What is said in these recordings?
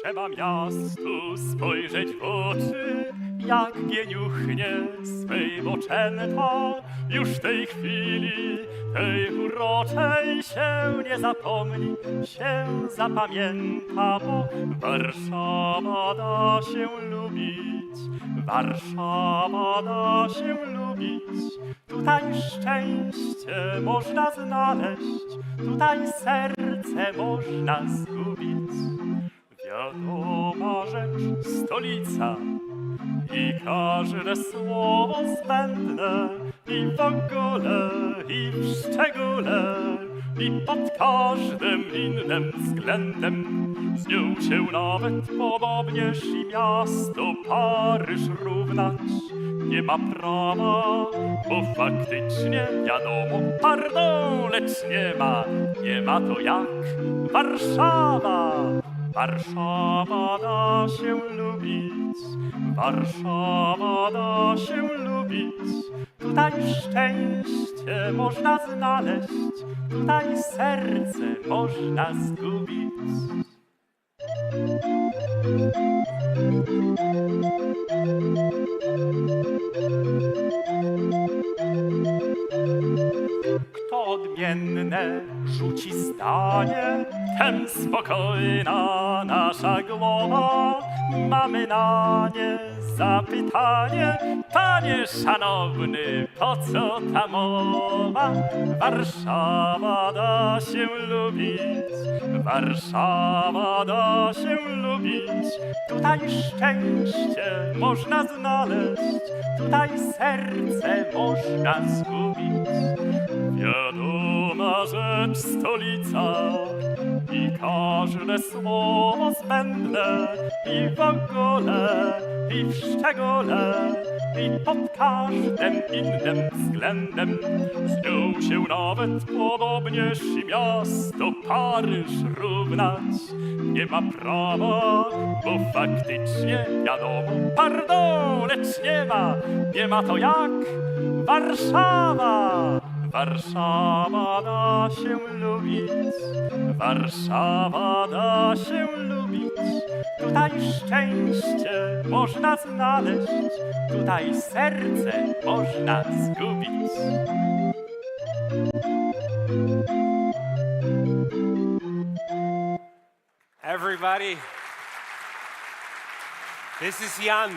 trzeba miastu spojrzeć w oczy, jak gieniuchnie swej moczęta. Już tej chwili, tej uroczej się nie zapomni, się zapamięta, bo Warszawa da się lubić, Warszawa da się lubić. Tutaj szczęście można znaleźć, tutaj serce można zgubić. Wiadoma rzecz, stolica i każde słowo zbędne, i w ogóle, i w szczególe, i pod każdym innym względem. Z nią się nawet podobnież i miasto Paryż równać nie ma prawa, bo faktycznie wiadomo, pardon, lecz nie ma to jak Warszawa. Warszawa da się lubić, Warszawa da się lubić. Tutaj szczęście można znaleźć, tutaj serce można zgubić. Kto odmienne rzuci zdanie, ten spokojna nasza głowa. Mamy na nie zapytanie: panie szanowny, po co ta mowa? Warszawa da się lubić, Warszawa da się lubić. Tutaj szczęście można znaleźć, tutaj serce można zgubić. Wiadoma rzecz, stolica i każde słowo zbędne, i w ogóle, i w szczególe, i pod każdym innym względem. Z nią się nawet podobnież i miasto Paryż równać nie ma prawa, bo faktycznie wiadomo, pardon, lecz nie ma to jak Warszawa. Warszawa da się lubić, Warszawa da się lubić. Tutaj szczęście można znaleźć, tutaj serce można zgubić. Everybody, this is Jan.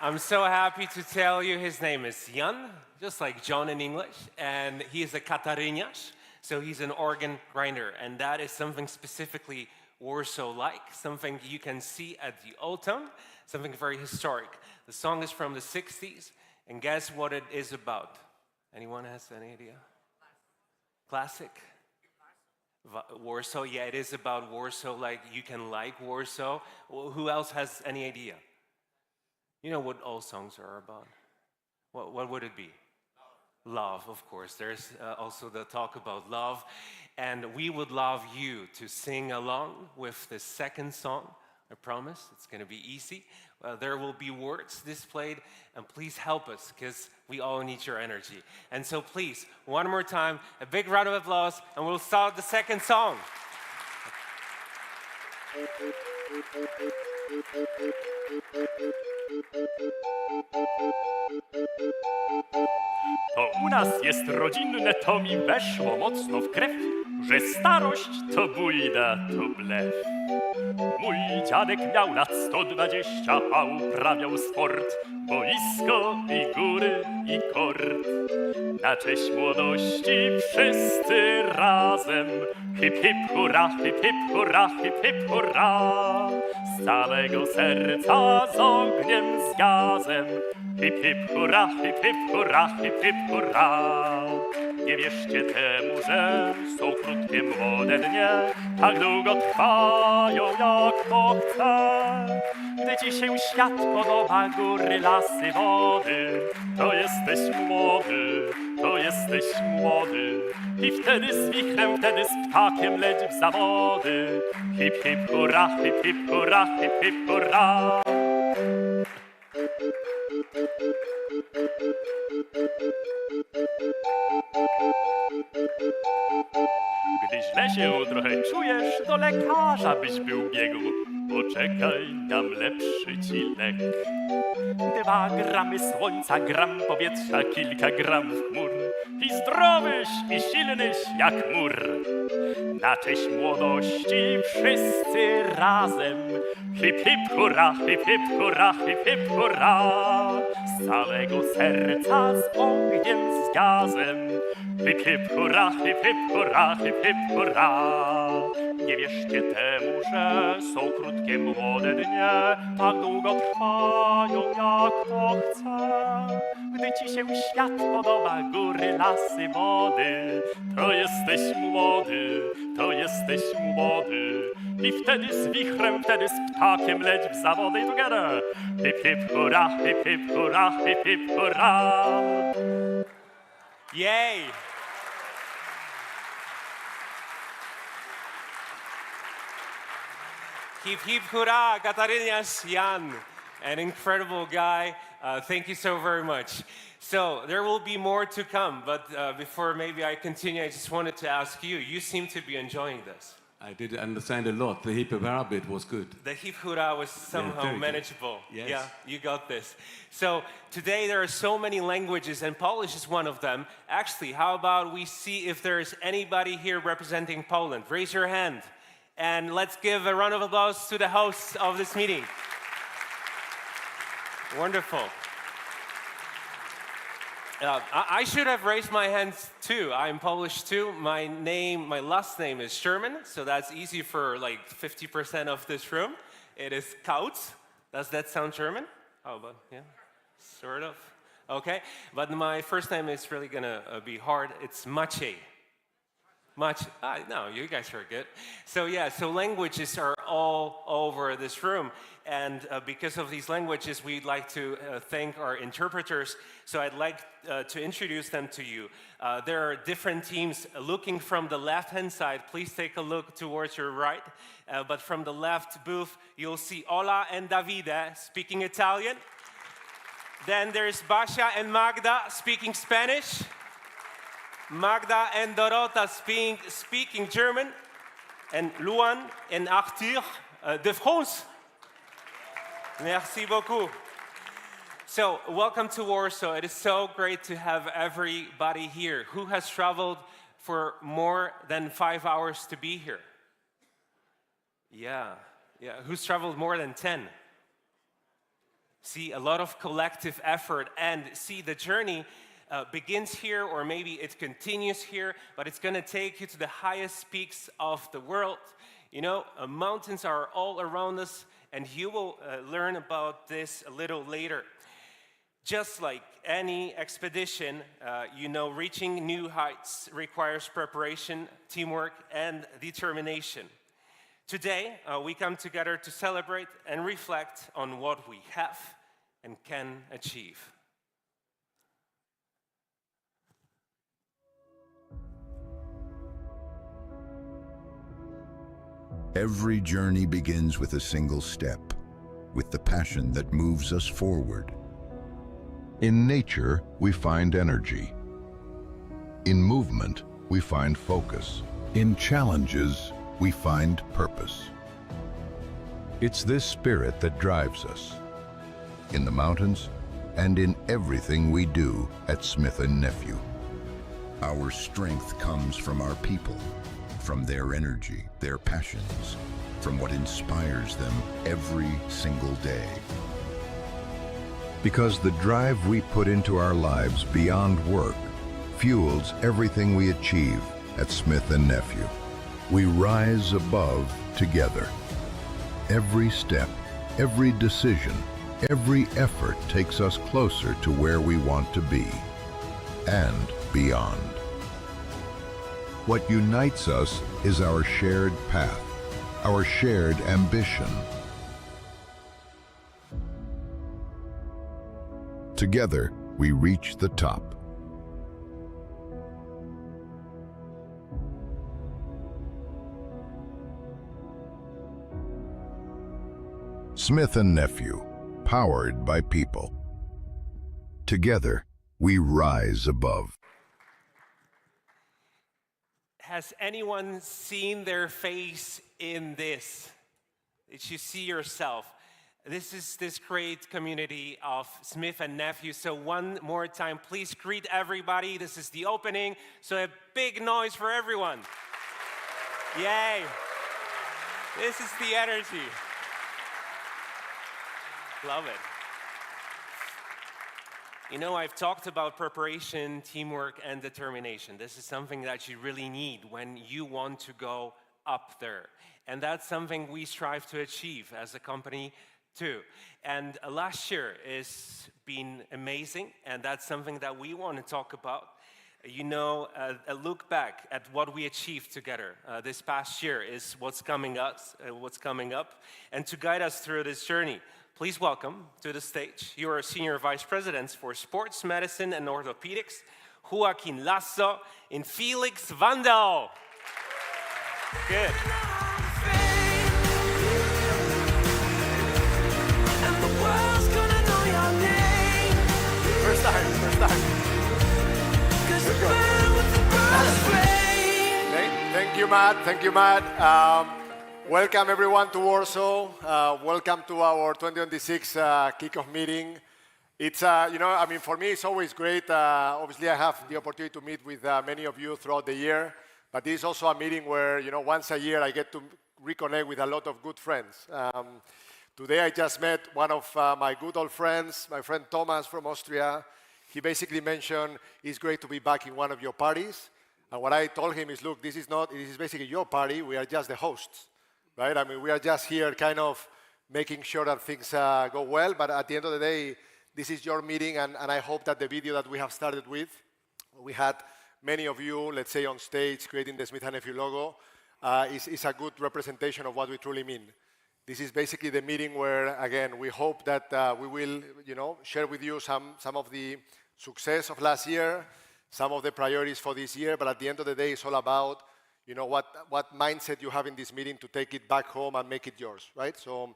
I'm so happy to tell you his name is Jan, just like John in English, and he is a Kataryniarz, so he's an organ grinder, and that is something specifically Warsaw-like, something you can see at the Old Town, something very historic. The song is from the 60s, and guess what it is about? Anyone has any idea? Classic? Warsaw, yeah, it is about Warsaw, like you can like Warsaw. Well, who else has any idea? You know what all songs are about? What would it be? Love, of course. There's also the talk about love. And we would love you to sing along with the second song. I promise it's going to be easy. There will be words displayed, and please help us because we all need your energy. And so please, one more time, a big round of applause, and we'll start the second song. To u nas jest rodzinne, to mi weszło mocno w krew, że starość to bójda, to blef. Mój dziadek miał lat 120, a uprawiał sport, boisko i góry i kort. Na cześć młodości wszyscy razem, hip hip hurra, hip hip hurra, hip hip hurra. Z całego serca z ogniem, z gazem, hip hip hurra, hip hip hurra, hip hip hurra. Nie wierzcie temu, że są krótkie młode dnie, tak długo trwają jak to chce. Gdy ci się świat podoba, góry, lasy, wody, to jesteś młody, to jesteś młody. I wtedy z wichrem, wtedy z ptakiem leć w zawody. Hip hip hurra, hip hip hurra, hip hip hurra. Gdy źle się trochę czujesz, do lekarza byś był biegł. Poczekaj, dam lepszy ci lek. 2 gramy słońca, gram powietrza, kilka gramów chmur. I zdrowyś, i silnyś jak mur. Na cześć młodości wszyscy razem. Hip hip hurra, hip hip hurra, hip hip hurra. Z całego serca z ogniem, z gazem. Hip hip hurra, hip hip hurra, hip hip hurra. Nie wierzcie temu, że są krótkie młode dnie, tak długo trwają jak to chce. Gdy ci się świat podoba, góry, lasy, wody, to jesteś młody, to jesteś młody. I wtedy z wichrem, wtedy z ptakiem leć w zawody i together. Hip hip hurra, hip hip hurra, hip hip hurra. Yay! Hip hip hurra, Katarínas Jan, an incredible guy. Thank you so very much. So there will be more to come, but before maybe I continue, I just wanted to ask you, you seem to be enjoying this. I did understand a lot. The hip hurrah bit was good. The hip hurrah was somehow very good. manageable. Yes. Yeah, you got this. So today there are so many languages, and Polish is one of them. Actually, how about we see if there is anybody here representing Poland? Raise your hand. And let's give a round of applause to the hosts of this meeting. Wonderful. I should have raised my hands too. I'm Polish too. My last name is Sherman, so that's easy for like 50% of this room. It is Kautz. Does that sound German? Oh, but yeah, sort of. Okay, but my first name is really gonna be hard. It's Maciej. No, you guys are good. So yeah, so languages are all over this room. And because of these languages, we'd like to thank our interpreters. So I'd like to introduce them to you. There are different teams. Looking from the left-hand side, please take a look towards your right. But from the left booth, you'll see Ola and Davide speaking Italian. Then there's Basia and Magda speaking Spanish. Magda and Dorota speaking German, and Luan and Arthur de France. Merci beaucoup. So, welcome to Warsaw. It is so great to have everybody here. Who has traveled for more than 5 hours to be here? Yeah. Who's traveled more than 10? See, a lot of collective effort, and see, the journey begins here, or maybe it continues here, but it's going to take you to the highest peaks of the world. You know, mountains are all around us, and you will learn about this a little later. Just like any expedition, you know, reaching new heights requires preparation, teamwork, and determination. Today, we come together to celebrate and reflect on what we have and can achieve. Every journey begins with a single step, with the passion that moves us forward. In nature, we find energy. In movement, we find focus. In challenges, we find purpose. It's this spirit that drives us, in the mountains and in everything we do at Smith & Nephew. Our strength comes from our people, from their energy, their passions, from what inspires them every single day. Because the drive we put into our lives beyond work fuels everything we achieve at Smith & Nephew. We rise above together. Every step, every decision, every effort takes us closer to where we want to be and beyond. What unites us is our shared path, our shared ambition. Together, we reach the top. Smith & Nephew, powered by people. Together, we rise above. has anyone seen their face in this? Did you see yourself? This is this great community of Smith and Nephew. So one more time, please greet everybody. This is the opening. So a big noise for everyone. Yay. This is the energy. Love it. You know, I've talked about preparation, teamwork, and determination. This is something that you really need when you want to go up there. And that's something we strive to achieve as a company too. And last year has been amazing, and that's something that we want to talk about. You know, a look back at what we achieved together this past year is what's coming up. And to guide us through this journey, please welcome to the stage your Senior Vice Presidents for Sports Medicine and Orthopedics, Joaquin Lasso and Felix Vandal. Good. First time. Thank you, Matt. Welcome everyone to Warsaw. Welcome to our 2026 kickoff meeting. It's, for me, it's always great. Obviously, I have the opportunity to meet with many of you throughout the year, but this is also a meeting where, once a year I get to reconnect with a lot of good friends. Today I just met one of my good old friends, my friend Thomas from Austria. He basically mentioned it's great to be back in one of your parties. And what I told him is, look, this is basically your party. We are just the hosts, right? I mean, we are just here kind of making sure that things go well. But at the end of the day, this is your meeting. And I hope that the video that we have started with, we had many of you, let's say, on stage creating the Smith & Nephew logo, is a good representation of what we truly mean. This is basically the meeting where, again, we hope that we will, share with you some of the success of last year, some of the priorities for this year, but at the end of the day, it's all about, what mindset you have in this meeting to take it back home and make it yours, right? So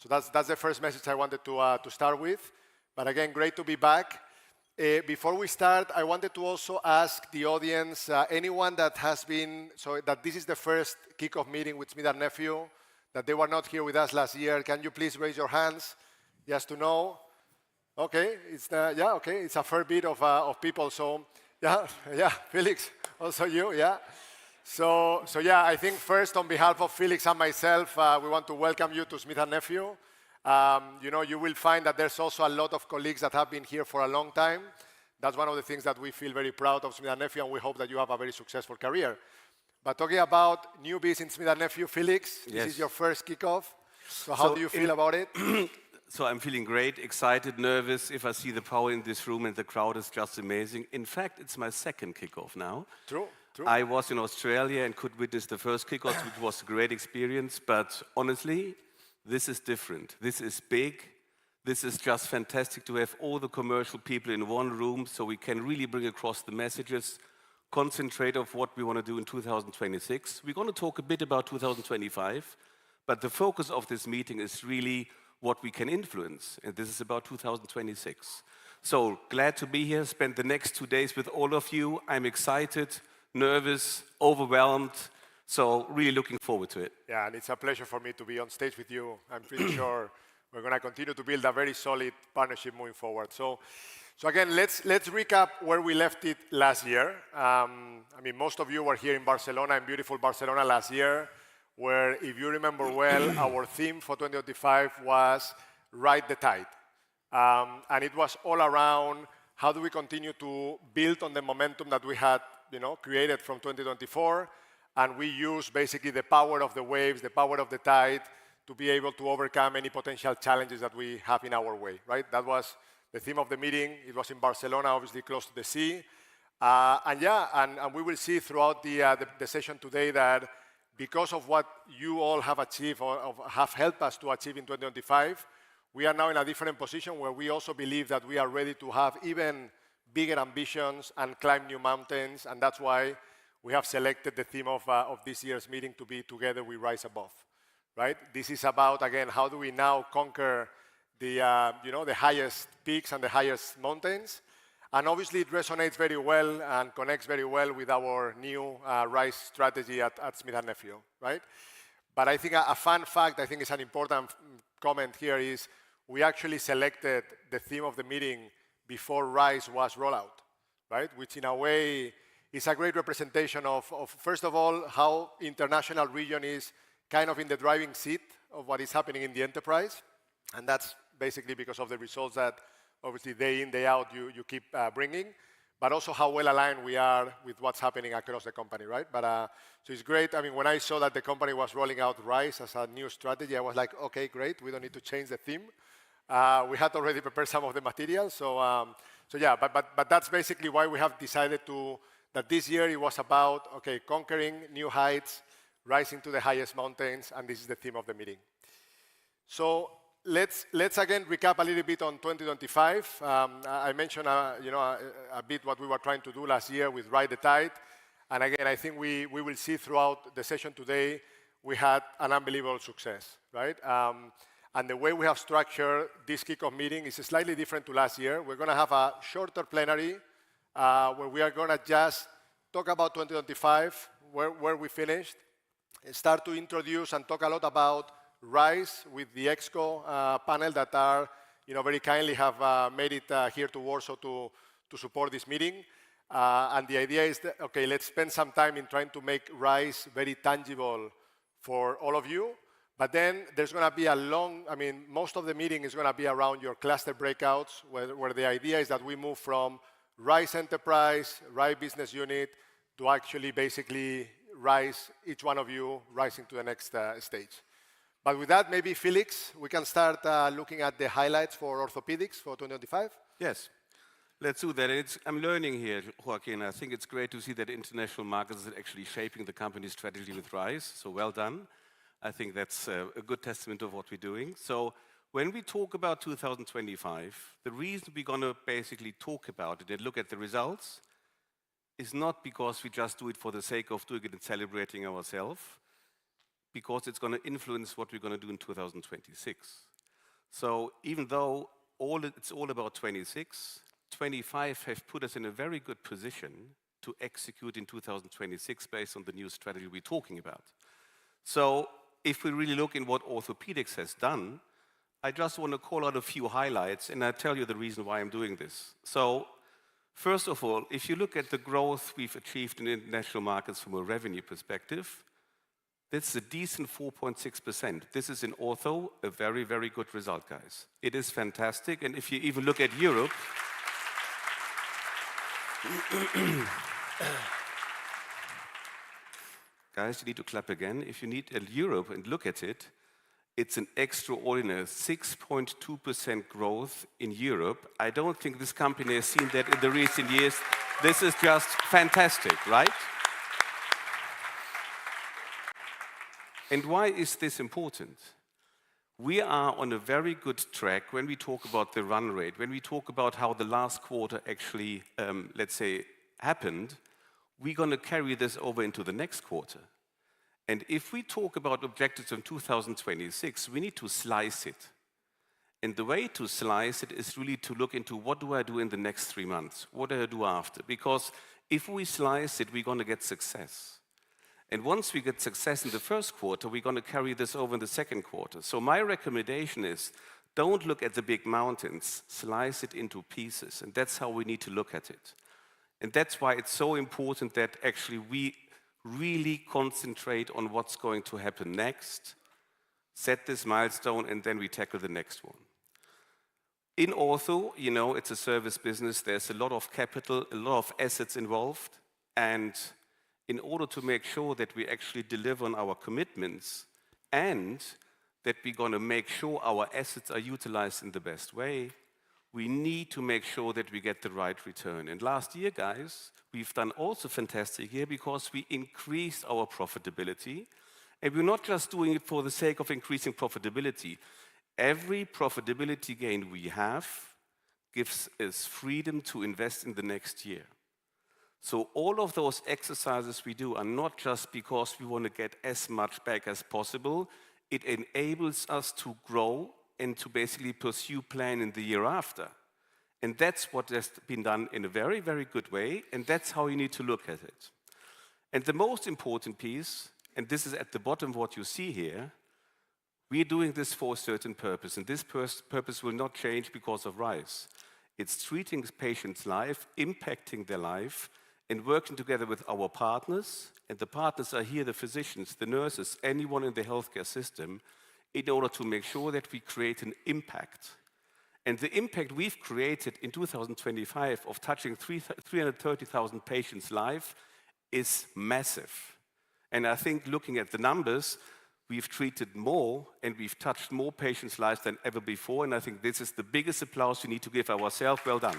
that's the first message I wanted to start with. But again, great to be back. Before we start, I wanted to also ask the audience, anyone that has been, so that this is the first kickoff meeting with Smith & Nephew, that they were not here with us last year, can you please raise your hands just to know? Okay, it's a fair bit of people. So yeah, Felix, also you, yeah. So yeah, I think first on behalf of Felix and myself, we want to welcome you to Smith & Nephew. You will find that there's also a lot of colleagues that have been here for a long time. That's one of the things that we feel very proud of Smith & Nephew, and we hope that you have a very successful career. But talking about newbies in Smith & Nephew, Felix, Yes. This is your first kickoff. So how do you feel about it? So I'm feeling great, excited, nervous. If I see the power in this room and the crowd is just amazing. In fact, it's my second kickoff now. True. I was in Australia and could witness the first kickoff, which was a great experience. But honestly, this is different. This is big. This is just fantastic to have all the commercial people in one room so we can really bring across the messages, concentrate of what we want to do in 2026. We're going to talk a bit about 2025, but the focus of this meeting is really what we can influence, and this is about 2026. So glad to be here, spend the next 2 days with all of you. I'm excited, nervous, overwhelmed, so really looking forward to it. Yeah, and it's a pleasure for me to be on stage with you. I'm pretty sure we're going to continue to build a very solid partnership moving forward. So again, let's recap where we left it last year. Most of you were here in Barcelona, in beautiful Barcelona last year, where, if you remember well, our theme for 2025 was Ride the Tide. And it was all around how do we continue to build on the momentum that we had created from 2024, and we use basically the power of the waves, the power of the tide, to be able to overcome any potential challenges that we have in our way, right? That was the theme of the meeting. It was in Barcelona, obviously close to the sea. And we will see throughout the session today that because of what you all have achieved or have helped us to achieve in 2025, we are now in a different position where we also believe that we are ready to have even bigger ambitions and climb new mountains. And that's why we have selected the theme of this year's meeting to be Together We Rise Above, right? This is about, again, how do we now conquer the highest peaks and the highest mountains. And obviously, it resonates very well and connects very well with our new RISE strategy at Smith & Nephew, right? But I think a fun fact, I think is an important comment here, is we actually selected the theme of the meeting before RISE was rolled out, right? Which in a way is a great representation of first of all, how international region is kind of in the driving seat of what is happening in the enterprise. And that's basically because of the results that obviously day in, day out, you keep bringing, but also how well aligned we are with what's happening across the company, right? But so it's great. I mean, when I saw that the company was rolling out RISE as a new strategy, I was like, okay, great. We don't need to change the theme. We had already prepared some of the material. So yeah, but that's basically why we have decided that this year it was about, okay, conquering new heights, rising to the highest mountains, and this is the theme of the meeting. So let's again recap a little bit on 2025. I mentioned a bit what we were trying to do last year with Ride the Tide, and again I think we will see throughout the session today we had an unbelievable success, right? And the way we have structured this kickoff meeting is slightly different to last year. We're going to have a shorter plenary where we are going to just talk about 2025, where we finished, and start to introduce and talk a lot about RISE with the EXCO panel that are, very kindly have made it here to Warsaw to support this meeting. And the idea is that, okay, let's spend some time in trying to make RISE very tangible for all of you. But then there's going to be most of the meeting is going to be around your cluster breakouts, where the idea is that we move from RISE Enterprise, RISE Business Unit, to actually basically RISE, each one of you rising to the next stage. But with that, maybe Felix, we can start looking at the highlights for orthopedics for 2025. Yes, let's do that. I'm learning here, Joaquin. I think it's great to see that international markets are actually shaping the company's strategy with RISE. So well done. I think that's a good testament of what we're doing. So when we talk about 2025, the reason we're going to basically talk about it and look at the results is not because we just do it for the sake of doing it and celebrating ourselves, because it's going to influence what we're going to do in 2026. So even though it's all about 26, 25 have put us in a very good position to execute in 2026 based on the new strategy we're talking about. So if we really look in what orthopedics has done, I just want to call out a few highlights, and I'll tell you the reason why I'm doing this. So first of all, if you look at the growth we've achieved in international markets from a revenue perspective, that's a decent 4.6%. This is in ortho, a very, very good result, guys. It is fantastic. And if you even look at Europe, guys, you need to clap again. If you need Europe and look at it, it's an extraordinary 6.2% growth in Europe. I don't think this company has seen that in the recent years. This is just fantastic, right? And why is this important? We are on a very good track when we talk about the run rate, when we talk about how the last quarter actually, let's say, happened. We're going to carry this over into the next quarter. And if we talk about objectives in 2026, we need to slice it. And the way to slice it is really to look into what do I do in the next 3 months? What do I do after? Because if we slice it, we're going to get success. And once we get success in the first quarter, we're going to carry this over in the second quarter. So my recommendation is, don't look at the big mountains, slice it into pieces. And that's how we need to look at it. And that's why it's so important that actually we really concentrate on what's going to happen next, set this milestone, and then we tackle the next one. In ortho, it's a service business. There's a lot of capital, a lot of assets involved. And in order to make sure that we actually deliver on our commitments and that we're going to make sure our assets are utilized in the best way, we need to make sure that we get the right return. And last year, guys, we've done also fantastic here because we increased our profitability. And we're not just doing it for the sake of increasing profitability. Every profitability gain we have gives us freedom to invest in the next year. So all of those exercises we do are not just because we want to get as much back as possible. It enables us to grow and to basically pursue plan in the year after. And that's what has been done in a very, very good way, and that's how you need to look at it. And the most important piece, and this is at the bottom what you see here, we are doing this for a certain purpose, and this purpose will not change because of RISE. It's treating patients' life, impacting their life, and working together with our partners, and the partners are here, the physicians, the nurses, anyone in the healthcare system, in order to make sure that we create an impact. And the impact we've created in 2025 of touching 330,000 patients' lives is massive. And I think looking at the numbers, we've treated more and we've touched more patients' lives than ever before. And I think this is the biggest applause we need to give ourselves. Well done.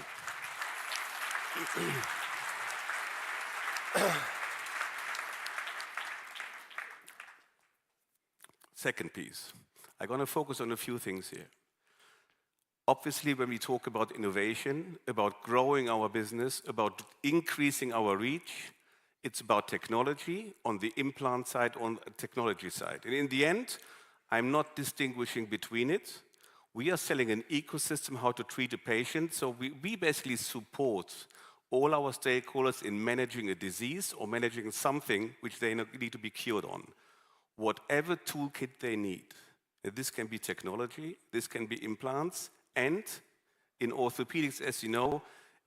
Second piece. I'm going to focus on a few things here. Obviously, when we talk about innovation, about growing our business, about increasing our reach, it's about technology on the implant side, on the technology side. And in the end, I'm not distinguishing between it. We are selling an ecosystem how to treat a patient. So we basically support all our stakeholders in managing a disease or managing something which they need to be cured on. Whatever toolkit they need. This can be technology, this can be implants, and in orthopedics, as you know,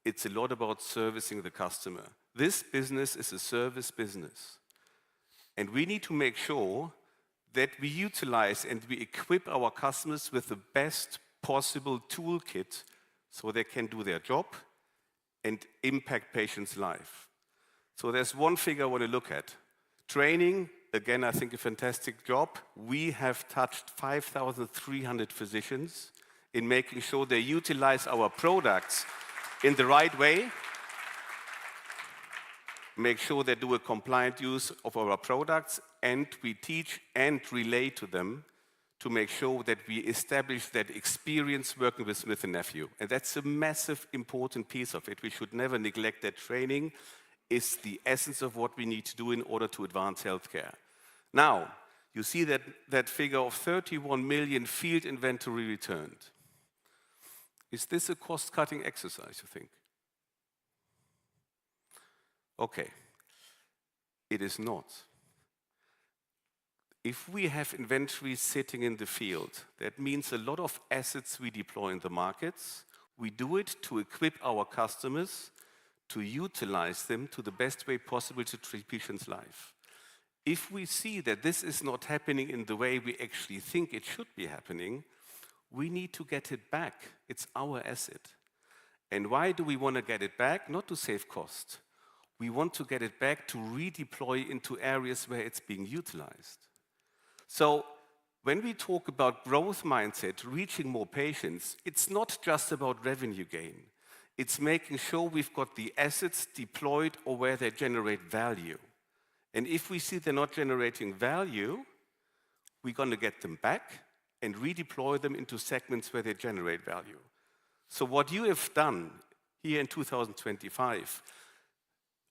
it's a lot about servicing the customer. This business is a service business. And we need to make sure that we utilize and we equip our customers with the best possible toolkit so they can do their job and impact patients' life. So there's one figure I want to look at. Training, again, I think a fantastic job. We have touched 5,300 physicians in making sure they utilize our products in the right way, make sure they do a compliant use of our products, and we teach and relay to them to make sure that we establish that experience working with Smith & Nephew. And that's a massive, important piece of it. We should never neglect that training is the essence of what we need to do in order to advance healthcare. Now, you see that figure of 31 million field inventory returned. Is this a cost-cutting exercise, you think? Okay, it is not. If we have inventory sitting in the field, that means a lot of assets we deploy in the markets. We do it to equip our customers to utilize them to the best way possible to treat patients' life. If we see that this is not happening in the way we actually think it should be happening, we need to get it back. It's our asset. And why do we want to get it back? Not to save cost. We want to get it back to redeploy into areas where it's being utilized. So when we talk about growth mindset, reaching more patients, it's not just about revenue gain. It's making sure we've got the assets deployed or where they generate value. And if we see they're not generating value, we're going to get them back and redeploy them into segments where they generate value. So what you have done here in 2025,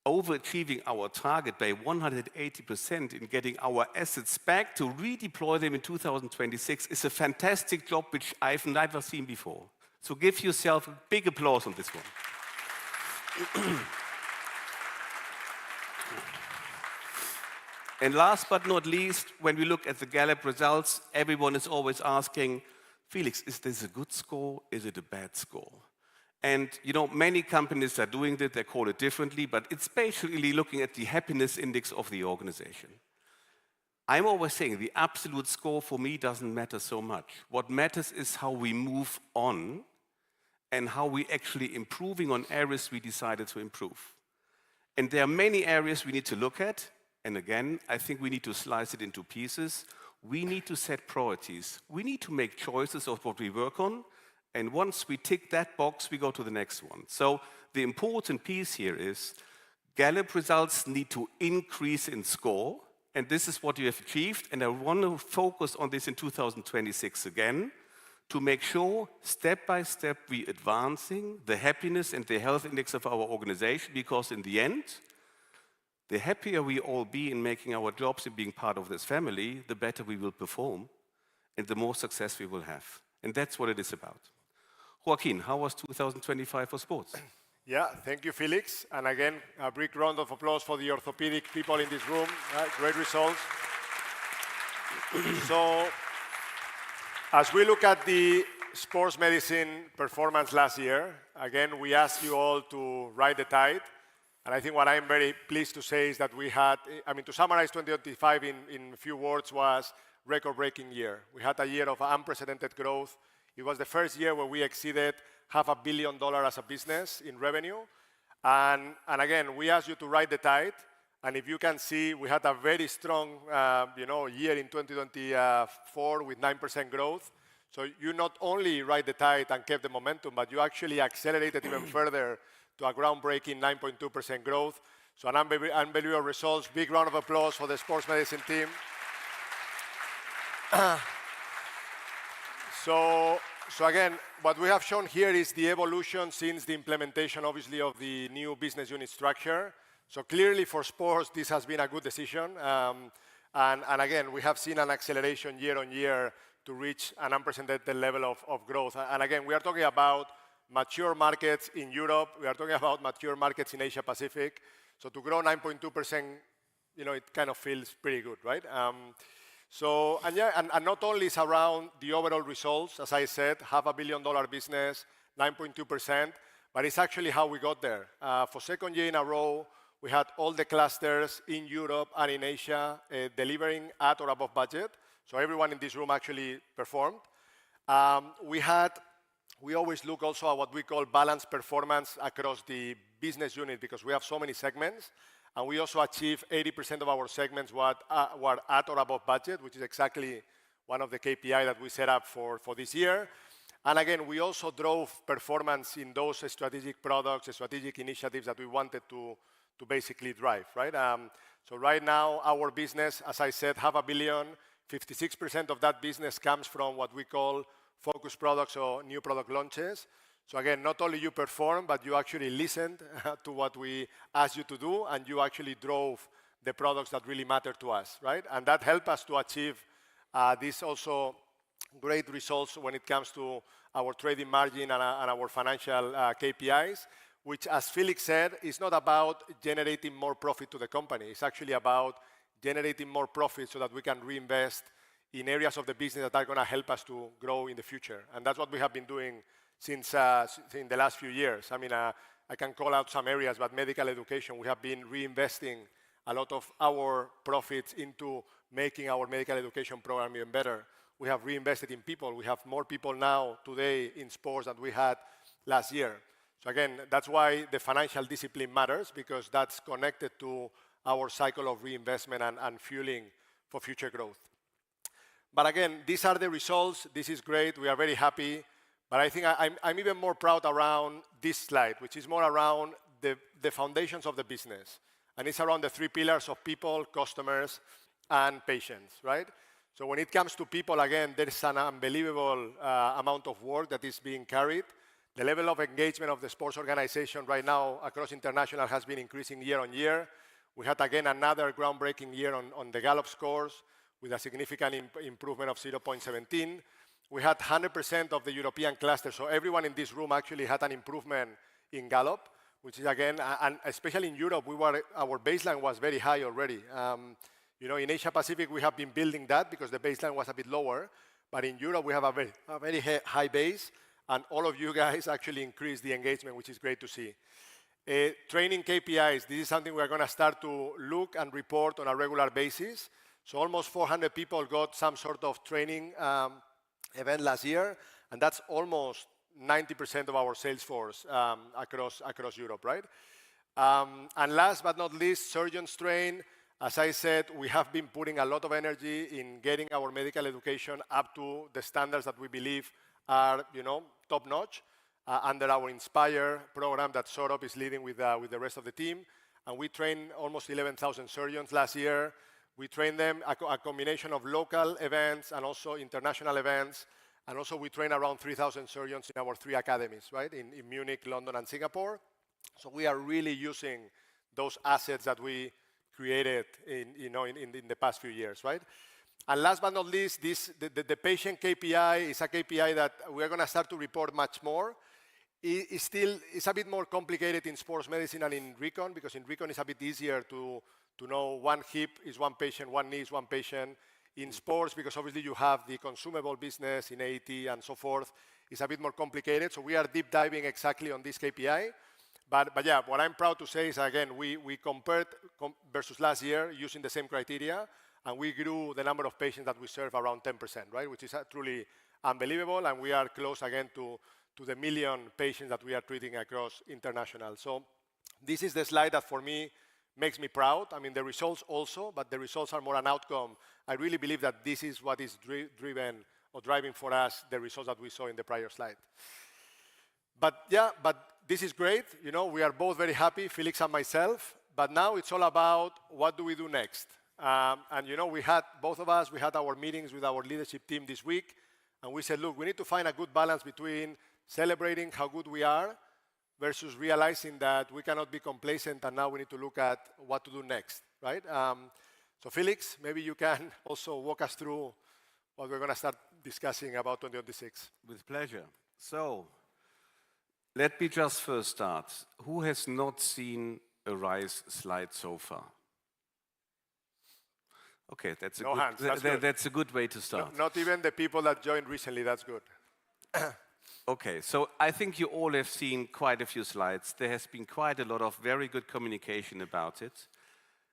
overachieving our target by 180% in getting our assets back to redeploy them in 2026 is a fantastic job which I've never seen before. So give yourself a big applause on this one. And last but not least, when we look at the Gallup results, everyone is always asking, Felix, is this a good score? Is it a bad score? And you know, many companies are doing that, they call it differently, but it's basically looking at the happiness index of the organization. I'm always saying the absolute score for me doesn't matter so much. What matters is how we move on and how we actually improving on areas we decided to improve. And there are many areas we need to look at. And again, I think we need to slice it into pieces. We need to set priorities. We need to make choices of what we work on. And once we tick that box, we go to the next one. So the important piece here is Gallup results need to increase in score. And this is what you have achieved. And I want to focus on this in 2026 again to make sure step by step we advancing the happiness and the health index of our organization, because in the end, the happier we all be in making our jobs and being part of this family, the better we will perform and the more success we will have. And that's what it is about. Joaquin, how was 2025 for sports? Yeah, thank you, Felix. And again, a big round of applause for the orthopedic people in this room. Great results. So, as we look at the sports medicine performance last year, again, we asked you all to ride the tide. And I think what I'm very pleased to say is that we had, I mean, to summarize 2025 in a few words, was record-breaking year. We had a year of unprecedented growth. It was the first year where we exceeded $500 million as a business in revenue. And again, we asked you to ride the tide. And if you can see, we had a very strong year in 2024 with 9% growth. So you not only ride the tide and kept the momentum, but you actually accelerated even further to a groundbreaking 9.2% growth. So an unbelievable results. Big round of applause for the sports medicine team. So again, what we have shown here is the evolution since the implementation, obviously, of the new business unit structure. So clearly for sports, this has been a good decision. And again, we have seen an acceleration year on year to reach an unprecedented level of growth. And again, we are talking about mature markets in Europe. We are talking about mature markets in Asia Pacific. So to grow 9.2%, it kind of feels pretty good, right? And not only is around the overall results, as I said, $500 million business, 9.2%, but it's actually how we got there. For second year in a row, we had all the clusters in Europe and in Asia delivering at or above budget. So everyone in this room actually performed. We always look also at what we call balanced performance across the business unit because we have so many segments. And we also achieve 80% of our segments were at or above budget, which is exactly one of the KPI that we set up for this year. And again, we also drove performance in those strategic products, strategic initiatives that we wanted to basically drive, right? So right now, our business, as I said, $500 million, 56% of that business comes from what we call focus products or new product launches. So again, not only you perform, but you actually listened to what we asked you to do, and you actually drove the products that really matter to us, right? And that helped us to achieve these also great results when it comes to our trading margin and our financial KPIs, which, as Felix said, is not about generating more profit to the company. It's actually about generating more profit so that we can reinvest in areas of the business that are going to help us to grow in the future. And that's what we have been doing since in the last few years. I mean, I can call out some areas, but medical education, we have been reinvesting a lot of our profits into making our medical education program even better. We have reinvested in people. We have more people now today in sports than we had last year. So again, that's why the financial discipline matters, because that's connected to our cycle of reinvestment and fueling for future growth. But again, these are the results. This is great. We are very happy. But I think I'm even more proud around this slide, which is more around the foundations of the business. And it's around the three pillars of people, customers, and patients, right? So when it comes to people, again, there's an unbelievable amount of work that is being carried. The level of engagement of the sports organization right now across international has been increasing year on year. We had, again, another groundbreaking year on the Gallup scores with a significant improvement of 0.17. We had 100% of the European cluster. So everyone in this room actually had an improvement in Gallup, which is, again, and especially in Europe, our baseline was very high already. In Asia Pacific, we have been building that because the baseline was a bit lower. But in Europe, we have a very high base. And all of you guys actually increased the engagement, which is great to see. Training KPIs, this is something we're going to start to look and report on a regular basis. So almost 400 people got some sort of training event last year. And that's almost 90% of our sales force across Europe, right? And last but not least, surgeons train. As I said, we have been putting a lot of energy in getting our medical education up to the standards that we believe are, top-notch under our Inspire program that Saurabh is leading with the rest of the team. And we trained almost 11,000 surgeons last year. We trained them a combination of local events and also international events. And also we train around 3,000 surgeons in our 3 academies, right, in Munich, London, and Singapore. So we are really using those assets that we created in the past few years, right? And last but not least, the patient KPI is a KPI that we're going to start to report much more. It's a bit more complicated in sports medicine and in recon, because in recon it's a bit easier to know one hip is one patient, one knee is one patient. In sports, because obviously you have the consumable business in AET and so forth, it's a bit more complicated. So we are deep diving exactly on this KPI. But yeah, what I'm proud to say is, again, we compared versus last year using the same criteria, and we grew the number of patients that we serve around 10%, right? Which is truly unbelievable, and we are close again to the 1 million patients that we are treating across international. So this is the slide that for me makes me proud. I mean, the results also, but the results are more an outcome. I really believe that this is what is driving for us the results that we saw in the prior slide. But yeah, this is great. You know, we are both very happy, Felix and myself, but now it's all about what do we do next? And you know, both of us had our meetings with our leadership team this week, and we said, look, we need to find a good balance between celebrating how good we are versus realizing that we cannot be complacent, and now we need to look at what to do next, right? So Felix, maybe you can also walk us through what we're going to start discussing about 2026. With pleasure. So, let me just first start. Who has not seen a RISE slide so far? Okay, that's a good way to start. Not even the people that joined recently, that's good. Okay, so I think you all have seen quite a few slides. There has been quite a lot of very good communication about it.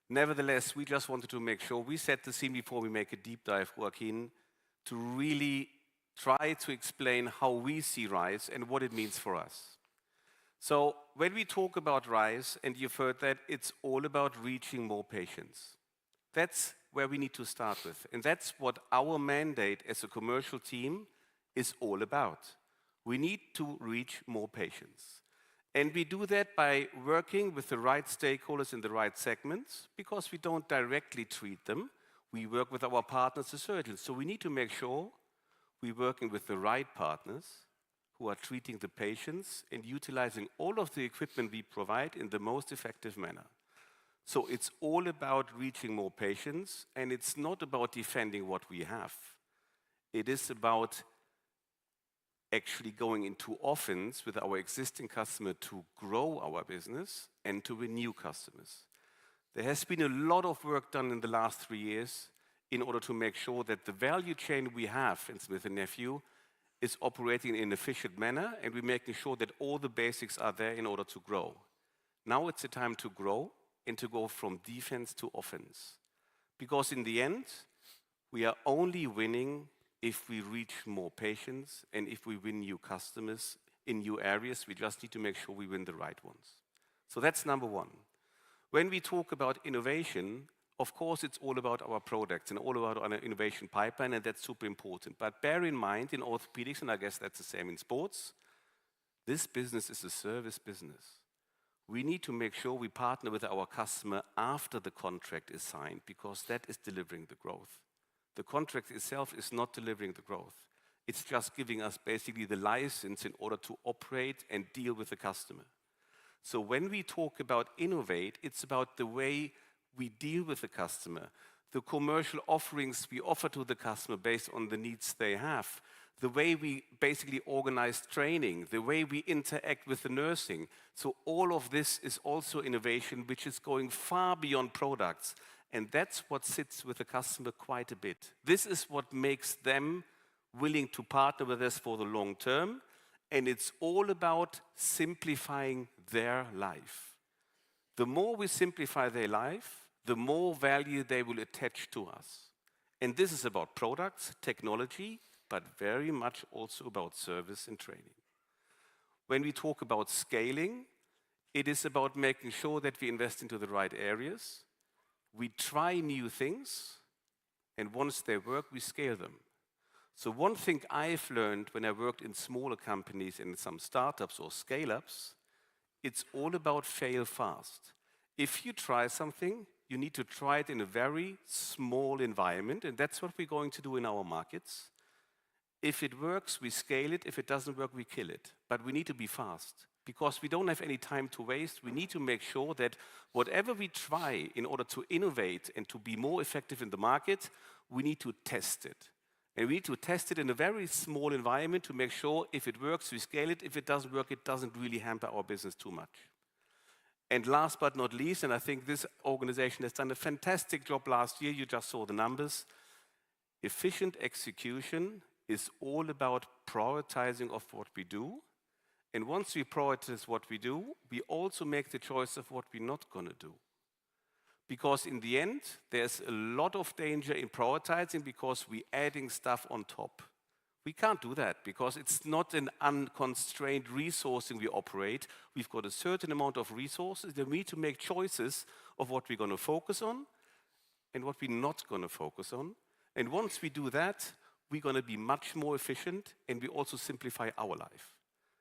Nevertheless, we just wanted to make sure we set the scene before we make a deep dive, Joaquin, to really try to explain how we see RISE and what it means for us. So when we talk about RISE, and you've heard that, it's all about reaching more patients. That's where we need to start with. And that's what our mandate as a commercial team is all about. We need to reach more patients. And we do that by working with the right stakeholders in the right segments, because we don't directly treat them. We work with our partners, the surgeons. So we need to make sure we're working with the right partners who are treating the patients and utilizing all of the equipment we provide in the most effective manner. So it's all about reaching more patients, and it's not about defending what we have. It is about actually going into offense with our existing customer to grow our business and to win new customers. There has been a lot of work done in the last 3 years in order to make sure that the value chain we have in Smith & Nephew is operating in an efficient manner, and we're making sure that all the basics are there in order to grow. Now it's the time to grow and to go from defense to offense. Because in the end, we are only winning if we reach more patients and if we win new customers in new areas. We just need to make sure we win the right ones. So that's number one. When we talk about innovation, of course, it's all about our products and all about our innovation pipeline, and that's super important. But bear in mind, in orthopedics, and I guess that's the same in sports, this business is a service business. We need to make sure we partner with our customer after the contract is signed, because that is delivering the growth. The contract itself is not delivering the growth. It's just giving us basically the license in order to operate and deal with the customer. So when we talk about innovate, it's about the way we deal with the customer, the commercial offerings we offer to the customer based on the needs they have, the way we basically organize training, the way we interact with the nursing. So all of this is also innovation, which is going far beyond products. And that's what sits with the customer quite a bit. This is what makes them willing to partner with us for the long term. And it's all about simplifying their life. The more we simplify their life, the more value they will attach to us. And this is about products, technology, but very much also about service and training. When we talk about scaling, it is about making sure that we invest into the right areas. We try new things, and once they work, we scale them. So one thing I've learned when I worked in smaller companies and some startups or scale-ups, it's all about fail fast. If you try something, you need to try it in a very small environment, and that's what we're going to do in our markets. If it works, we scale it. If it doesn't work, we kill it. But we need to be fast, because we don't have any time to waste. We need to make sure that whatever we try in order to innovate and to be more effective in the market, we need to test it. And we need to test it in a very small environment to make sure if it works, we scale it. If it doesn't work, it doesn't really hamper our business too much. And last but not least, and I think this organization has done a fantastic job last year, you just saw the numbers, efficient execution is all about prioritizing of what we do. And once we prioritize what we do, we also make the choice of what we're not going to do. Because in the end, there's a lot of danger in prioritizing because we're adding stuff on top. We can't do that because it's not an unconstrained resourcing we operate. We've got a certain amount of resources. Then we need to make choices of what we're going to focus on and what we're not going to focus on. And once we do that, we're going to be much more efficient and we also simplify our life.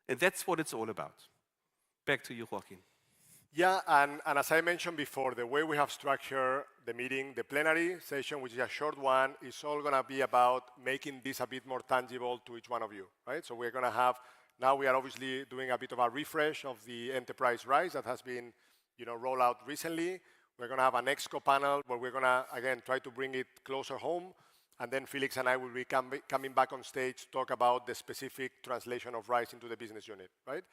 And that's what it's all about. Back to you, Joaquin. Yeah, and as I mentioned before, the way we have structured the meeting, the plenary session, which is a short one, is all going to be about making this a bit more tangible to each one of you, right? So we're going to have, now we are obviously doing a bit of a refresh of the Enterprise Rise that has been, rolled out recently. We're going to have an Exco panel where we're going to, again, try to bring it closer home. And then Felix and I will be coming back on stage to talk about the specific translation of Rise into the business unit, right?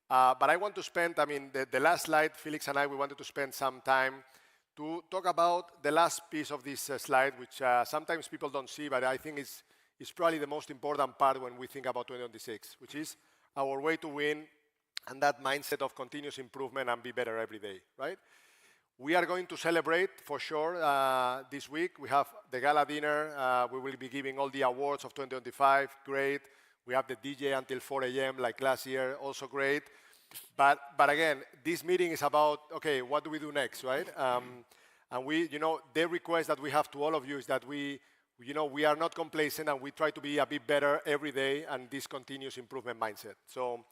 But I want to spend, the last slide, Felix and I, we wanted to spend some time to talk about the last piece of this slide, which sometimes people don't see, but I think is probably the most important part when we think about 2026, which is our way to win and that mindset of continuous improvement and be better every day, right? We are going to celebrate, for sure, this week. We have the gala dinner. We will be giving all the awards of 2025. Great. We have the DJ until 4 a.m. like last year. Also great. But again, this meeting is about, okay, what do we do next, right? And we, the request that we have to all of you is that we are not complacent and we try to be a bit better every day and this continuous improvement mindset. So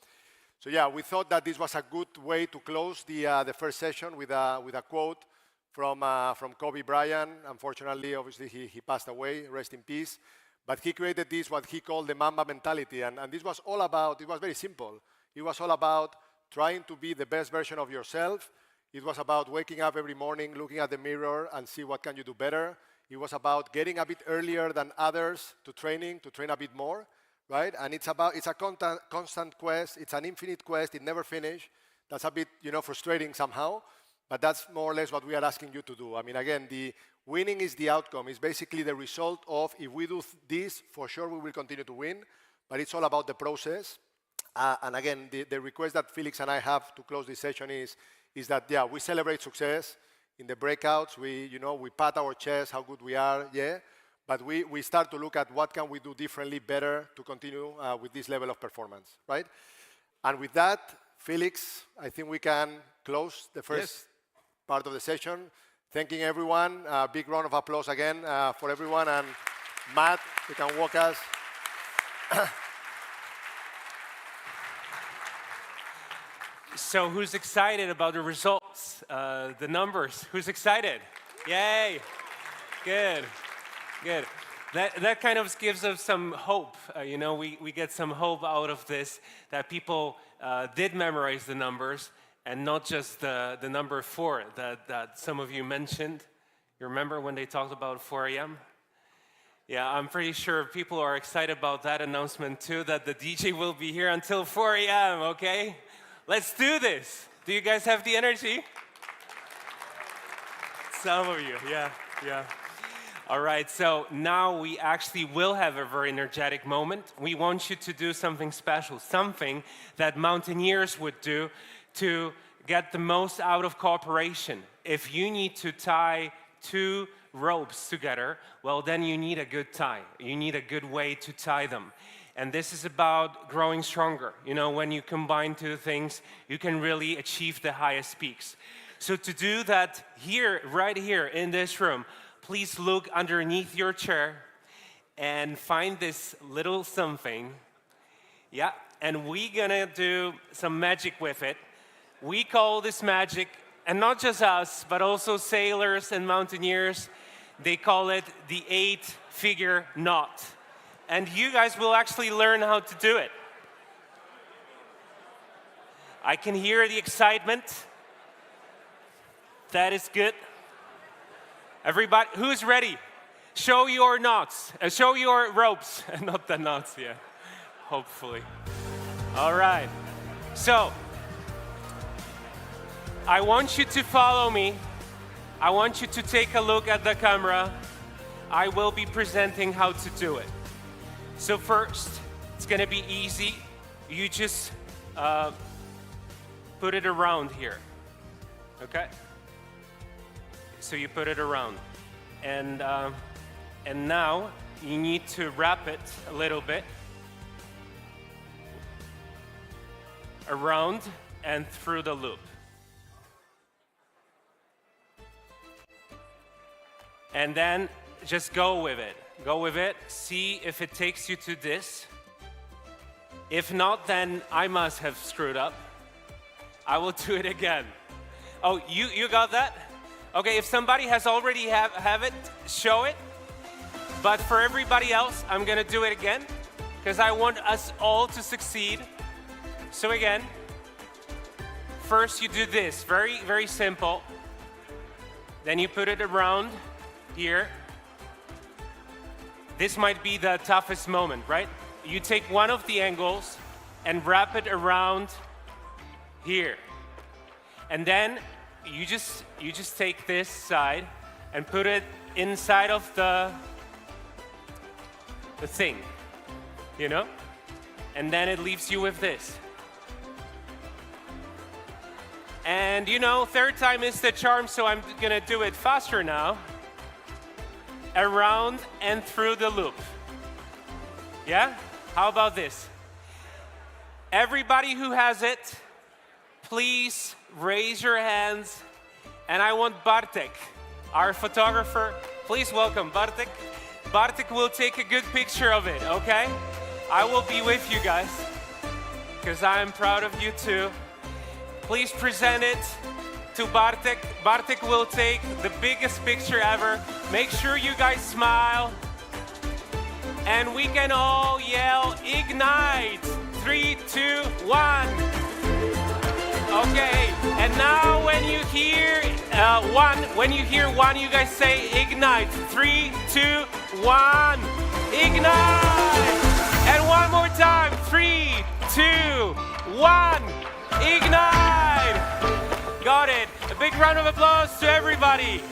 yeah, we thought that this was a good way to close the first session with a quote from Kobe Bryant. Unfortunately, obviously, he passed away, rest in peace. But he created this, what he called the Mamba mentality. And this was all about, it was very simple. It was all about trying to be the best version of yourself. It was about waking up every morning, looking at the mirror and see what can you do better. It was about getting a bit earlier than others to train a bit more. Right? And it's a constant quest. It's an infinite quest. It never finishes. That's a bit, frustrating somehow. But that's more or less what we are asking you to do. Again, the winning is the outcome. It's basically the result of if we do this, for sure we will continue to win. But it's all about the process. And again, the request that Felix and I have to close this session is that, yeah, we celebrate success. In the breakouts, we pat our chest, how good we are, yeah. But we start to look at what can we do differently, better, to continue with this level of performance, right? And with that, Felix, I think we can close the first part of the session. Thanking everyone. A big round of applause again for everyone. And Matt, you can walk us. So who's excited about the results, the numbers? Who's excited? Yay. Good. Good. That kind of gives us some hope. We get some hope out of this, that people did memorize the numbers and not just the number 4 that some of you mentioned. You remember when they talked about 4 a.m.? Yeah, I'm pretty sure people are excited about that announcement too, that the DJ will be here until 4 a.m., okay? Let's do this. Do you guys have the energy? Some of you, yeah. All right, so now we actually will have a very energetic moment. We want you to do something special, something that mountaineers would do to get the most out of cooperation. If you need to tie 2 ropes together, well, then you need a good tie. You need a good way to tie them. And this is about growing stronger. When you combine 2 things, you can really achieve the highest peaks. So to do that here, right here in this room, please look underneath your chair and find this little something. Yeah, and we're gonna do some magic with it. We call this magic, and not just us, but also sailors and mountaineers, they call it the 8-figure knot. And you guys will actually learn how to do it. I can hear the excitement. That is good. Everybody, who's ready? show your knots, show your ropes, not the knots, yeah, hopefully. All right, so I want you to follow me. I want you to take a look at the camera. I will be presenting how to do it. So first, it's gonna be easy. You just put it around here, okay? So you put it around. And now you need to wrap it a little bit around and through the loop. And then just go with it. Go with it. See if it takes you to this. If not, then I must have screwed up. I will do it again. Oh, you got that? Okay, if somebody has already have it, show it. But for everybody else, I'm gonna do it again because I want us all to succeed. So again, first you do this, very, very simple. Then you put it around here. This might be the toughest moment, right? You take one of the angles and wrap it around here. And then you just take this side and put it inside of the thing, you know? And then it leaves you with this. And you know, third time is the charm, so I'm gonna do it faster now. Around and through the loop. Yeah? How about this? Everybody who has it, please raise your hands. And I want Bartek, our photographer. Please welcome Bartek. Bartek will take a good picture of it, okay? I will be with you guys because I'm proud of you too. Please present it to Bartek. Bartek will take the biggest picture ever. Make sure you guys smile. And we can all yell, ignite. 3, 2, 1. Okay, and now when you hear one, you guys say ignite. 3, 2, 1. Ignite! And one more time. 3, 2, 1. Ignite! Got it. A big round of applause to everybody.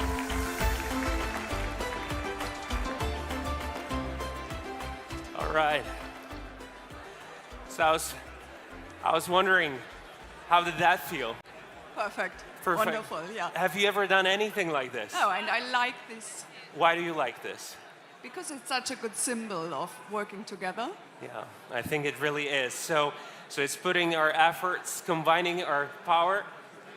All right. So I was wondering, how did that feel? Perfect. Perfect. Wonderful, yeah. Have you ever done anything like this? Oh, and I like this Why do you like this? because it's such a good symbol of working together. Yeah, I think it really is. So it's putting our efforts, combining our power.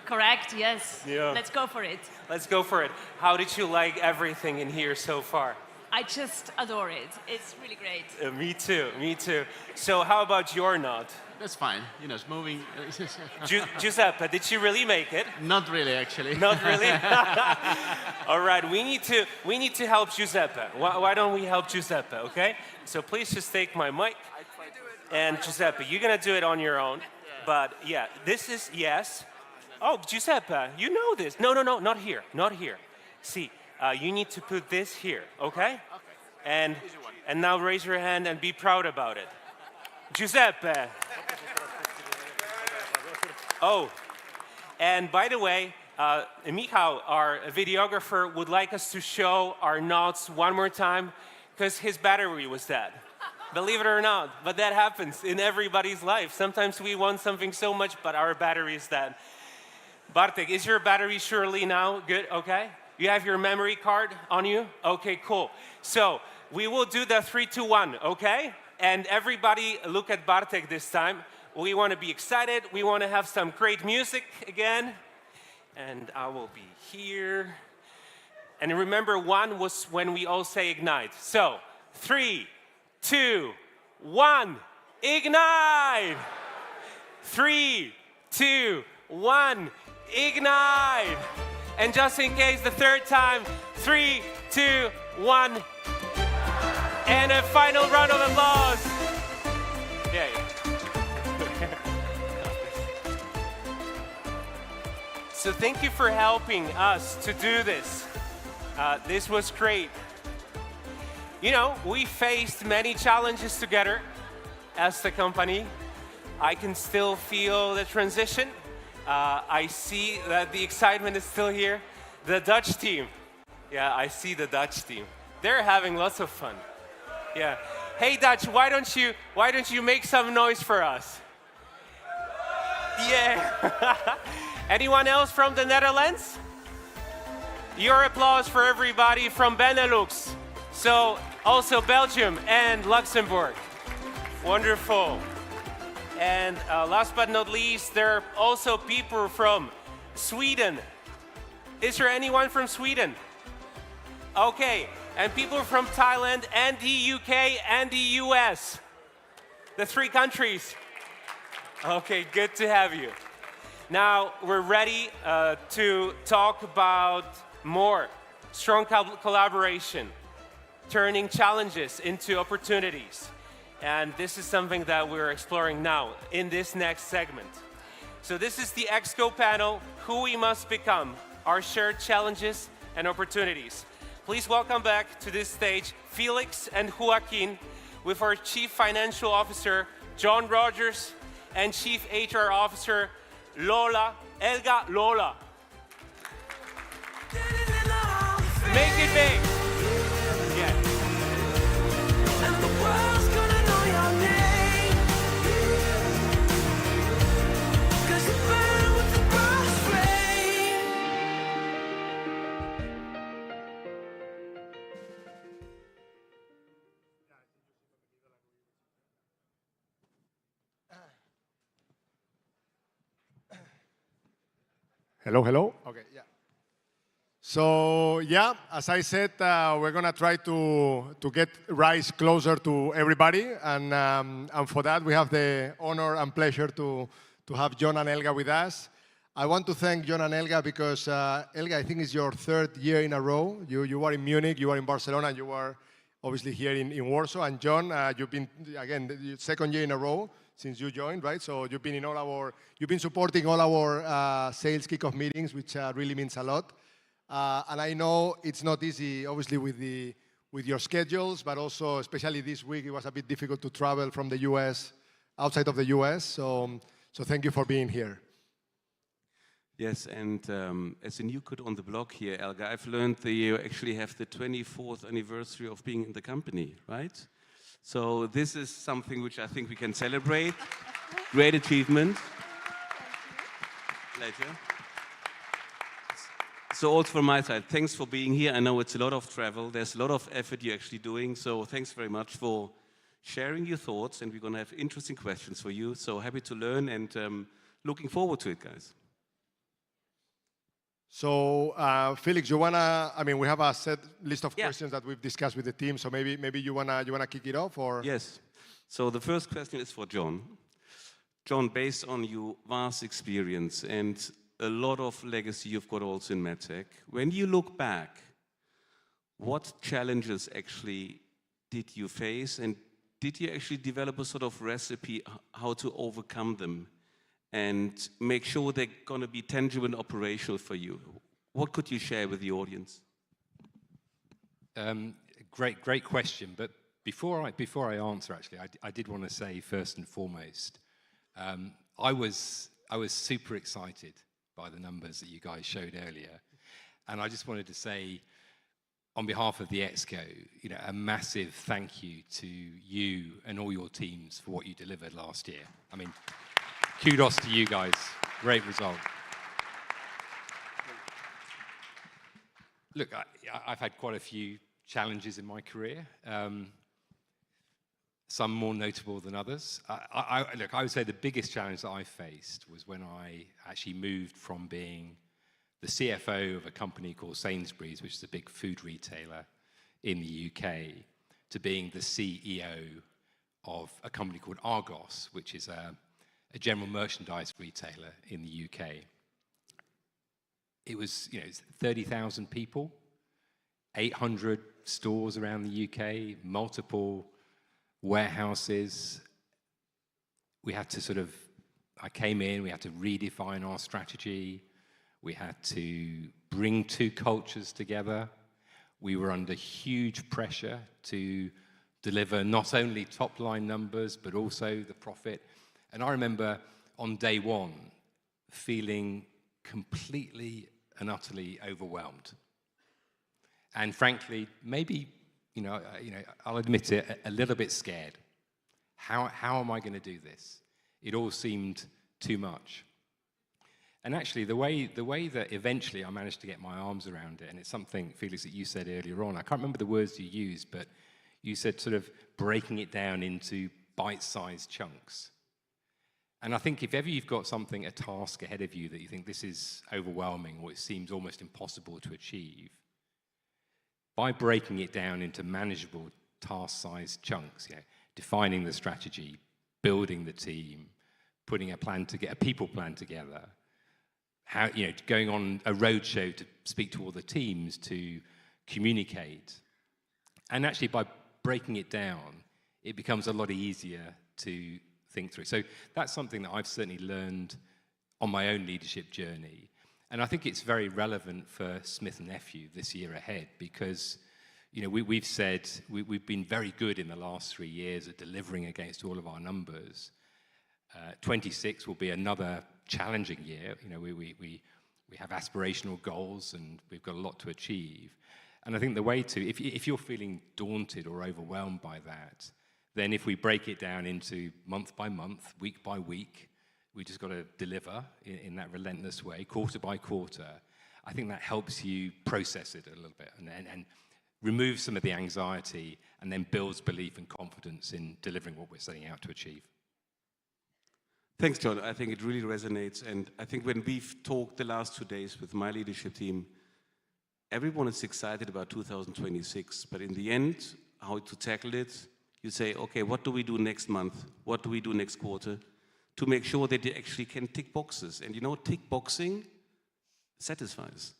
Correct, yes. Yeah. Let's go for it. Let's go for it. How did you like everything in here so far? I just adore it. It's really great. Me too, me too. So how about your knot? That's fine. You know, it's moving. Giuseppe, did you really make it? Not really, actually. Not really? All right, we need to help Giuseppe. Why don't we help Giuseppe, okay? So please just take my mic. And Giuseppe, you're gonna do it on your own. But yeah, this is, yes. Oh, Giuseppe, you know this. No, not here, not here. See, you need to put this here, okay? And now raise your hand and be proud about it. Giuseppe. Oh, and by the way, Michał, our videographer, would like us to show our knots one more time because his battery was dead. Believe it or not, but that happens in everybody's life. Sometimes we want something so much, but our battery is dead. Bartek, is your battery surely now good? Okay. You have your memory card on you? Okay, cool. So we will do the 3, 2, 1, okay? And everybody look at Bartek this time. We want to be excited. We want to have some great music again. And I will be here. And remember, 1 was when we all say ignite. So 3, 2, 1, ignite! 3, 2, 1, ignite! And just in case, the third time, 3, 2, 1. And a final round of applause. Yay. So thank you for helping us to do this. This was great. You know, we faced many challenges together as the company. I can still feel the transition. I see that the excitement is still here. The Dutch team. Yeah, I see the Dutch team. They're having lots of fun. Yeah. Hey Dutch, why don't you make some noise for us? Yeah. Anyone else from the Netherlands? Your applause for everybody from Benelux. So also Belgium and Luxembourg. Wonderful. And last but not least, there are also people from Sweden. Is there anyone from Sweden? Okay, and people from Thailand and the UK and the US. The 3 countries. Okay, good to have you. Now we're ready to talk about more strong collaboration, turning challenges into opportunities. And this is something that we're exploring now in this next segment. So this is the EXCO panel, Who We Must Become, our shared challenges and opportunities. Please welcome back to this stage Felix and Joaquin with our Chief Financial Officer, John Rogers, and Chief HR Officer, Elga Lola. Make it big. Yeah. Hello, hello. Okay, yeah. So yeah, as I said, we're gonna try to get Rise closer to everybody, and for that we have the honor and pleasure to have John and Elga with us. I want to thank John and Elga because Elga, I think it's your 3rd year in a row. You were in Munich, you were in Barcelona, and you were obviously here in Warsaw. And John, you've been again the 2nd year in a row since you joined, right? So you've been supporting all our sales kickoff meetings, which really means a lot. And I know it's not easy, obviously, with your schedules, but also, especially this week, it was a bit difficult to travel from the US, outside of the US. So thank you for being here. Yes, and as a new kid on the block here, Elga, I've learned that you actually have the 24th anniversary of being in the company, right? So this is something which I think we can celebrate. Great achievement. Pleasure. So also from my side, thanks for being here. I know it's a lot of travel. There's a lot of effort you're actually doing. So thanks very much for sharing your thoughts. And we're going to have interesting questions for you. So happy to learn and looking forward to it, guys. So, Felix, you wanna? I mean, we have a set list of questions that we've discussed with the team. So maybe you wanna kick it off, or? Yes. So the first question is for John. John, based on your vast experience and a lot of legacy you've got also in MedTech, when you look back, what challenges actually did you face, and did you actually develop a sort of recipe how to overcome them and make sure they're going to be tangible and operational for you? What could you share with the audience? Great question. But before I answer, actually, I did want to say first and foremost, I was super excited by the numbers that you guys showed earlier, and I just wanted to say, on behalf of the EXCO, a massive thank you to you and all your teams for what you delivered last year. I mean, kudos to you guys. Great result. Look, I've had quite a few challenges in my career, some more notable than others. Look, I would say the biggest challenge that I faced was when I actually moved from being the CFO of a company called Sainsbury's, which is a big food retailer in the UK, to being the CEO of a company called Argos, which is a general merchandise retailer in the UK. It was, it's 30,000 people, 800 stores around the UK, multiple warehouses. We had to I came in, we had to redefine our strategy. We had to bring 2 cultures together. We were under huge pressure to deliver not only top-line numbers, but also the profit. And I remember on day one feeling completely and utterly overwhelmed. And frankly, maybe, I'll admit it, a little bit scared. How am I going to do this? It all seemed too much. And actually, the way that eventually I managed to get my arms around it, and it's something, Felix, that you said earlier on, I can't remember the words you used, but you said sort of breaking it down into bite-sized chunks. And I think if ever you've got something, a task ahead of you that you think this is overwhelming or it seems almost impossible to achieve, by breaking it down into manageable task-sized chunks, defining the strategy, building the team, putting a plan together, a people plan together, going on a roadshow to speak to all the teams, to communicate. And actually, by breaking it down, it becomes a lot easier to think through. So that's something that I've certainly learned on my own leadership journey. And I think it's very relevant for Smith & Nephew this year ahead because, we've said we've been very good in the last 3 years at delivering against all of our numbers. 26 will be another challenging year. We have aspirational goals and we've got a lot to achieve. And I think the way to, if you're feeling daunted or overwhelmed by that, then if we break it down into month by month, week by week, we just got to deliver in that relentless way, quarter by quarter. I think that helps you process it a little bit and remove some of the anxiety and then builds belief and confidence in delivering what we're setting out to achieve. Thanks, John. I think it really resonates. And I think when we've talked the last 2 days with my leadership team, everyone is excited about 2026. But in the end, how to tackle it, you say, okay, what do we do next month? What do we do next quarter? To make sure that they actually can tick boxes. And tick boxing satisfies.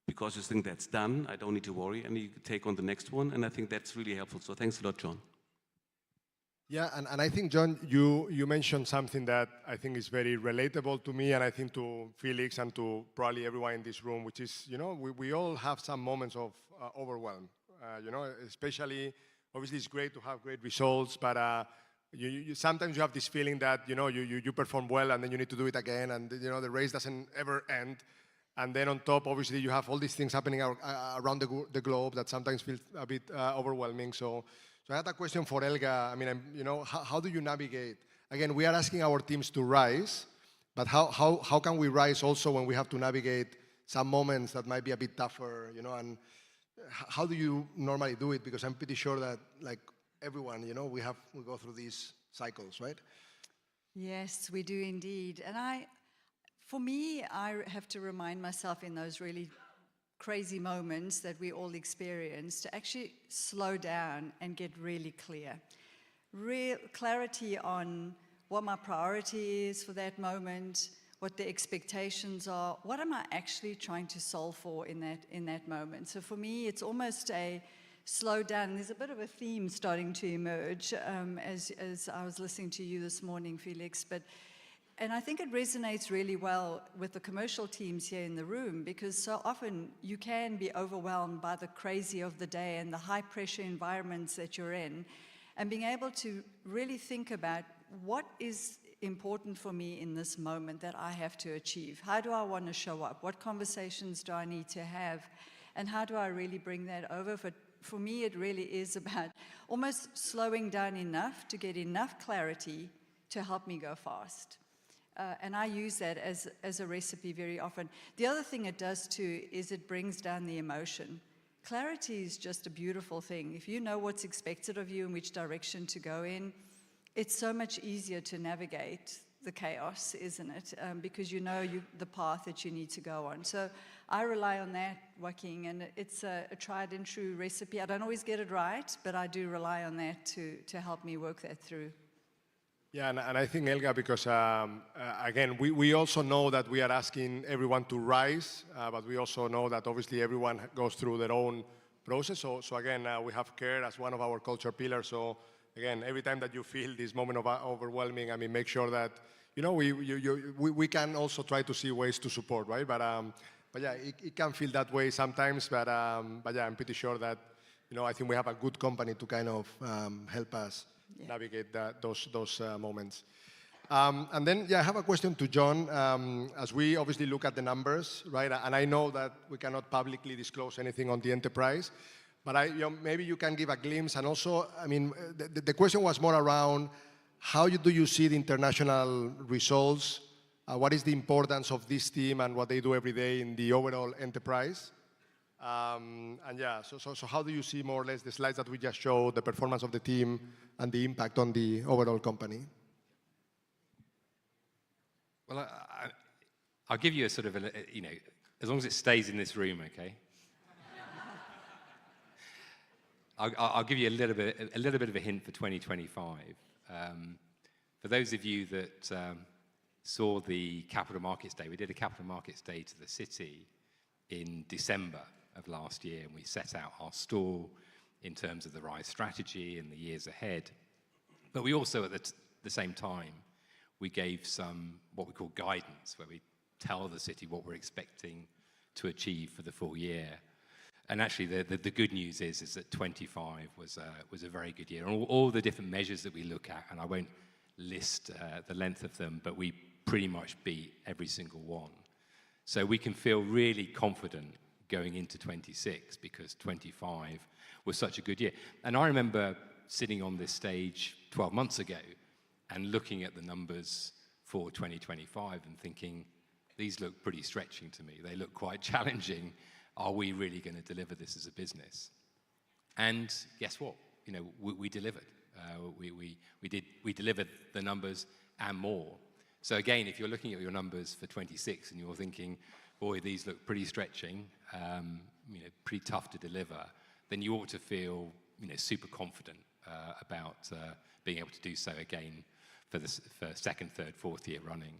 Because you think that's done, I don't need to worry, and you take on the next one. And I think that's really helpful. So thanks a lot, John. Yeah, and I think, John, you mentioned something that I think is very relatable to me and I think to Felix and to probably everyone in this room, which is, we all have some moments of overwhelm. Especially, obviously it's great to have great results, but sometimes you have this feeling that, you perform well and then you need to do it again and, the race doesn't ever end. And then on top, obviously, you have all these things happening around the globe that sometimes feel a bit overwhelming. So I had a question for Elga. I mean, how do you navigate? Again, we are asking our teams to rise, but how can we rise also when we have to navigate some moments that might be a bit tougher, and how do you normally do it? Because I'm pretty sure that, like everyone, we go through these cycles, right? Yes, we do indeed. And for me, I have to remind myself in those really crazy moments that we all experience to actually slow down and get really clear. Real clarity on what my priority is for that moment, what the expectations are, what am I actually trying to solve for in that moment. So for me, it's almost a slow down. There's a bit of a theme starting to emerge as I was listening to you this morning, Felix, and I think it resonates really well with the commercial teams here in the room because so often you can be overwhelmed by the crazy of the day and the high pressure environments that you're in, and being able to really think about what is important for me in this moment that I have to achieve. How do I want to show up? What conversations do I need to have? And how do I really bring that over? For me, it really is about almost slowing down enough to get enough clarity to help me go fast. And I use that as a recipe very often. The other thing it does too is it brings down the emotion. Clarity is just a beautiful thing. If you know what's expected of you and which direction to go in, it's so much easier to navigate the chaos, isn't it? Because you know the path that you need to go on. So I rely on that, Joaquin, and it's a tried and true recipe. I don't always get it right, but I do rely on that to help me work that through. Yeah, and I think, Elga, because again, we also know that we are asking everyone to rise, but we also know that obviously everyone goes through their own process. So again, we have care as one of our culture pillars. So again, every time that you feel this moment of overwhelming, I mean, make sure that, we can also try to see ways to support, right? But But yeah, it can feel that way sometimes. But yeah, I'm pretty sure that I think we have a good company to kind of help us navigate those moments. And then, yeah, I have a question to John. As we obviously look at the numbers, right? And I know that we cannot publicly disclose anything on the enterprise, but maybe you can give a glimpse. And also, I mean, the question was more around how do you see the international results? What is the importance of this team and what they do every day in the overall enterprise? And yeah, so how do you see more or less the slides that we just showed, the performance of the team and the impact on the overall company? Well, I'll give you a sort of, as long as it stays in this room, okay? I'll give you a little bit of a hint for 2025. For those of you that saw the Capital Markets Day, we did a Capital Markets Day to the city in December of last year, and we set out our stall in terms of the RISE strategy and the years ahead. But we also, at the same time, we gave some what we call guidance, where we tell the city what we're expecting to achieve for the full year. And actually, the good news is that 25 was a very good year. And all the different measures that we look at, and I won't list the length of them, but we pretty much beat every single one. So we can feel really confident going into 26 because 25 was such a good year. And I remember sitting on this stage 12 months ago and looking at the numbers for 2025 and thinking, these look pretty stretching to me. They look quite challenging. Are we really going to deliver this as a business? And guess what? We delivered. We delivered the numbers and more. So again, if you're looking at your numbers for 26 and you're thinking, boy, these look pretty stretching, pretty tough to deliver, then you ought to feel, super confident about being able to do so again for second, third, fourth year running.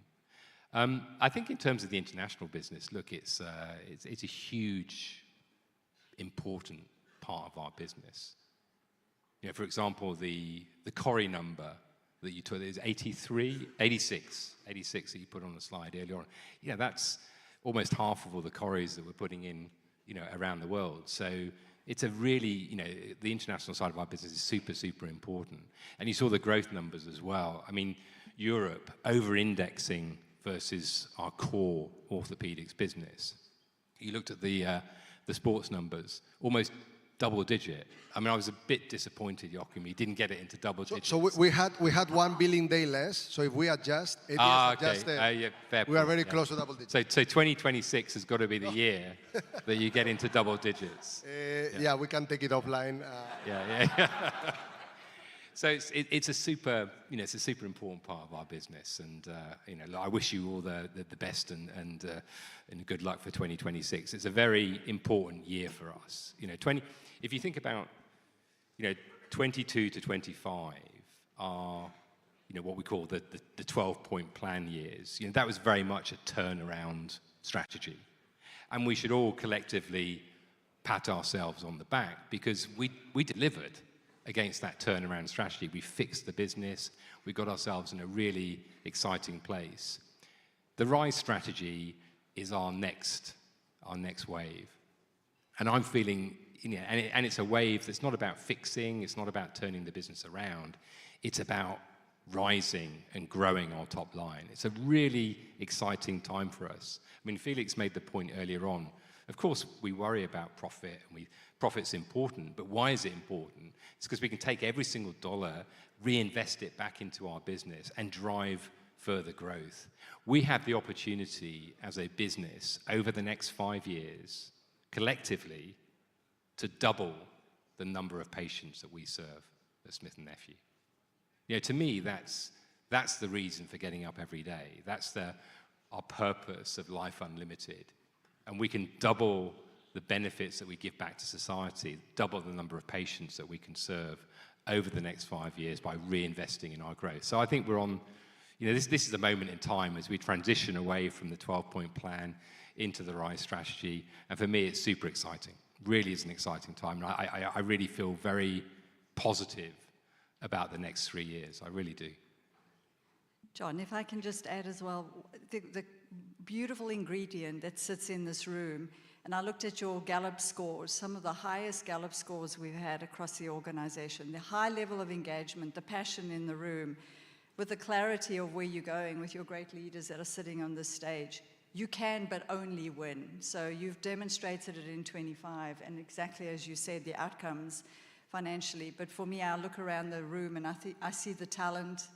I think in terms of the international business, look, it's a huge, important part of our business. For example, the CORI number that you took is 86 that you put on the slide earlier on. That's almost half of all the CORIs that we're putting in, around the world. So it's a really, the international side of our business is super, super important. And you saw the growth numbers as well. I mean, Europe over-indexing versus our core orthopedics business. You looked at the sports numbers, almost double digit. I mean, I was a bit disappointed, Joachim, he didn't get it into double digits. So we had 1 billing day less. So if we adjust, we are very close to double digits. So 2026 has got to be the year that you get into double digits. Yeah, we can take it offline. Yeah. So it's a super, it's a super important part of our business, and I wish you all the best and good luck for 2026. It's a very important year for us. If you think about 22 to 25 are what we call the 12-point plan years. That was very much a turnaround strategy, and we should all collectively pat ourselves on the back because we delivered against that turnaround strategy. We fixed the business. We got ourselves in a really exciting place. The RISE strategy is our next wave. And I'm feeling, and it's a wave that's not about fixing, it's not about turning the business around, it's about rising and growing our top line. It's a really exciting time for us. I mean, Felix made the point earlier on. Of course, we worry about profit, and profit's important, but why is it important? It's because we can take every single dollar, reinvest it back into our business, and drive further growth. We have the opportunity as a business over the next 5 years, collectively, to double the number of patients that we serve at Smith & Nephew. To me, that's the reason for getting up every day. That's our purpose of Life Unlimited. And we can double the benefits that we give back to society, double the number of patients that we can serve over the next 5 years by reinvesting in our growth. So I think we're on, this is a moment in time as we transition away from the 12-point plan into the RISE strategy. And for me, it's super exciting. Really is an exciting time. And I really feel very positive about the next 3 years. I really do. John, if I can just add as well, the beautiful ingredient that sits in this room. And I looked at your Gallup scores, some of the highest Gallup scores we've had across the organization, the high level of engagement, the passion in the room, with the clarity of where you're going with your great leaders that are sitting on this stage. You can but only win. So you've demonstrated it in 25, and exactly as you said, the outcomes financially. But for me, I look around the room and I see the talent,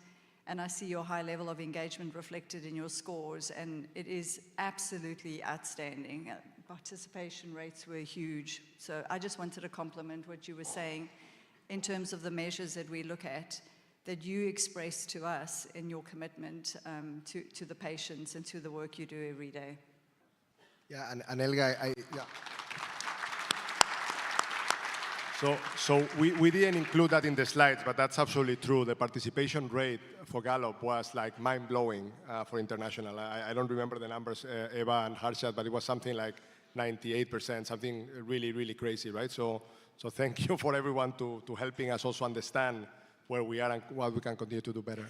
and I see your high level of engagement reflected in your scores, and it is absolutely outstanding. Participation rates were huge. So I just wanted to compliment what you were saying in terms of the measures that we look at, that you express to us in your commitment to the patients and to the work you do every day. Yeah, and Elga, So we didn't include that in the slides, but that's absolutely true. The participation rate for Gallup was like mind-blowing for international. I don't remember the numbers, Eva and Harshad, but it was something like 98%, something really, really crazy, right? So thank you for everyone to helping us also understand where we are and what we can continue to do better.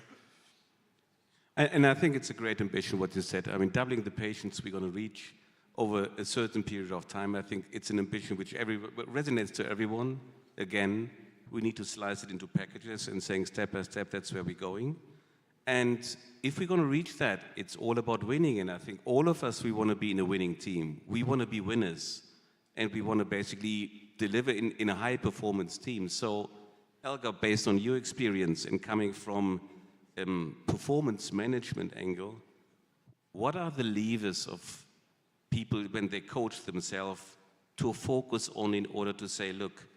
And I think it's a great ambition, what you said. I mean, doubling the patients we're going to reach over a certain period of time, I think it's an ambition which resonates to everyone. Again, we need to slice it into packages and saying step by step, that's where we're going. And if we're going to reach that, it's all about winning. And I think all of us, we want to be in a winning team. We want to be winners. And we want to basically deliver in a high-performance team. So, Elga, based on your experience and coming from performance management angle, what are the levers of people when they coach themselves to focus on in order to say, look,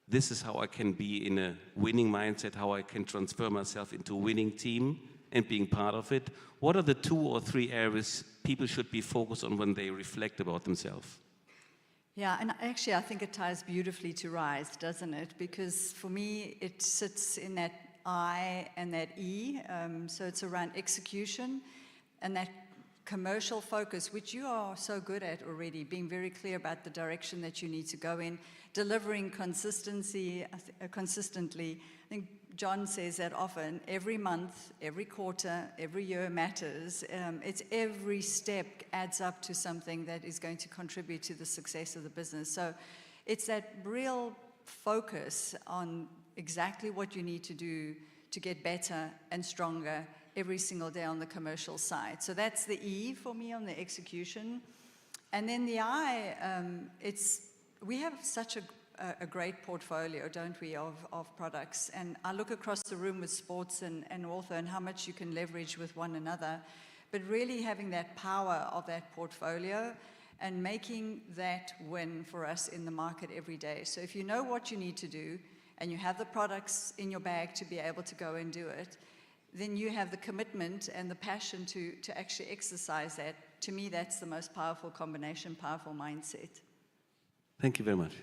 this is how I can be in a winning mindset, how I can transfer myself into a winning team and being part of it? What are the 2 or 3 areas people should be focused on when they reflect about themselves? Yeah, and actually I think it ties beautifully to RISE, doesn't it? Because for me, it sits in that I and that E. So it's around execution and that commercial focus, which you are so good at already, being very clear about the direction that you need to go in, delivering consistently. I think John says that often, every month, every quarter, every year matters. It's every step adds up to something that is going to contribute to the success of the business. So it's that real focus on exactly what you need to do to get better and stronger every single day on the commercial side. So that's the E for me on the execution. And then the I, we have such a great portfolio, don't we, of products. And I look across the room with sports and ortho and how much you can leverage with one another. But really having that power of that portfolio and making that win for us in the market every day. So if you know what you need to do and you have the products in your bag to be able to go and do it, then you have the commitment and the passion to actually exercise that. To me, that's the most powerful combination, powerful mindset. Thank you very much.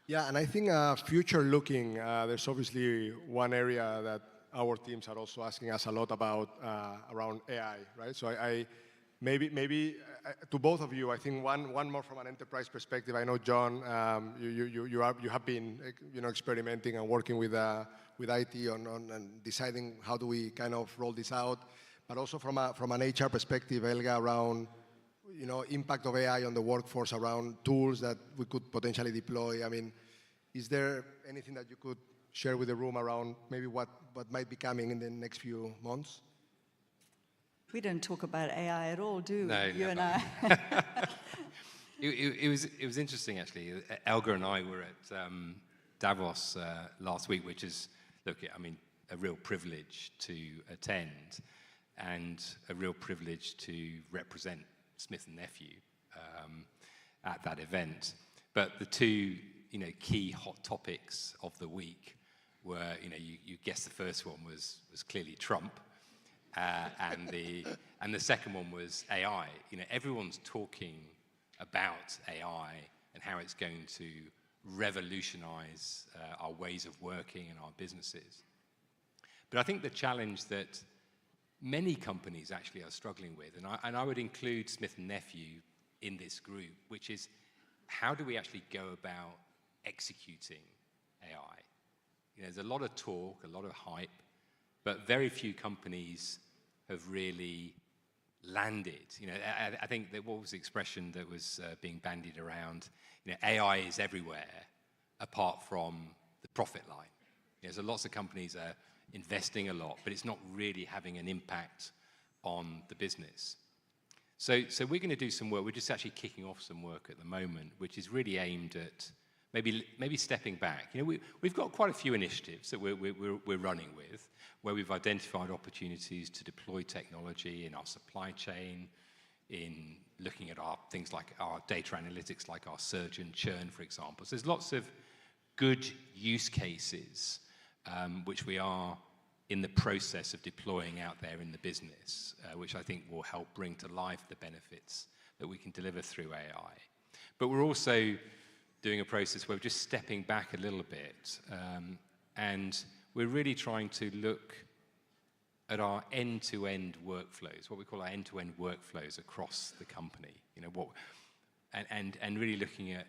Yeah, and I think future looking, there's obviously one area that our teams are also asking us a lot about around AI, right? So I maybe to both of you, I think one more from an enterprise perspective. I know, John, you have been experimenting and working with IT on deciding how do we kind of roll this out, but also from an HR perspective, Elga, around impact of AI on the workforce, around tools that we could potentially deploy. I mean, is there anything that you could share with the room around maybe what might be coming in the next few months? We don't talk about AI at all, do we? No, you never. and I. It was interesting, actually. Elga and I were at Davos last week, which is, look, I mean, a real privilege to attend and a real privilege to represent Smith & Nephew at that event. But the two, key hot topics of the week were, you guessed the first one was clearly Trump, and the second one was AI. Everyone's talking about AI and how it's going to revolutionize our ways of working and our businesses. But I think the challenge that many companies actually are struggling with, and I would include Smith & Nephew in this group, which is how do we actually go about executing AI? There's a lot of talk, a lot of hype, but very few companies have really landed. You know, I think that what was the expression that was being bandied around? You know, AI is everywhere, apart from the profit line. You know, so lots of companies are investing a lot, but it's not really having an impact on the business. So we're going to do some work. We're just actually kicking off some work at the moment, which is really aimed at maybe stepping back. You know, we've got quite a few initiatives that we're running with, where we've identified opportunities to deploy technology in our supply chain, in looking at our things like our data analytics, like our surge and churn, for example. So there's lots of good use cases which we are in the process of deploying out there in the business, which I think will help bring to life the benefits that we can deliver through AI. But we're also doing a process where we're just stepping back a little bit, and we're really trying to look at our end-to-end workflows, what we call our end-to-end workflows across the company. You know, and really looking at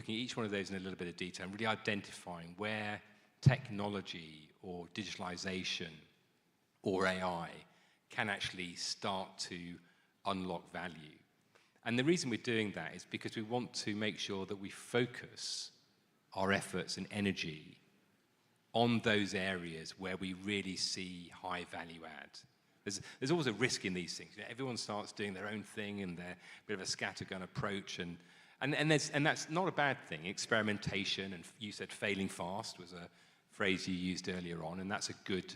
each one of those in a little bit of detail, and really identifying where technology or digitalization or AI can actually start to unlock value. And the reason we're doing that is because we want to make sure that we focus our efforts and energy on those areas where we really see high value add. There's always a risk in these things. You know, everyone starts doing their own thing and they're a bit of a scattergun approach, and that's not a bad thing. Experimentation, and you said failing fast was a phrase you used earlier on, and that's a good,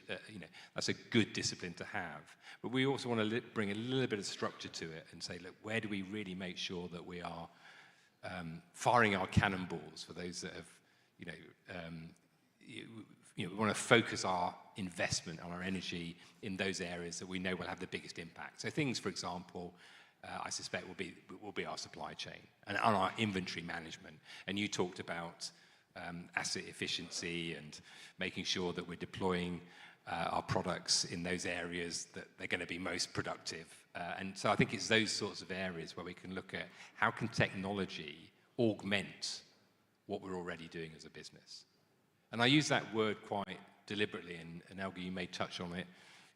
that's a good discipline to have. But we also want to bring a little bit of structure to it and say, look, where do we really make sure that we are firing our cannonballs for those that have, we want to focus our investment and our energy in those areas that we know will have the biggest impact. So things, for example, I suspect will be our supply chain and on our inventory management. And you talked about asset efficiency and making sure that we're deploying our products in those areas that they're going to be most productive. And so I think it's those sorts of areas where we can look at how can technology augment what we're already doing as a business. And I use that word quite deliberately, and Elga, you may touch on it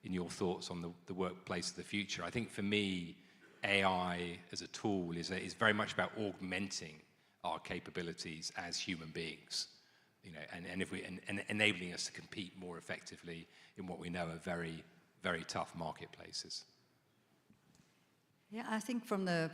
in your thoughts on the workplace of the future. I think for me, AI as a tool is very much about augmenting our capabilities as human beings, you know, and enabling us to compete more effectively in what we know are very, very tough marketplaces. Yeah, I think from the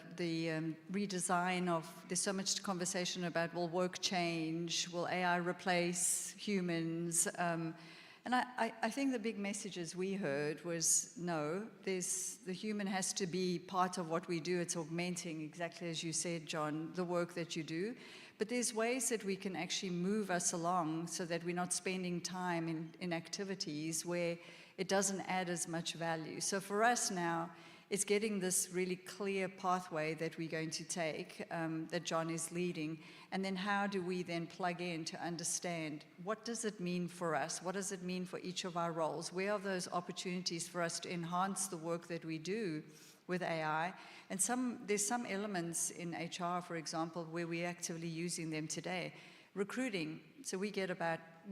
redesign of, there's so much conversation about, will work change, will AI replace humans? And I think the big messages we heard was, no, the human has to be part of what we do. It's augmenting, exactly as you said, John, the work that you do. But there's ways that we can actually move us along so that we're not spending time in activities where it doesn't add as much value. So for us now, it's getting this really clear pathway that we're going to take, that John is leading, and then how do we then plug in to understand what does it mean for us? What does it mean for each of our roles? Where are those opportunities for us to enhance the work that we do with AI? And there's some elements in HR, for example, where we're actively using them today. Recruiting, so we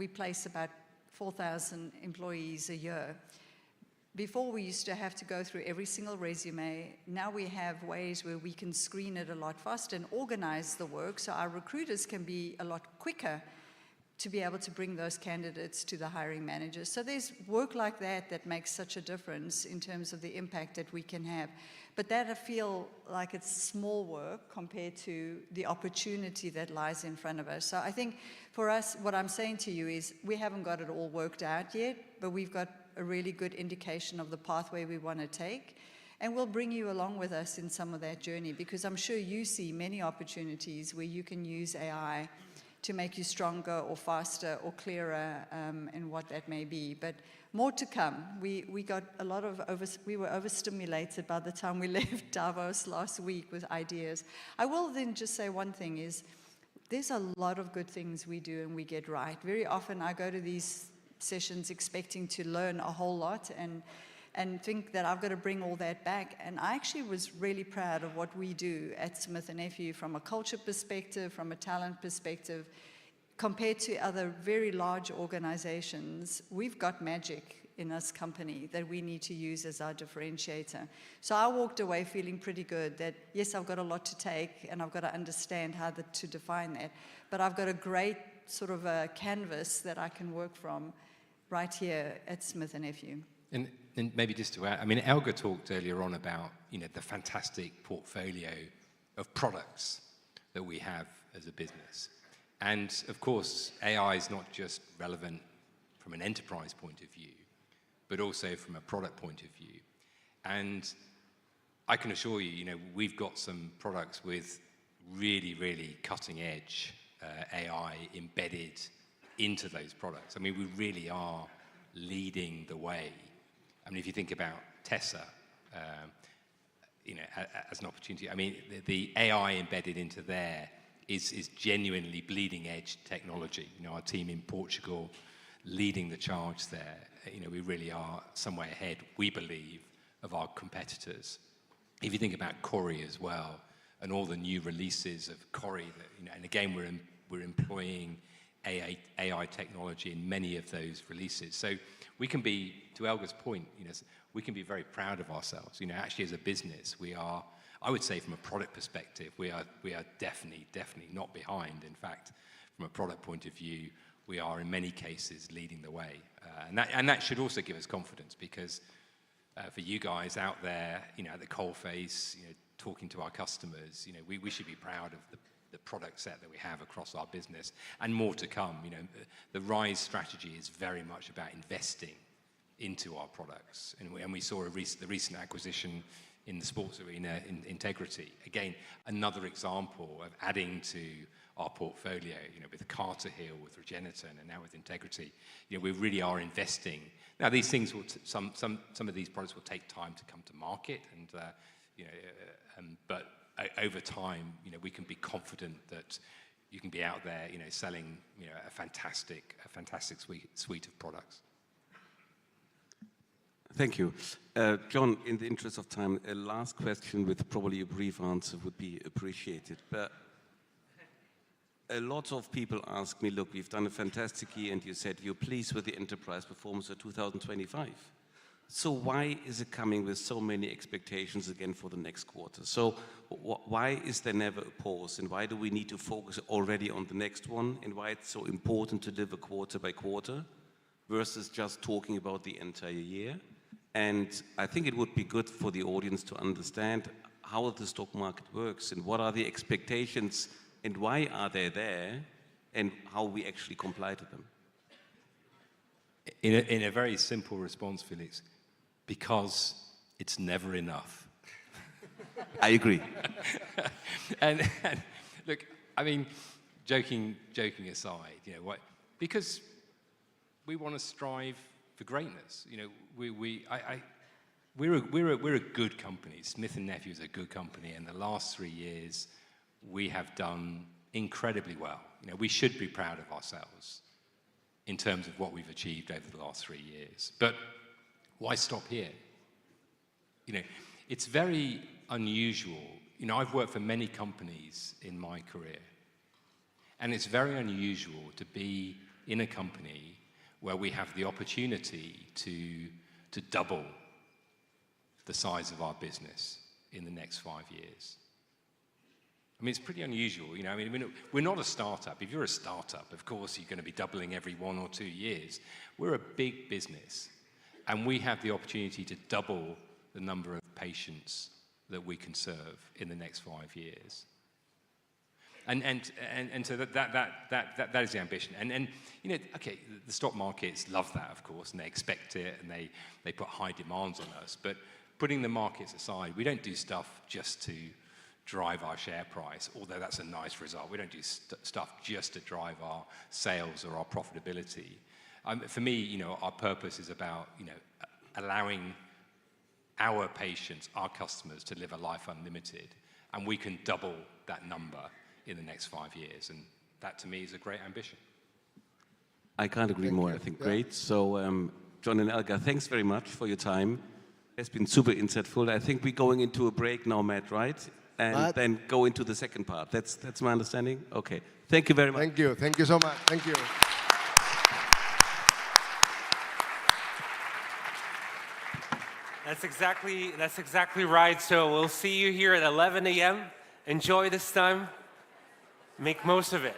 place about 4,000 employees a year. Before, we used to have to go through every single resume. Now we have ways where we can screen it a lot faster and organize the work so our recruiters can be a lot quicker to be able to bring those candidates to the hiring managers. So there's work like that makes such a difference in terms of the impact that we can have. But that I feel like it's small work compared to the opportunity that lies in front of us. So I think for us, what I'm saying to you is we haven't got it all worked out yet, but we've got a really good indication of the pathway we want to take. And we'll bring you along with us in some of that journey, because I'm sure you see many opportunities where you can use AI to make you stronger or faster or clearer in what that may be. But more to come. We got a lot of we were overstimulated by the time we left Davos last week with ideas. I will then just say one thing is, there's a lot of good things we do and we get right. Very often I go to these sessions expecting to learn a whole lot and think that I've got to bring all that back. And I actually was really proud of what we do at Smith & Nephew from a culture perspective, from a talent perspective. Compared to other very large organizations, we've got magic in this company that we need to use as our differentiator. So I walked away feeling pretty good that, yes, I've got a lot to take and I've got to understand how to define that, but I've got a great sort of a canvas that I can work from right here at Smith & Nephew. And maybe just to add, I mean, Elga talked earlier on about, the fantastic portfolio of products that we have as a business. And of course, AI is not just relevant from an enterprise point of view, but also from a product point of view. And I can assure you, we've got some products with really, really cutting edge AI embedded into those products. I mean, we really are leading the way. I mean, if you think about Tessa, as an opportunity, I mean, the AI embedded into there is genuinely bleeding edge technology. Our team in Portugal leading the charge there. We really are some way ahead, we believe, of our competitors. If you think about Cori as well, and all the new releases of Cori, that, and again, we're employing AI technology in many of those releases. So we can be, to Elga's point, we can be very proud of ourselves. Actually, as a business, we are, I would say, from a product perspective, we are definitely not behind. In fact, from a product point of view, we are in many cases leading the way, and that should also give us confidence, because for you guys out there, at the coalface, talking to our customers, we should be proud of the product set that we have across our business, and more to come. The RISE strategy is very much about investing into our products, and we saw the recent acquisition in the sports arena, in Integrity. Again, another example of adding to our portfolio, with Carter Hill, with Regenita, and now with Integrity. We really are investing. Now, these things will, some of these products will take time to come to market, and but over time, we can be confident that you can be out there, selling, a fantastic suite of products. Thank you. John, in the interest of time, a last question with probably a brief answer would be appreciated. But a lot of people ask me, look, we've done a fantastic year, and you said you're pleased with the enterprise performance of 2025. So why is it coming with so many expectations again for the next quarter? So why is there never a pause, and why do we need to focus already on the next one, and why it's so important to deliver quarter by quarter versus just talking about the entire year? And I think it would be good for the audience to understand how the stock market works, and what are the expectations, and why are they there, and how we actually comply to them. In a very simple response, Felix, because it's never enough. I agree. and look, I mean, joking aside, because we want to strive for greatness. We're a good company. Smith & Nephew is a good company, and the last 3 years we have done incredibly well. We should be proud of ourselves in terms of what we've achieved over the last 3 years. But why stop here? It's very unusual. I've worked for many companies in my career, and it's very unusual to be in a company where we have the opportunity to double the size of our business in the next 5 years. I mean, it's pretty unusual. We're not a startup. If you're a startup, of course, you're going to be doubling every 1 or 2 years. We're a big business, and we have the opportunity to double the number of patients that we can serve in the next 5 years. And so that is the ambition. And okay, the stock markets love that, of course, and they expect it, and they put high demands on us. But putting the markets aside, we don't do stuff just to drive our share price, although that's a nice result. We don't do stuff just to drive our sales or our profitability. For me, our purpose is about, allowing our patients, our customers, to live a life unlimited, and we can double that number in the next 5 years, and that to me is a great ambition. I can't agree more. I think great. So, John and Elga, thanks very much for your time. It's been super insightful. I think we're going into a break now, Matt, right? And then go into the second part. That's my understanding. Okay. Thank you very much. Thank you. Thank you so much. Thank you. That's exactly right. So we'll see you here at 11 a.m. Enjoy this time. Make most of it.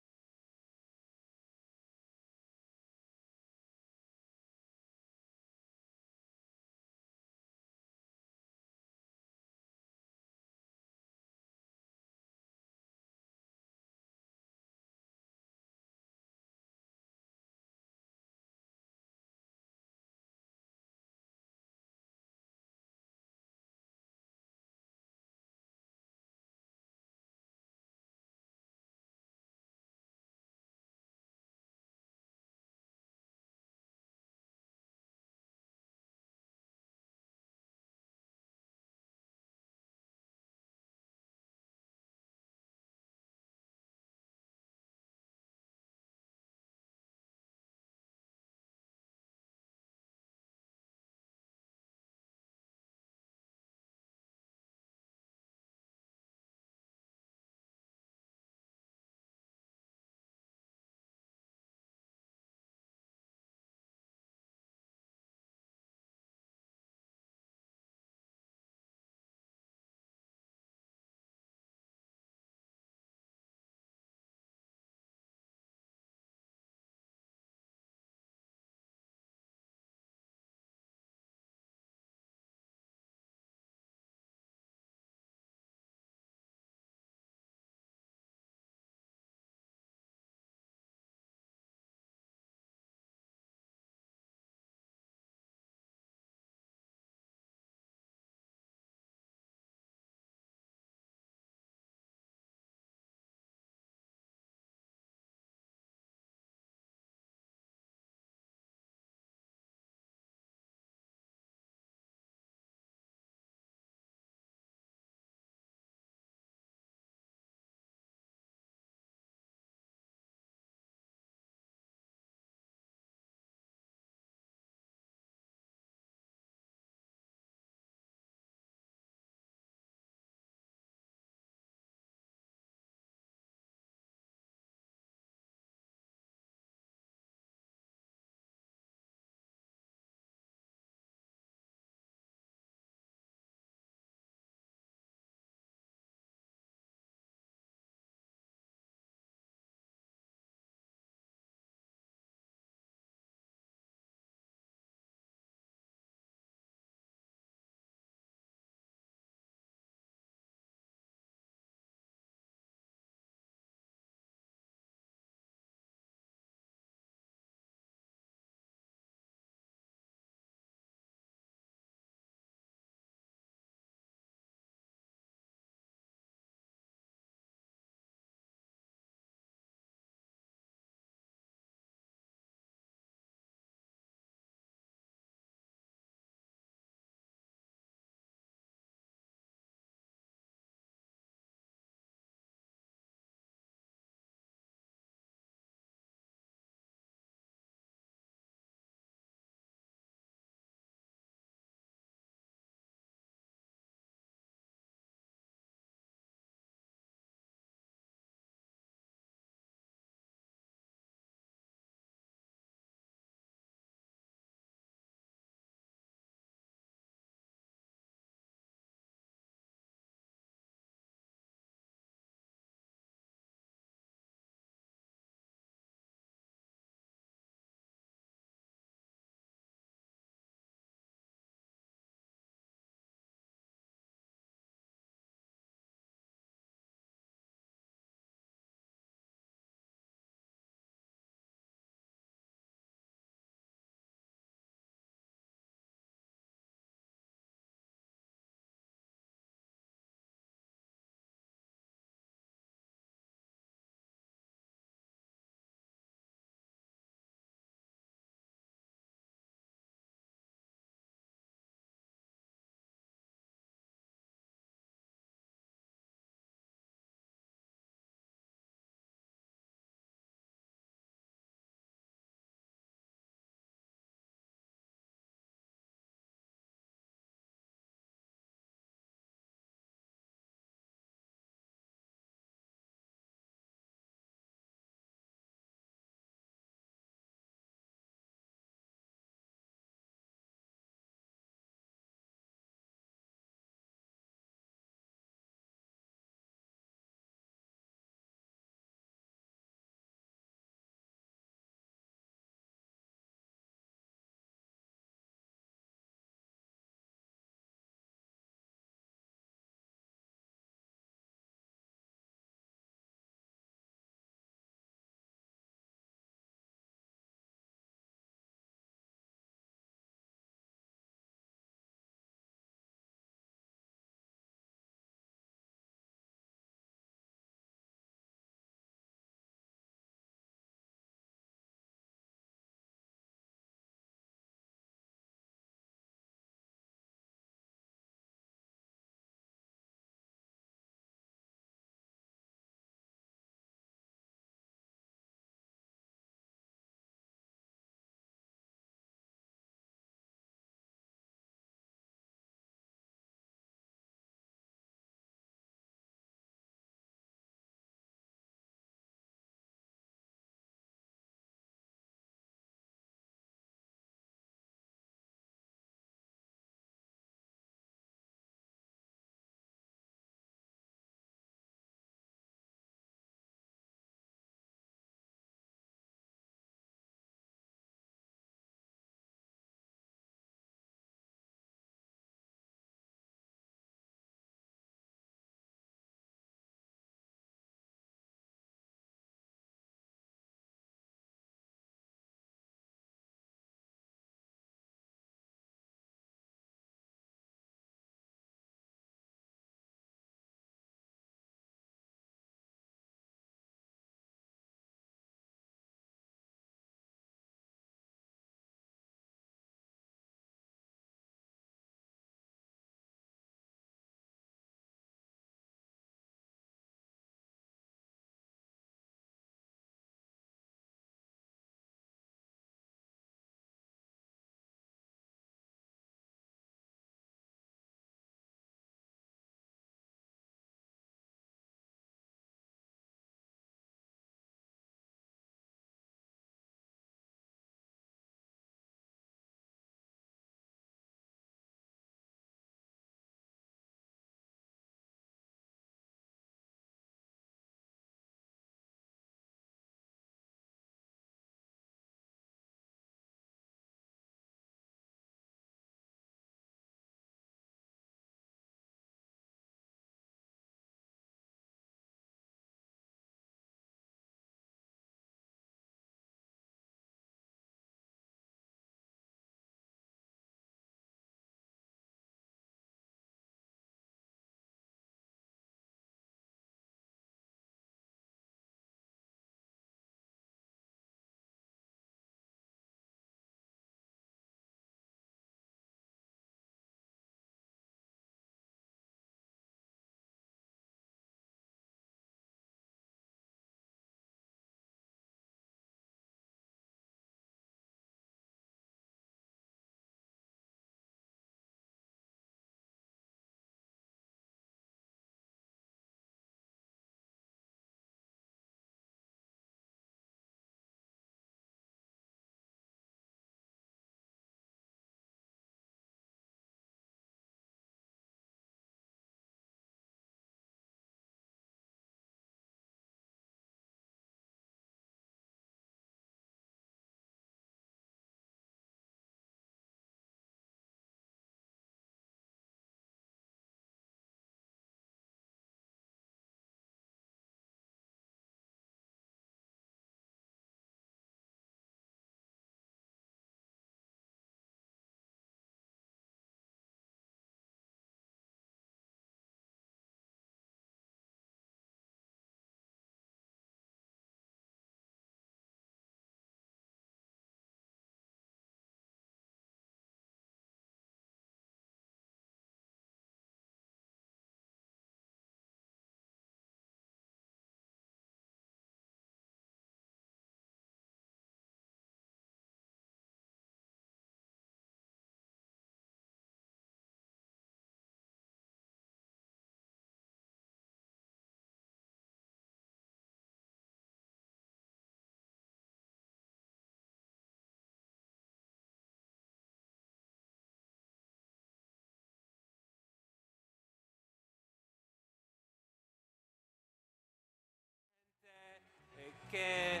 que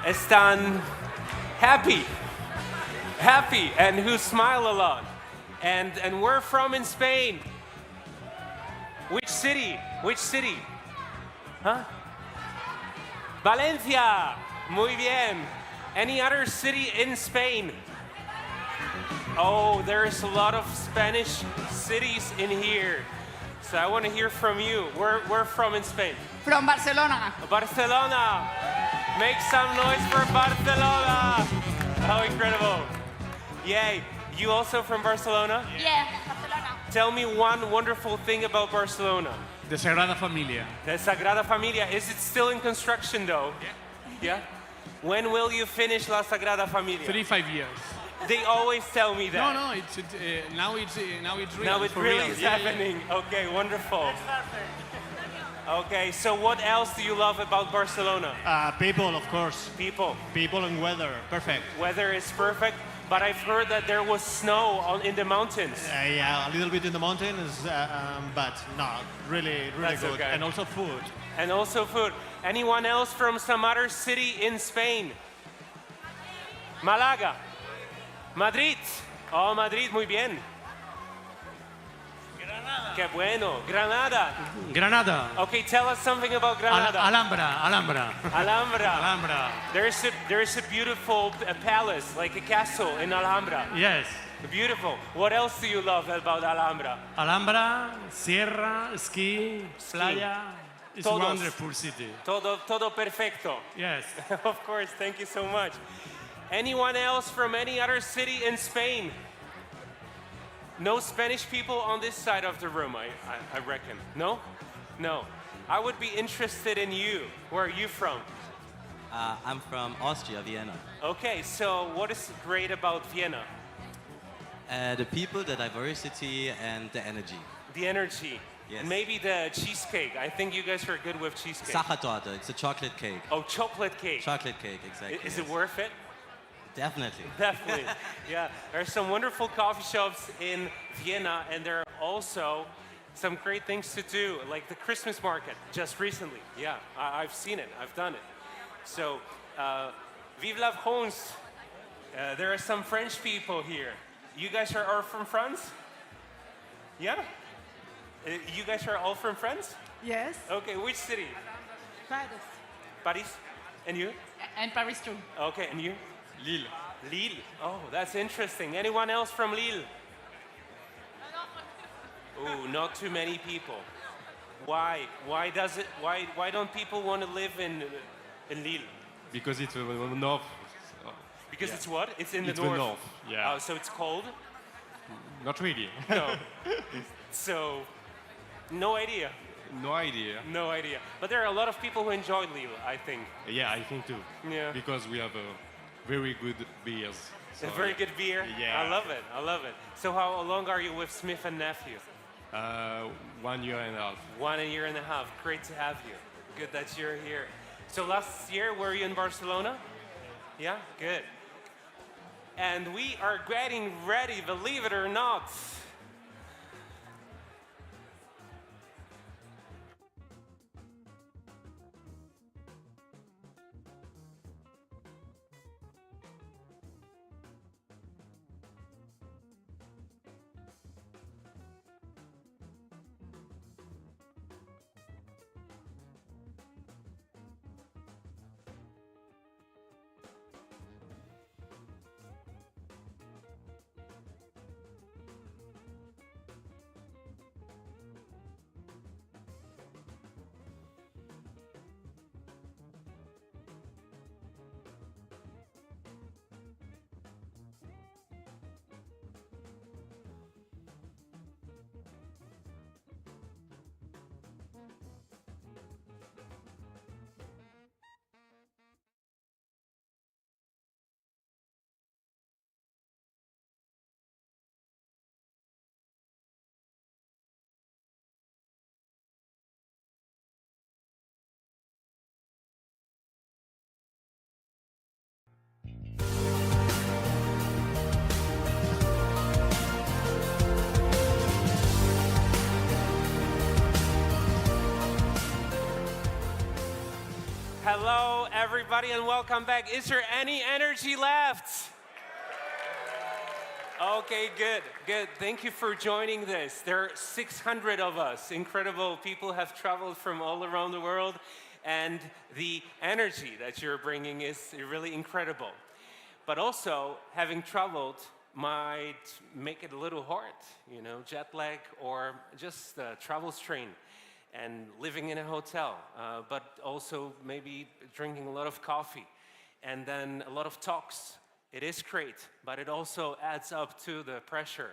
están happy, and who smile a lot. And we're from in Spain. Which city? Which city? Huh? Valencia. Muy bien. Any other city in Spain? Oh, there's a lot of Spanish cities in here. So I want to hear from you. We're from in Spain. From Barcelona. Barcelona. Make some noise for Barcelona. Oh, incredible. Yay. You also from Barcelona? Yeah, Barcelona. Tell me one wonderful thing about Barcelona. The Sagrada Familia. The Sagrada Familia. Is it still in construction though? Yeah. When will you finish La Sagrada Familia? 35 years. They always tell me that. No, it's now it's real. Now it for really real. is Yeah, yeah. happening. Okay, wonderful. Okay, so what else do you love about Barcelona? People, of course. People. People and weather. Perfect. Weather is perfect, but I've heard that there was snow in the mountains. Yeah, a little bit in the mountains, but no, really That's good. okay. And also food. And also food. Anyone else from some other city in Spain? Malaga. Madrid. Oh, Madrid, muy bien. Granada. Qué bueno. Granada. Granada. Okay, tell us something about Granada. Alhambra. Alhambra. There's a beautiful palace, like a castle in Alhambra. Yes. Beautiful. What else do you love about Alhambra? Alhambra, sierra, ski, playa. It's Todos. a wonderful city. Todo perfecto. Yes. Of course, thank you so much. Anyone else from any other city in Spain? No Spanish people on this side of the room, I reckon. No? No. I would be interested in you. Where are you from? I'm from Austria, Vienna. Okay, so what is great about Vienna? The people, the diversity, and the energy. The energy. Yes. And maybe the cheesecake. I think you guys are good with cheesecake. Sachertorte, it's a chocolate cake. Oh, chocolate cake. Chocolate cake, exactly. Is yes. it worth it? Definitely. Definitely. Yeah. There are some wonderful coffee shops in Vienna, and there are also some great things to do, like the Christmas market just recently. Yeah, I've seen it. I've done it. So, vive la France. There are some French people here. You guys are from France? Yeah? You guys are all from France? Yes. Okay, which city? Paris. Paris? And you? And Paris too. Okay, and you? Lille. Lille. Oh, that's interesting. Anyone else from Lille? Oh, not too many people. Why? Why does it? Why don't people want to live in Lille? Because it's north. Because Yeah. it's what? It's in It's the the north. north, yeah. Oh, so it's cold? Not really. No. So, no idea. No idea. No idea. But there are a lot of people who enjoy Lille, I think. Yeah, I think too. Yeah. Because we have very good beers. A very good beer. Yeah. I love it. I love it. So how long are you with Smith and Nephew? 1 year and a half. 1 year and a half. Great to have you. Good that you're here. So last year, were you in Barcelona? Yeah, good. And we are getting ready, believe it or not. Hello, everybody, and welcome back. Is there any energy left? Okay, good, good. Thank you for joining this. There are 600 of us. Incredible people have traveled from all around the world, and the energy that you're bringing is really incredible. But also, having traveled might make it a little hard, you know, jet lag or just travel strain and living in a hotel, but also maybe drinking a lot of coffee and then a lot of talks. It is great, but it also adds up to the pressure.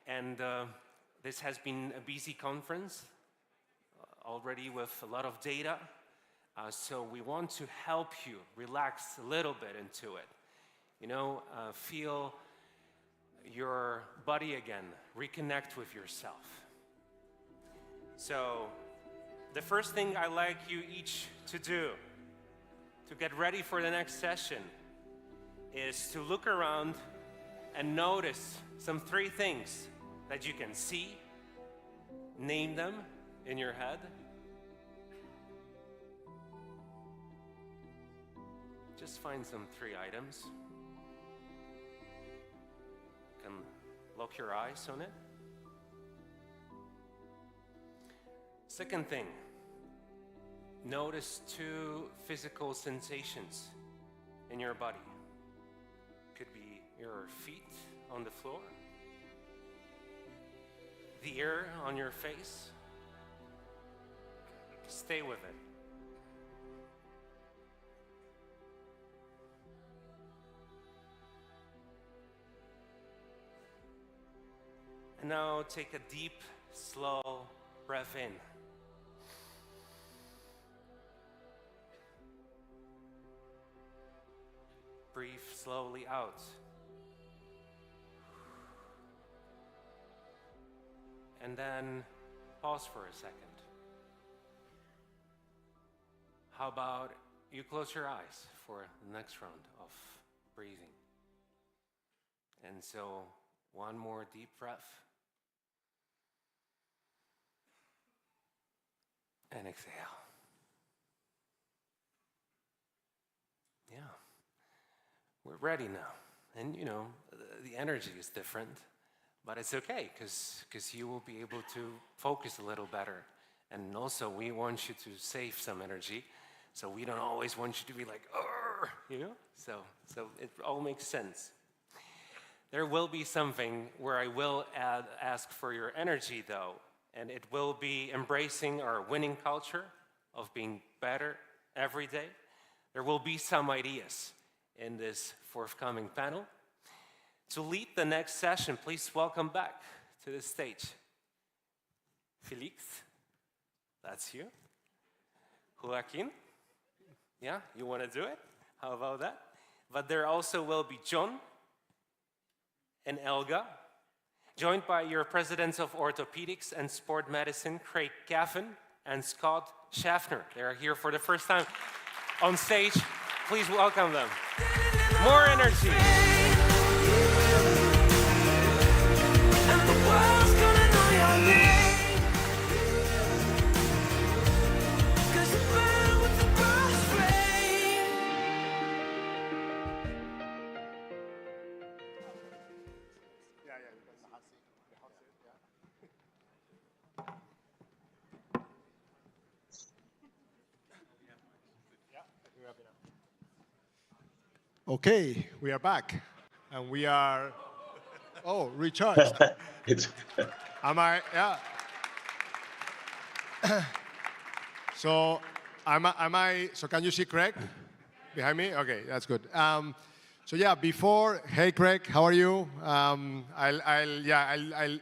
And this has been a busy conference already with a lot of data. So we want to help you relax a little bit into it. You know, feel your body again, reconnect with yourself. So the first thing I like you each to do to get ready for the next session is to look around and notice some 3 things that you can see, name them in your head. Just find some 3 items. You can lock your eyes on it. Second thing, notice 2 physical sensations in your body. Could be your feet on the floor, the air on your face. Stay with it. And now take a deep, slow breath in. Breathe slowly out. And then pause for a second. How about you close your eyes for the next round of breathing? And so, one more deep breath. And exhale. Yeah. We're ready now. And you know, the energy is different, but it's okay because you will be able to focus a little better. And also, we want you to save some energy, so we don't always want you to be like, "Arr!" You know? So it all makes sense. There will be something where I will ask for your energy, though, and it will be embracing our winning culture of being better every day. There will be some ideas in this forthcoming panel. To lead the next session, please welcome back to the stage Felix, that's you. Joaquin, yeah, you want to do it? How about that? But there also will be John and Elga, joined by your presidents of orthopedics and sport medicine, Craig Cavan and Scott Schaffner. They are here for the first time on stage. Please welcome them. More energy. Okay, we are back, and we are, recharged. Am I? Yeah. So, so can you see Craig behind me? Okay, that's good. So yeah, hey Craig, how are you? I'll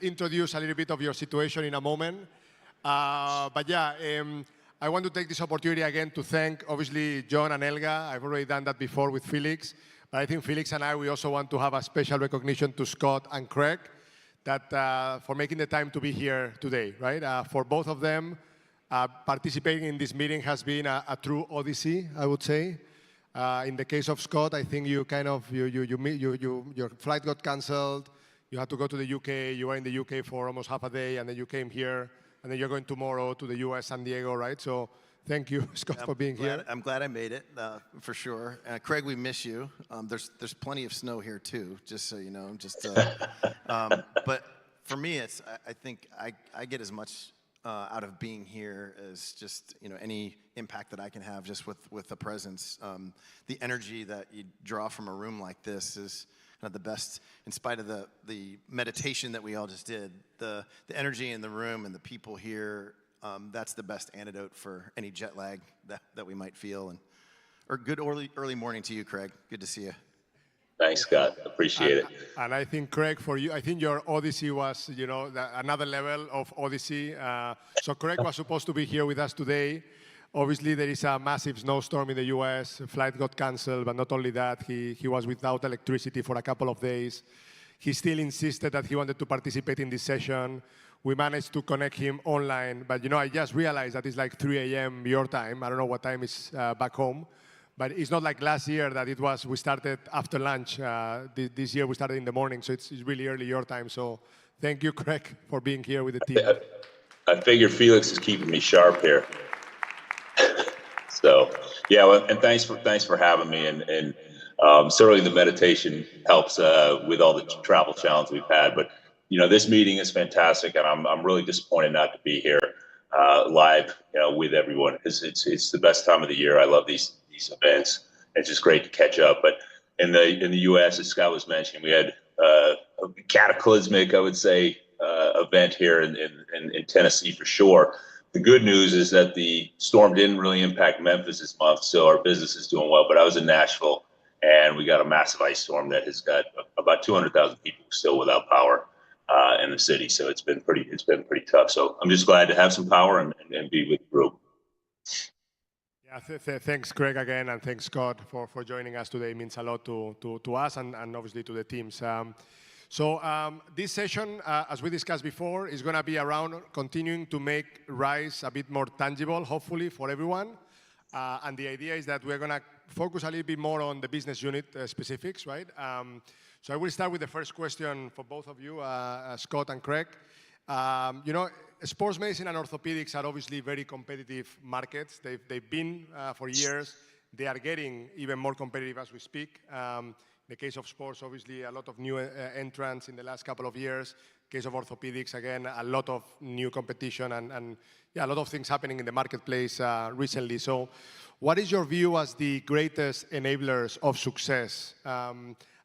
introduce a little bit of your situation in a moment. But yeah, I want to take this opportunity again to thank, obviously, John and Elga. I've already done that before with Felix. But I think Felix and we also want to have a special recognition to Scott and Craig for making the time to be here today, right? For both of them, participating in this meeting has been a true odyssey, I would say. In the case of Scott, I think your flight got canceled. You had to go to the UK. You were in the UK for almost half a day, and then you came here. And then you're going tomorrow to the US, San Diego, right? So Thank you, Scott, for being here. I'm glad I made it, for sure. Craig, we miss you. There's plenty of snow here too, just so you know. But for me, I think I get as much out of being here as just any impact that I can have just with the presence. The energy that you draw from a room like this is kind of the best, in spite of the meditation that we all just did. The energy in the room and the people here. That's the best antidote for any jet lag that we might feel. Or good early morning to you, Craig. Good to see you. Thanks, Scott. Appreciate it. And I think, Craig, for you, I think your Odyssey was, another level of Odyssey. So Craig was supposed to be here with us today. Obviously, there is a massive snowstorm in the US. Flight got canceled, but not only that, he was without electricity for a couple of days. He still insisted that he wanted to participate in this session. We managed to connect him online, but I just realized that it's like 3 a.m. your time. I don't know what time is back home, but it's not like last year that we started after lunch. This year we started in the morning, so it's really early your time. So thank you, Craig, for being here with the team. I figure Felix is keeping me sharp here. So yeah, well, and thanks for having me. And certainly the meditation helps with all the travel challenges we've had, but. This meeting is fantastic, and I'm really disappointed not to be here live, with everyone. It's the best time of the year. I love these events. It's just great to catch up. But in the U.S., as Scott was mentioning, we had a cataclysmic, I would say, event here in Tennessee for sure. The good news is that the storm didn't really impact Memphis this month, so our business is doing well. But I was in Nashville, and we got a massive ice storm that has got about 200,000 people still without power. In the city, so it's been pretty tough. So I'm just glad to have some power and be with the group. Yeah, thanks, Craig, again, and thanks, Scott, for joining us today. It means a lot to us and obviously to the teams. This session, as we discussed before, is going to be around continuing to make RISE a bit more tangible, hopefully, for everyone. And the idea is that we're going to focus a little bit more on the business unit specifics, right? So I will start with the first question for both of you, Scott and Craig. Sports medicine and orthopedics are obviously very competitive markets. They've been for years. They are getting even more competitive as we speak. In the case of sports, obviously, a lot of new entrants in the last couple of years. In the case of orthopedics, again, a lot of new competition and a lot of things happening in the marketplace recently. So what is your view as the greatest enablers of success?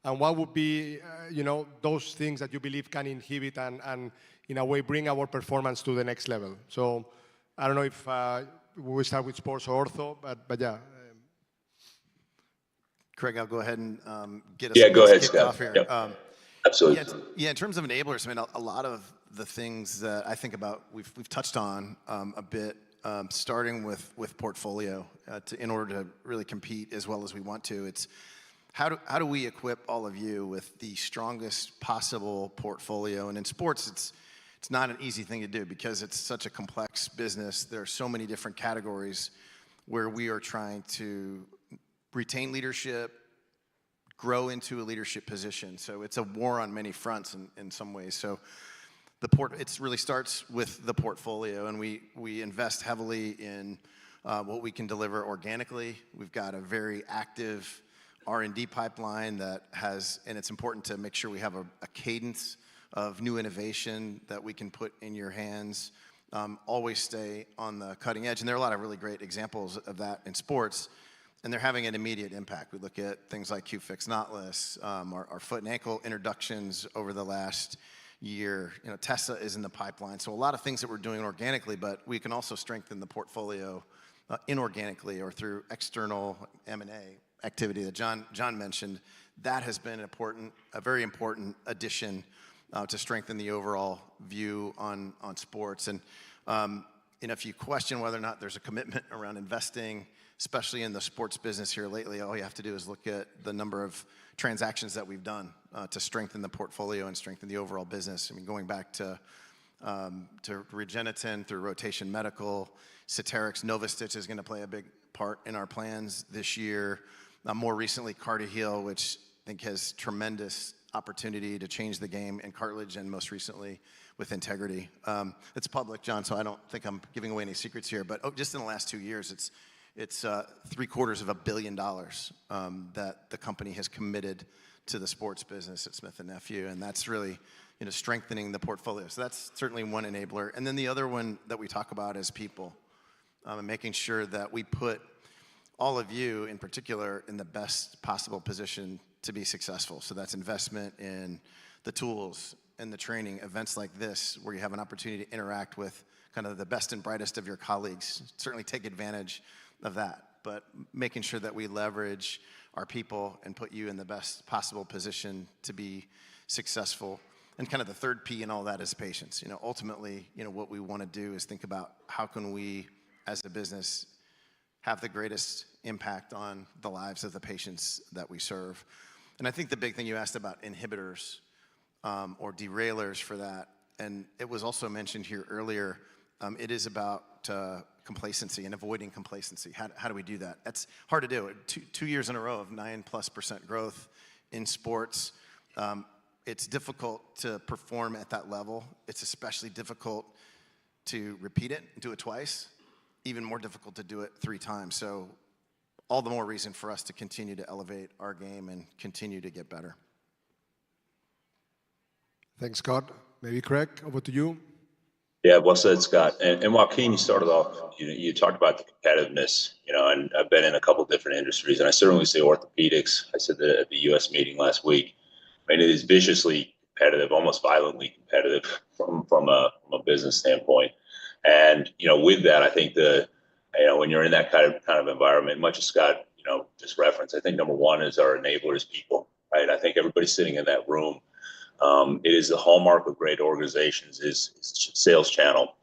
And what would be, those things that you believe can inhibit and in a way, bring our performance to the next level? So I don't know if we start with sports or ortho, but yeah. Craig, I'll go ahead and get us go ahead, kicked Scott. off here. Yep. Absolutely. Yeah, in terms of enablers, a lot of the things that I think about, we've touched on a bit, starting with portfolio in order to really compete as well as we want to. It's how do we equip all of you with the strongest possible portfolio? And in sports, it's not an easy thing to do because it's such a complex business. There are so many different categories where we are trying to retain leadership, grow into a leadership position. So it's a war on many fronts in some ways. So it really starts with the portfolio, and we invest heavily in what we can deliver organically. We've got a very active R&D pipeline and it's important to make sure we have a cadence of new innovation that we can put in your hands, always stay on the cutting edge. And there are a lot of really great examples of that in sports, and they're having an immediate impact. We look at things like Q-Fix Knotless, our foot and ankle introductions over the last year. Tessa is in the pipeline. So a lot of things that we're doing organically, but we can also strengthen the portfolio inorganically or through external M&A activity that John mentioned. That has been a very important addition to strengthen the overall view on sports. And if you question whether or not there's a commitment around investing, especially in the sports business here lately, all you have to do is look at the number of transactions that we've done to strengthen the portfolio and strengthen the overall business. I mean, going back to Regeneten through Rotation Medical, Ceterix, Novastitch is going to play a big part in our plans this year. More recently, CardiHeal, which I think has tremendous opportunity to change the game in cartilage and most recently with Integrity. It's public, John, so I don't think I'm giving away any secrets here, but just in the last 2 years, it's $750 million that the company has committed to the sports business at Smith & Nephew, and that's really strengthening the portfolio. So that's certainly one enabler. And then the other one that we talk about is people, and making sure that we put all of you in particular in the best possible position to be successful. So that's investment in the tools and the training, events like this, where you have an opportunity to interact with kind of the best and brightest of your colleagues. Certainly take advantage of that, but making sure that we leverage our people and put you in the best possible position to be successful. And kind of the third P in all that is patience. Ultimately, what we want to do is think about how can we, as a business, have the greatest impact on the lives of the patients that we serve. And I think the big thing you asked about inhibitors or derailers for that, and it was also mentioned here earlier, it is about complacency and avoiding complacency. How do we do that? That's hard to do. Two years in a row of 9+% growth in sports. It's difficult to perform at that level. It's especially difficult to repeat it and do it twice. Even more difficult to do it 3 times. So all the more reason for us to continue to elevate our game and continue to get better. Thanks, Scott. Maybe Craig, over to you. Yeah, well said, Scott. And Joaquin, you started off, you talked about the competitiveness, and I've been in a couple of different industries, and I certainly say orthopedics. I said that at the U.S. meeting last week. I mean, it is viciously competitive, almost violently competitive from a business standpoint. And, with that, I think when you're in that kind of environment, much as Scott, just referenced, I think number one is our enablers people, right? I think everybody sitting in that room, it is the hallmark of great organizations is sales channel.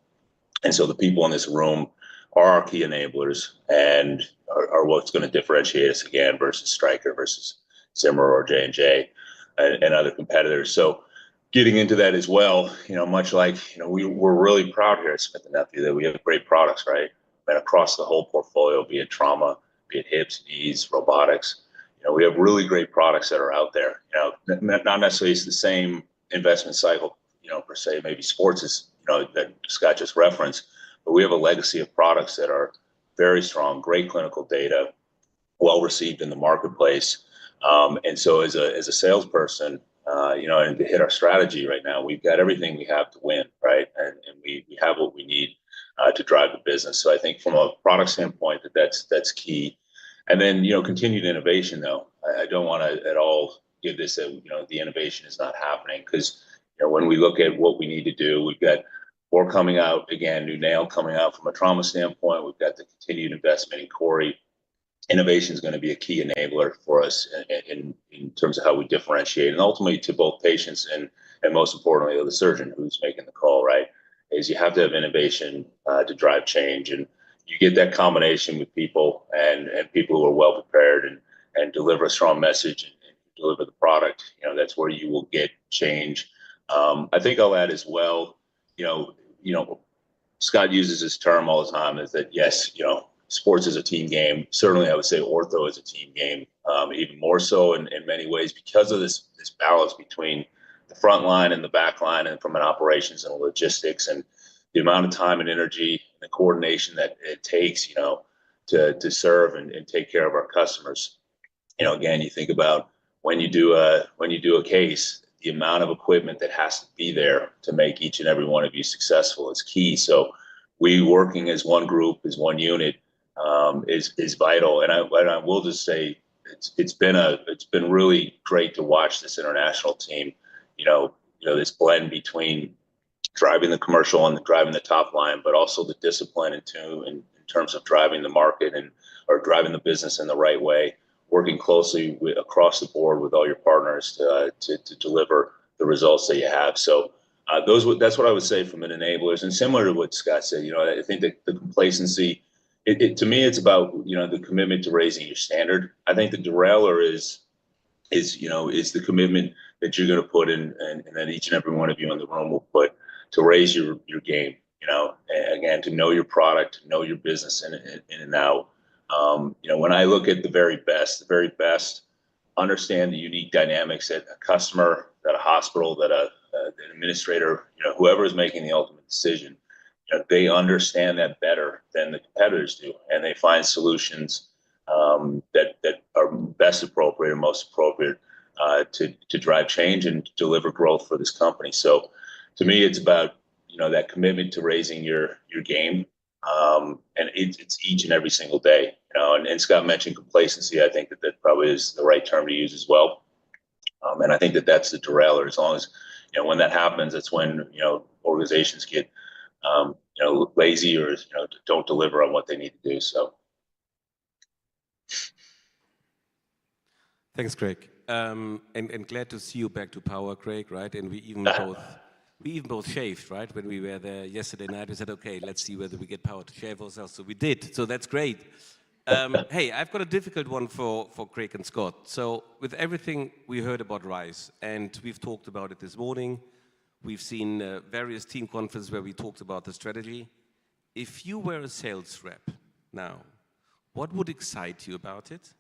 And so the people in this room are our key enablers and are what's going to differentiate us again versus Stryker versus Zimmer or J&J and other competitors. So getting into that as well, much like, we're really proud here at Smith & Nephew that we have great products, right? And across the whole portfolio, be it trauma, be it hips, knees, robotics, we have really great products that are out there. Not necessarily it's the same investment cycle, per se, maybe sports is, that Scott just referenced, but we have a legacy of products that are very strong, great clinical data, well received in the marketplace. And so as a salesperson, and to hit our strategy right now, we've got everything we have to win, right? And we have what we need to drive the business. So I think from a product standpoint, that's key. And then, continued innovation, though. I don't want to at all give this the innovation is not happening because, when we look at what we need to do, we've got more coming out, again, new nail coming out from a trauma standpoint. We've got the continued investment in Corey. Innovation is going to be a key enabler for us in terms of how we differentiate and ultimately to both patients and most importantly, the surgeon who's making the call, right? Is you have to have innovation to drive change. And you get that combination with people and people who are well prepared and deliver a strong message and deliver the product, that's where you will get change. I think I'll add as well, Scott uses this term all the time is that, yes, sports is a team game. Certainly, I would say ortho is a team game, even more so in many ways because of this balance between the front line and the back line and from an operations and logistics and the amount of time and energy and coordination that it takes, to serve and take care of our customers. Again, you think about when you do a case, the amount of equipment that has to be there to make each and every one of you successful is key. So we working as one group, as one unit, is vital. And I will just say it's been really great to watch this international team. This blend between driving the commercial and driving the top line, but also the discipline in terms of driving the market or driving the business in the right way. Working closely across the board with all your partners to deliver the results that you have. So that's what I would say from an enablers. And similar to what Scott said, I think that the complacency. To me, it's about the commitment to raising your standard. I think the derailer is the commitment that you're going to put in, and that each and every one of you in the room will put to raise your game. And again, to know your product, to know your business in and out. When I look at the very best, understand the unique dynamics that a customer, that a hospital, that an administrator, whoever is making the ultimate decision, they understand that better than the competitors do, and they find solutions that are best appropriate and most appropriate to drive change and deliver growth for this company. So, to me, it's about that commitment to raising your game, and it's each and every single day. And Scott mentioned complacency. I think that probably is the right term to use as well. And I think that that's the derailer. As long as when that happens, that's when organizations get lazy or don't deliver on what they need to do. So. Thanks, Craig. And glad to see you back to power, Craig, right? And we even both shaved, right? When we were there yesterday night, we said, okay, let's see whether we get power to shave ourselves. So we did. So that's great. Hey, I've got a difficult one for Craig and Scott. So with everything we heard about RISE, and we've talked about it this morning, we've seen various team conferences where we talked about the strategy. If you were a sales rep now, what would excite you about it?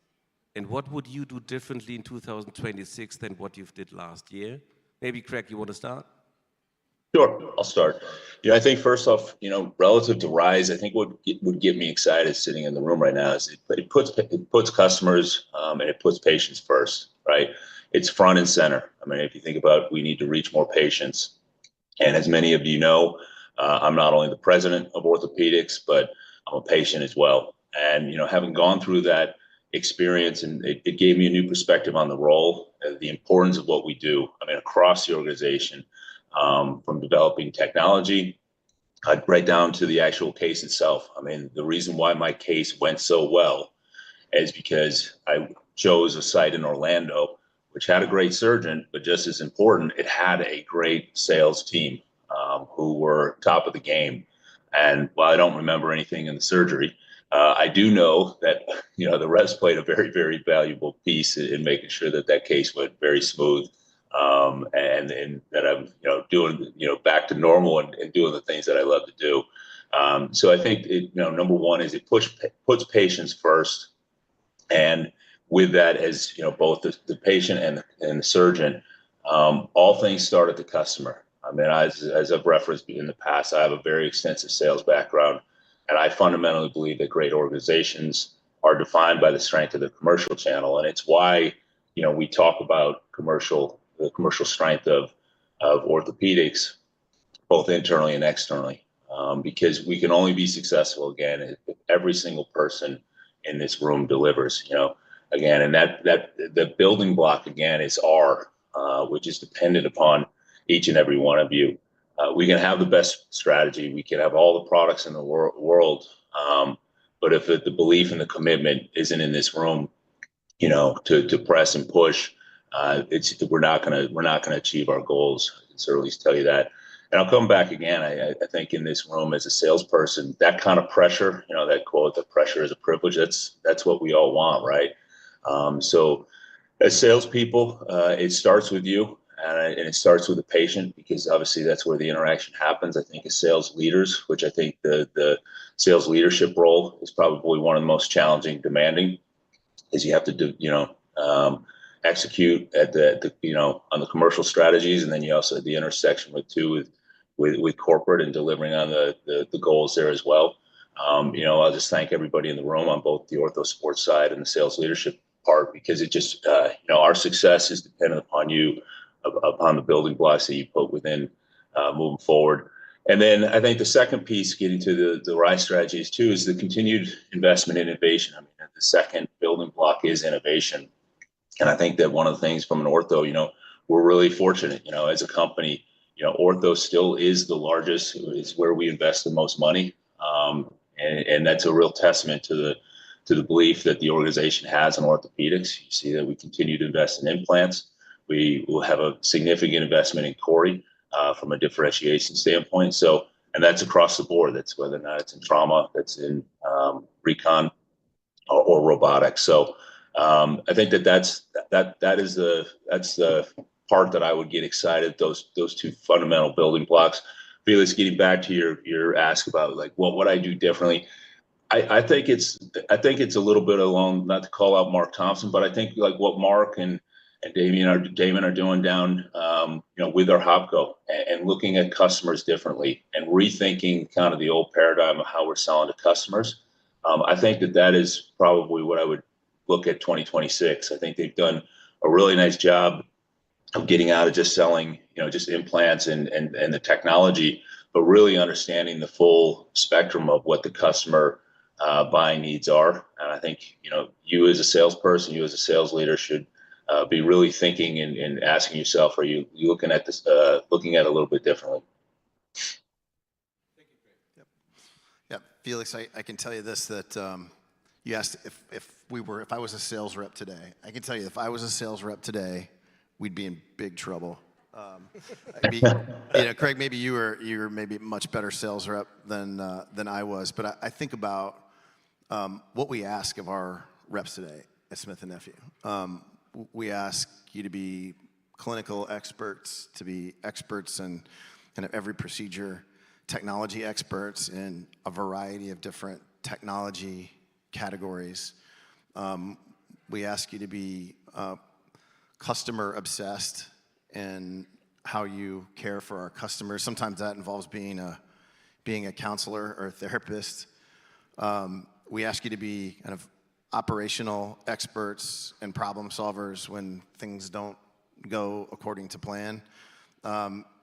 And what would you do differently in 2026 than what you've did last year? Maybe, Craig, you want to start? Sure, I'll start. I think first off, relative to RISE, I think what would get me excited sitting in the room right now is it puts customers and it puts patients first, right? It's front and center. I mean, if you think about, we need to reach more patients, and as many of you know, I'm not only the president of orthopedics, but I'm a patient as well. And having gone through that experience, and it gave me a new perspective on the role, the importance of what we do. I mean, across the organization. From developing technology right down to the actual case itself. I mean, the reason why my case went so well is because I chose a site in Orlando, which had a great surgeon, but just as important, it had a great sales team who were top of the game. And while I don't remember anything in the surgery, I do know that the reps played a very, very valuable piece in making sure that case went very smooth. And that I'm, doing, back to normal and doing the things that I love to do. So I think, number one is it puts patients first. And with that, as both the patient and the surgeon, all things start at the customer. I mean, as I've referenced in the past, I have a very extensive sales background, and I fundamentally believe that great organizations are defined by the strength of the commercial channel. And it's why, we talk about the commercial strength of orthopedics, both internally and externally, because we can only be successful, again, if every single person in this room delivers, again, and that the building block, again, is R, which is dependent upon each and every one of you. We can have the best strategy, we can have all the products in the world, but if the belief and the commitment isn't in this room, to press and push, we're not gonna achieve our goals. I can certainly tell you that. And I'll come back again. I think in this room as a salesperson, that kind of pressure, that quote, "The pressure is a privilege." That's what we all want, right? So as salespeople, it starts with you, and it starts with the patient, because obviously that's where the interaction happens. I think as sales leaders, which I think the sales leadership role is probably one of the most challenging, demanding, is you have to do, execute at the on the commercial strategies, and then you also have the intersection with corporate and delivering on the goals there as well. I'll just thank everybody in the room on both the ortho sports side and the sales leadership part, because it just our success is dependent upon you, upon the building blocks that you put within moving forward. And then I think the second piece, getting to the RISE strategies too, is the continued investment in innovation. I mean, the second building block is innovation. And I think that one of the things from an ortho, we're really fortunate, as a company, ortho still is the largest, is where we invest the most money. And that's a real testament to the belief that the organization has in orthopedics. You see that we continue to invest in implants. We will have a significant investment in CORI from a differentiation standpoint. So, and that's across the board. That's whether or not it's in trauma, that's in recon or robotics. So, I think that's the part that I would get excited. Those two fundamental building blocks. Felix, getting back to your ask about like what would I do differently? I think it's a little bit along, not to call out Mark Thompson, but I think like what Mark and Damon are doing down, with our Hopco and looking at customers differently and rethinking kind of the old paradigm of how we're selling to customers. I think that is probably what I would look at 2026. I think they've done a really nice job of getting out of just selling, just implants and the technology, but really understanding the full spectrum of what the customer buying needs are. And I think, you as a salesperson, you as a sales leader should be really thinking and asking yourself, are you looking at this, looking at it a little bit differently? Yeah, Felix, I can tell you this, that you asked if I was a sales rep today. I can tell you if I was a sales rep today, we'd be in big trouble. Craig, maybe you were maybe a much better sales rep than I was, but I think about what we ask of our reps today at Smith & Nephew. We ask you to be clinical experts, to be experts in kind of every procedure, technology experts in a variety of different technology categories. We ask you to be customer obsessed in how you care for our customers. Sometimes that involves being a counselor or a therapist. We ask you to be kind of operational experts and problem solvers when things don't go according to plan.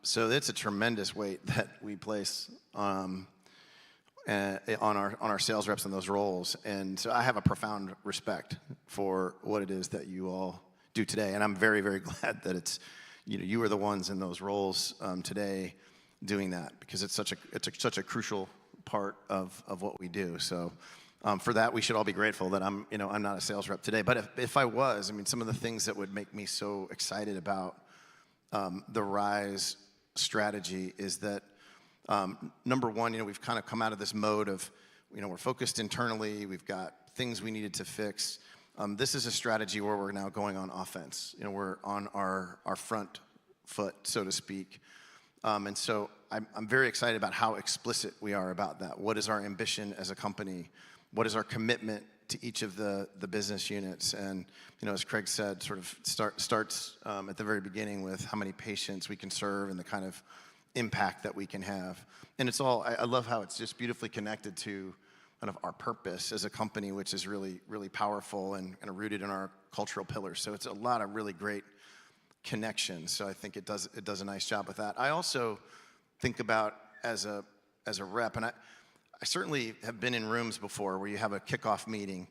So it's a tremendous weight that we place on our sales reps in those roles. And so I have a profound respect for what it is that you all do today. And I'm very, very glad that it's, you are the ones in those roles today doing that, because it's such a crucial part of what we do. So for that, we should all be grateful that I'm not a sales rep today. But if I was, some of the things that would make me so excited about the RISE strategy is that, number one, we've kind of come out of this mode of, we're focused internally, we've got things we needed to fix. This is a strategy where we're now going on offense. We're on our front foot, so to speak. And so I'm very excited about how explicit we are about that. What is our ambition as a company? What is our commitment to each of the business units? And, as Craig said, sort of starts at the very beginning with how many patients we can serve and the kind of impact that we can have. And it's all, I love how it's just beautifully connected to kind of our purpose as a company, which is really, really powerful and rooted in our cultural pillars. So it's a lot of really great connections. So I think it does a nice job with that. I also think about as a rep, and I certainly have been in rooms before where you have a kickoff meeting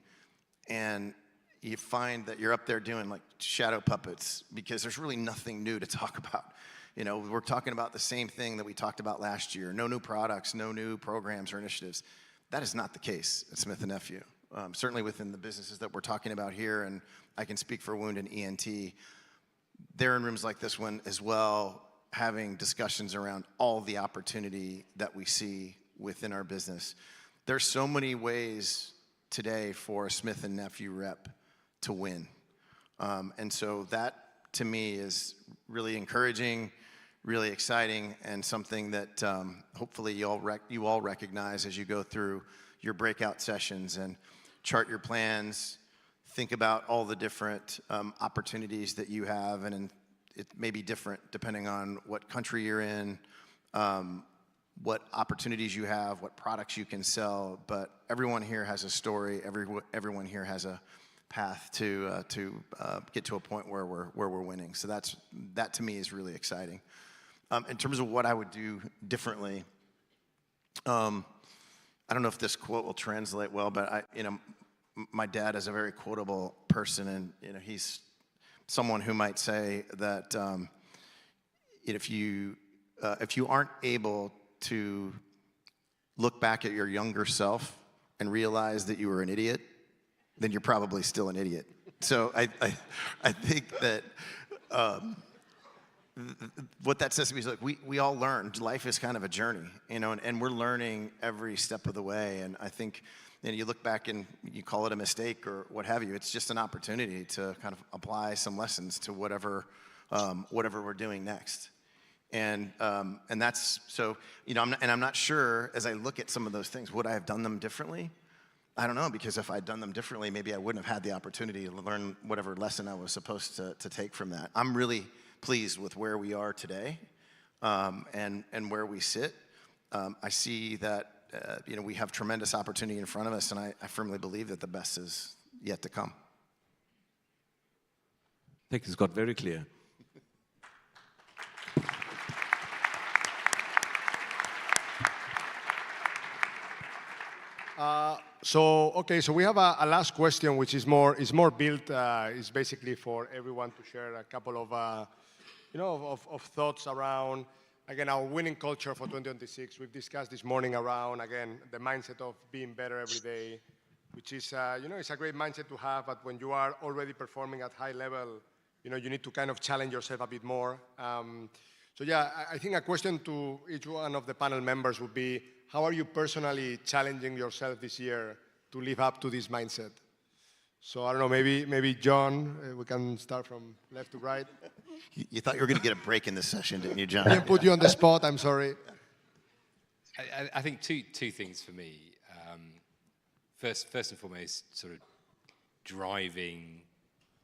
and you find that you're up there doing like shadow puppets because there's really nothing new to talk about. We're talking about the same thing that we talked about last year. No new products, no new programs or initiatives. That is not the case at Smith & Nephew. Certainly within the businesses that we're talking about here, and I can speak for Wound and ENT, they're in rooms like this one as well, having discussions around all the opportunity that we see within our business. There's so many ways today for a Smith & Nephew rep to win. And so that, to me, is really encouraging, really exciting, and something that hopefully you all recognize as you go through your breakout sessions and chart your plans, think about all the different opportunities that you have, and it may be different depending on what country you're in, what opportunities you have, what products you can sell, but everyone here has a story, everyone here has a path to get to a point where we're winning. So that to me is really exciting. In terms of what I would do differently, I don't know if this quote will translate well, but my dad is a very quotable person, and he's someone who might say that if you aren't able to look back at your younger self and realize that you were an idiot, then you're probably still an idiot. So I think that what that says to me is, like, we all learn. Life is kind of a journey, and we're learning every step of the way. And I think you look back and you call it a mistake or what have you. It's just an opportunity to kind of apply some lessons to whatever we're doing next. And that's so, I'm not sure, as I look at some of those things, would I have done them differently? I don't know, because if I'd done them differently, maybe I wouldn't have had the opportunity to learn whatever lesson I was supposed to take from that. I'm really pleased with where we are today and where we sit. I see that we have tremendous opportunity in front of us, and I firmly believe that the best is yet to come. Thank you, Scott. Very clear. So we have a last question, which is more built. Is basically for everyone to share a couple of of thoughts around, again, our winning culture for 2026. We've discussed this morning around, again, the mindset of being better every day, which is it's a great mindset to have. But when you are already performing at high level, you need to kind of challenge yourself a bit more. So yeah, I think a question to each one of the panel members would be, how are you personally challenging yourself this year to live up to this mindset? So I don't know, maybe John, we can start from left to right. You thought you were going to get a break in this session, didn't you, John? I didn't put you on the spot, I'm sorry. I think two things for me. First and foremost, sort of driving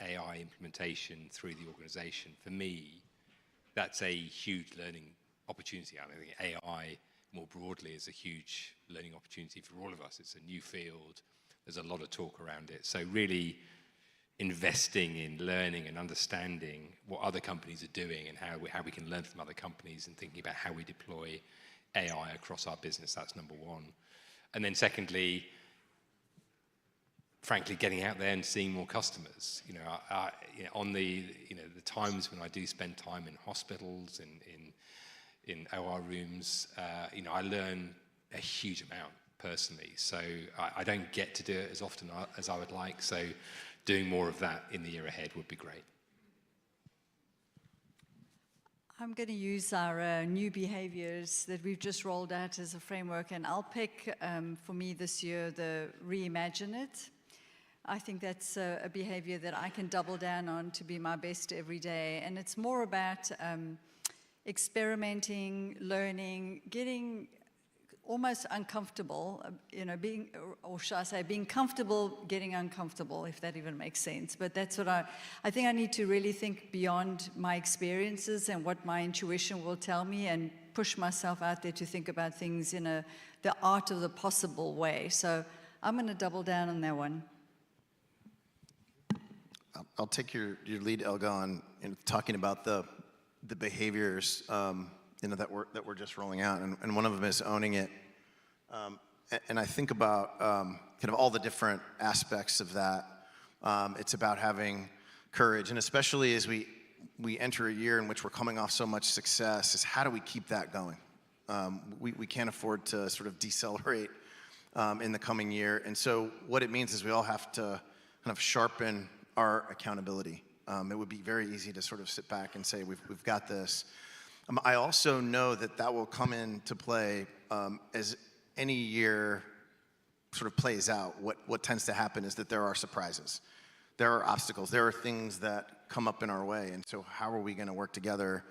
AI implementation through the organization. For me, that's a huge learning opportunity. I think AI more broadly is a huge learning opportunity for all of us. It's a new field. There's a lot of talk around it. So really investing in learning and understanding what other companies are doing and how we can learn from other companies and thinking about how we deploy AI across our business, that's number one. And then secondly, frankly, getting out there and seeing more customers. On the times when I do spend time in hospitals and in OR rooms, I learn a huge amount personally. So I don't get to do it as often as I would like. So doing more of that in the year ahead would be great. I'm going to use our new behaviors that we've just rolled out as a framework, and I'll pick, for me this year, the reimagine it. I think that's a behavior that I can double down on to be my best every day. And it's more about experimenting, learning, getting almost uncomfortable, being, or should I say, being comfortable, getting uncomfortable, if that even makes sense. But that's what I think I need to really think beyond my experiences and what my intuition will tell me, and push myself out there to think about things in the art of the possible way. So I'm going to double down on that one. I'll take your lead, Elga, on talking about the behaviors that we're just rolling out, and one of them is owning it. And I think about kind of all the different aspects of that. It's about having courage, and especially as we enter a year in which we're coming off so much success, is how do we keep that going? We can't afford to sort of decelerate in the coming year, and so what it means is we all have to kind of sharpen our accountability. It would be very easy to sort of sit back and say, we've got this. I also know that will come into play as any year sort of plays out. What tends to happen is that there are surprises. There are obstacles. There are things that come up in our way. And so how are we going to work together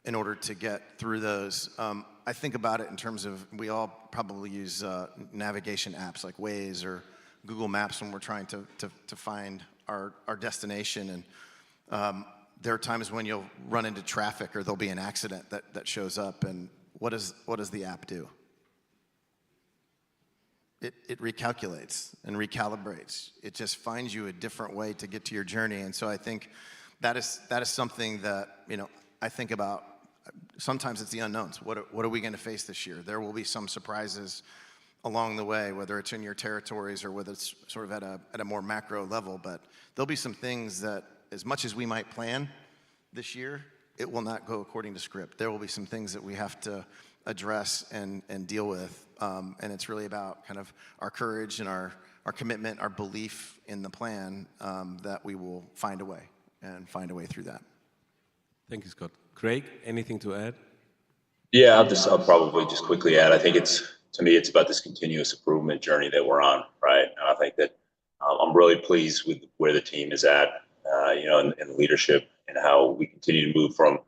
in order to get through those? I think about it in terms of, we all probably use navigation apps like Waze or Google Maps when we're trying to find our destination. And there are times when you'll run into traffic or there'll be an accident that shows up, and what does the app do? It recalculates and recalibrates. It just finds you a different way to get to your journey. And so I think that is something that I think about. Sometimes it's the unknowns. What are we going to face this year? There will be some surprises along the way, whether it's in your territories or whether it's sort of at a more macro level. But there'll be some things that, as much as we might plan this year, it will not go according to script. There will be some things that we have to address and deal with. And it's really about kind of our courage and our commitment, our belief in the plan, that we will find a way through that. Thank you, Scott. Craig, anything to add? Yeah, I'll probably just quickly add, I think to me, it's about this continuous improvement journey that we're on, right? And I think that I'm really pleased with where the team is at, in leadership, and how we continue to move from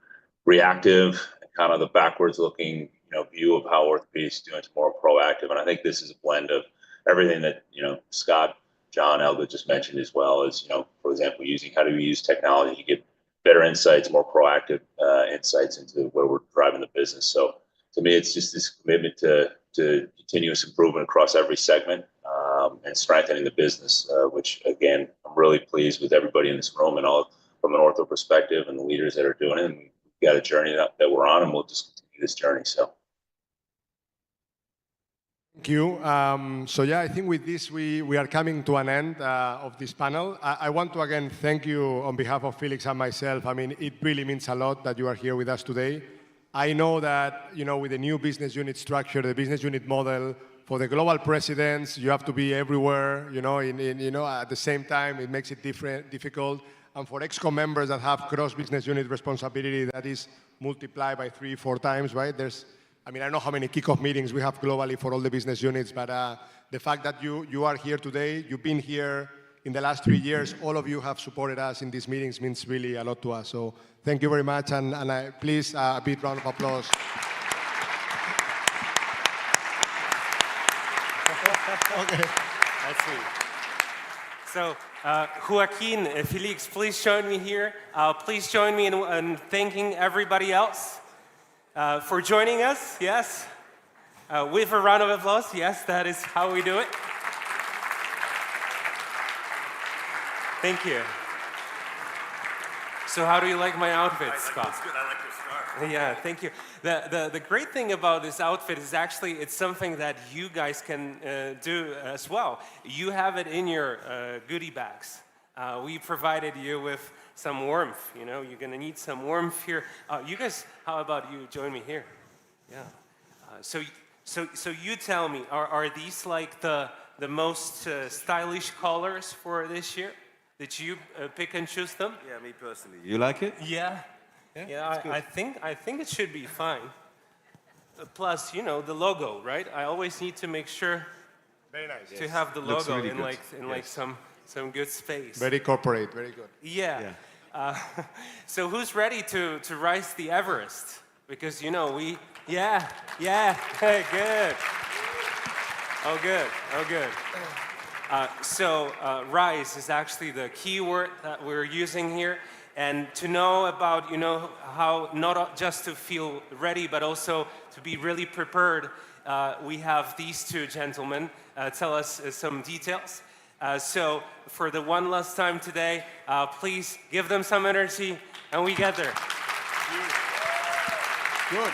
reactive, kind of the backwards looking, view of how orthopedics is doing, to more proactive. And I think this is a blend of everything that, Scott, John, Elga just mentioned as well is, for example, how do we use technology to get better insights, more proactive insights into where we're driving the business. So to me, it's just this commitment to continuous improvement across every segment and strengthening the business, which again, I'm really pleased with everybody in this room and all from an ortho perspective and the leaders that are doing it. And we've got a journey that we're on, and we'll just continue this journey. So. Thank you. So yeah, I think with this, we are coming to an end of this panel. I want to again thank you on behalf of Felix and myself. I mean, it really means a lot that you are here with us today. I know that, with the new business unit structure, the business unit model, for the global presidents, you have to be everywhere, at the same time. It makes it difficult. And for ExCo members that have cross-business unit responsibility, that is multiplied by 3-4 times, right? I don't know how many kickoff meetings we have globally for all the business units, but the fact that you are here today, you've been here in the last 3 years, all of you have supported us in these meetings, means really a lot to us. So thank you very much, and please, a big round of applause. Okay. That's sweet. So, Joaquin, Felix, please join me here. Please join me in thanking everybody else for joining us. Yes. With a round of applause. Yes, that is how we do it. Thank you. So how do you like my outfit, Scott? It's good. I like your scarf. Yeah, thank you. The great thing about this outfit is actually it's something that you guys can do as well. You have it in your goodie bags. We provided you with some warmth. You're going to need some warmth here. You guys, how about you join me here? Yeah. So you tell me, are these like the most stylish colors for this year? Did you pick and choose them? Yeah, me personally. You like it? Yeah. Yeah, I think it should be fine. Plus, the logo, right? I always need to make sure Very nice. to have the Looks logo really in good. like some good space. Very corporate, very good. Yeah. So who's ready to rise the Everest? Because yeah, hey, good. Oh, good. So rise is actually the key word that we're using here. And to know about, how not just to feel ready, but also to be really prepared, we have these two gentlemen tell us some details. So for the one last time today, please give them some energy, and we get there. Good.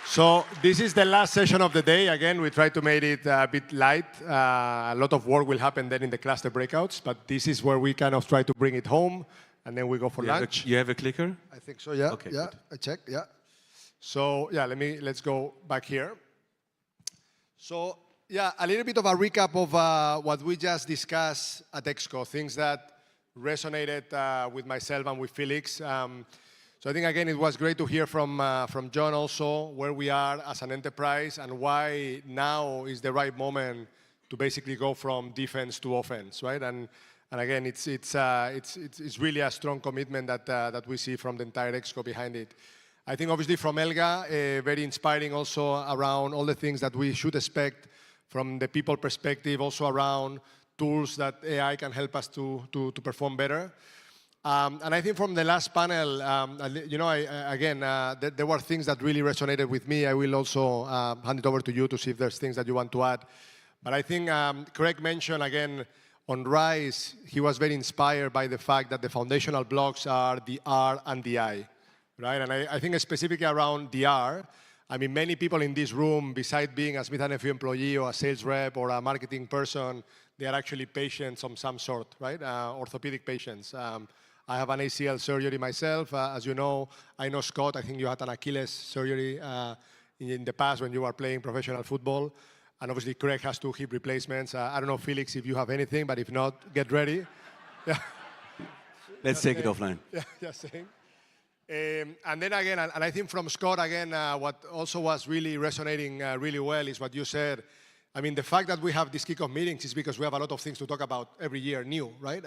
So this is the last session of the day. Again, we try to make it a bit light. A lot of work will happen then in the cluster breakouts, but this is where we kind of try to bring it home, and then we go for lunch. You have a clicker? I think so, yeah. Okay, yeah, good. I checked, yeah. So, yeah, let's go back here. So, yeah, a little bit of a recap of what we just discussed at ExCo, things that resonated with myself and with Felix. So I think, again, it was great to hear from John also where we are as an enterprise and why now is the right moment to basically go from defense to offense, right? And again, it's really a strong commitment that we see from the entire ExCo behind it. I think, obviously, from Elga, very inspiring also around all the things that we should expect from the people perspective, also around tools that AI can help us to perform better. And I think from the last panel, there were things that really resonated with me. I will also hand it over to you to see if there's things that you want to add. But I think Craig mentioned, again, on RISE, he was very inspired by the fact that the foundational blocks are the R and the I, right? And I think specifically around the R, I mean, many people in this room, besides being a Smith & Nephew employee or a sales rep or a marketing person, they are actually patients of some sort, right? Orthopedic patients. I have an ACL surgery myself. As you know, I know Scott, I think you had an Achilles surgery in the past when you were playing professional football. And obviously, Craig has 2 hip replacements. I don't know, Felix, if you have anything, but if not, get ready. Yeah. Let's take it offline. Yeah, just saying. And then again, and I think from Scott, again, what also was really resonating really well is what you said. I mean, the fact that we have these kickoff meetings is because we have a lot of things to talk about every year new, right?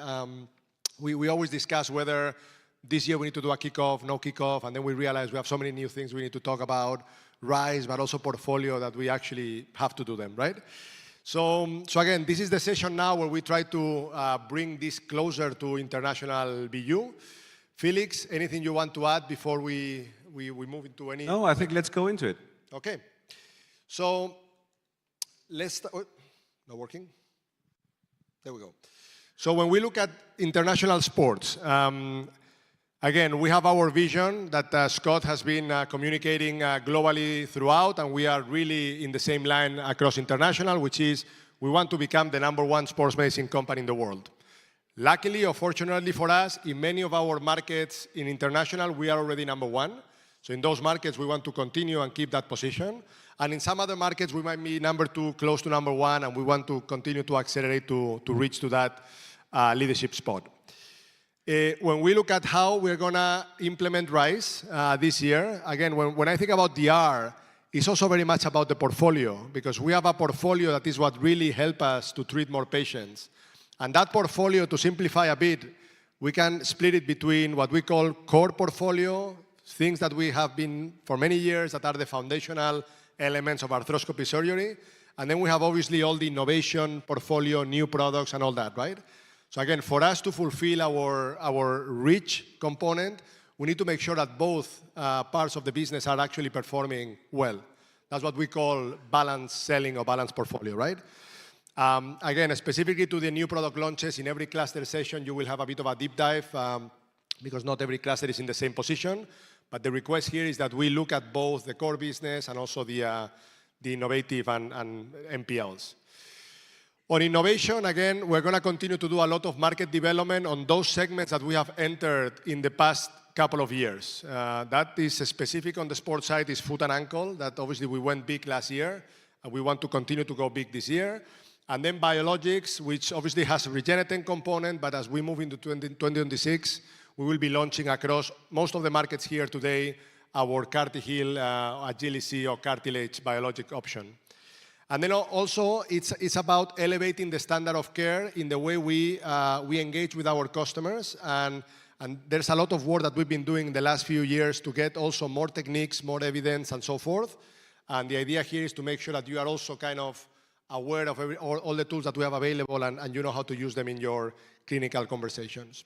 We always discuss whether this year we need to do a kickoff, no kickoff, and then we realize we have so many new things we need to talk about, RISE, but also portfolio that we actually have to do them, right? So again, this is the session now where we try to bring this closer to international BU. Felix, anything you want to add before we move into any? No, I think let's go into it. Okay. So let's, not working? There we go. So when we look at international sports, again, we have our vision that Scott has been communicating globally throughout, and we are really in the same line across international, which is we want to become the #1 sports medicine company in the world. Luckily or fortunately for us, in many of our markets in international, we are already #1. So in those markets, we want to continue and keep that position. And in some other markets, we might be #2, close to #1, and we want to continue to accelerate to reach to that leadership spot. When we look at how we're going to implement RISE this year, again, when I think about the R, it's also very much about the portfolio, because we have a portfolio that is what really helps us to treat more patients. And that portfolio, to simplify a bit, we can split it between what we call core portfolio, things that we have been for many years that are the foundational elements of arthroscopy surgery. And then we have obviously all the innovation portfolio, new products and all that, right? So again, for us to fulfill our reach component, we need to make sure that both parts of the business are actually performing well. That's what we call balanced selling or balanced portfolio, right? Again, specifically to the new product launches, in every cluster session, you will have a bit of a deep dive because not every cluster is in the same position. But the request here is that we look at both the core business and also the innovative and MPLs. On innovation, again, we're going to continue to do a lot of market development on those segments that we have entered in the past couple of years. That is specific on the sports side is foot and ankle, that obviously we went big last year, and we want to continue to go big this year. And then biologics, which obviously has a regenerative component, but as we move into 2026, we will be launching across most of the markets here today our CartiHeal Agili-C or cartilage biologic option. And then also, it's about elevating the standard of care in the way we engage with our customers. And there's a lot of work that we've been doing in the last few years to get also more techniques, more evidence, and so forth. And the idea here is to make sure that you are also kind of aware of all the tools that we have available and you know how to use them in your clinical conversations.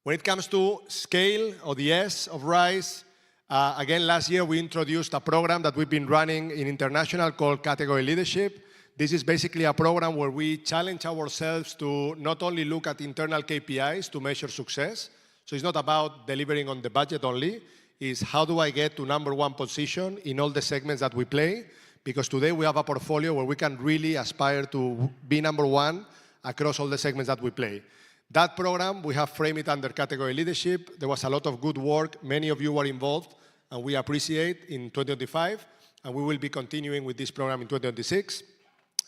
When it comes to scale, or the S of RISE, again, last year we introduced a program that we've been running in international called Category Leadership. This is basically a program where we challenge ourselves to not only look at internal KPIs to measure success. So it's not about delivering on the budget only. It's how do I get to #1 position in all the segments that we play? Because today we have a portfolio where we can really aspire to be #1 across all the segments that we play. That program, we have framed it under Category Leadership. There was a lot of good work. Many of you were involved, and we appreciate in 2025, and we will be continuing with this program in 2026.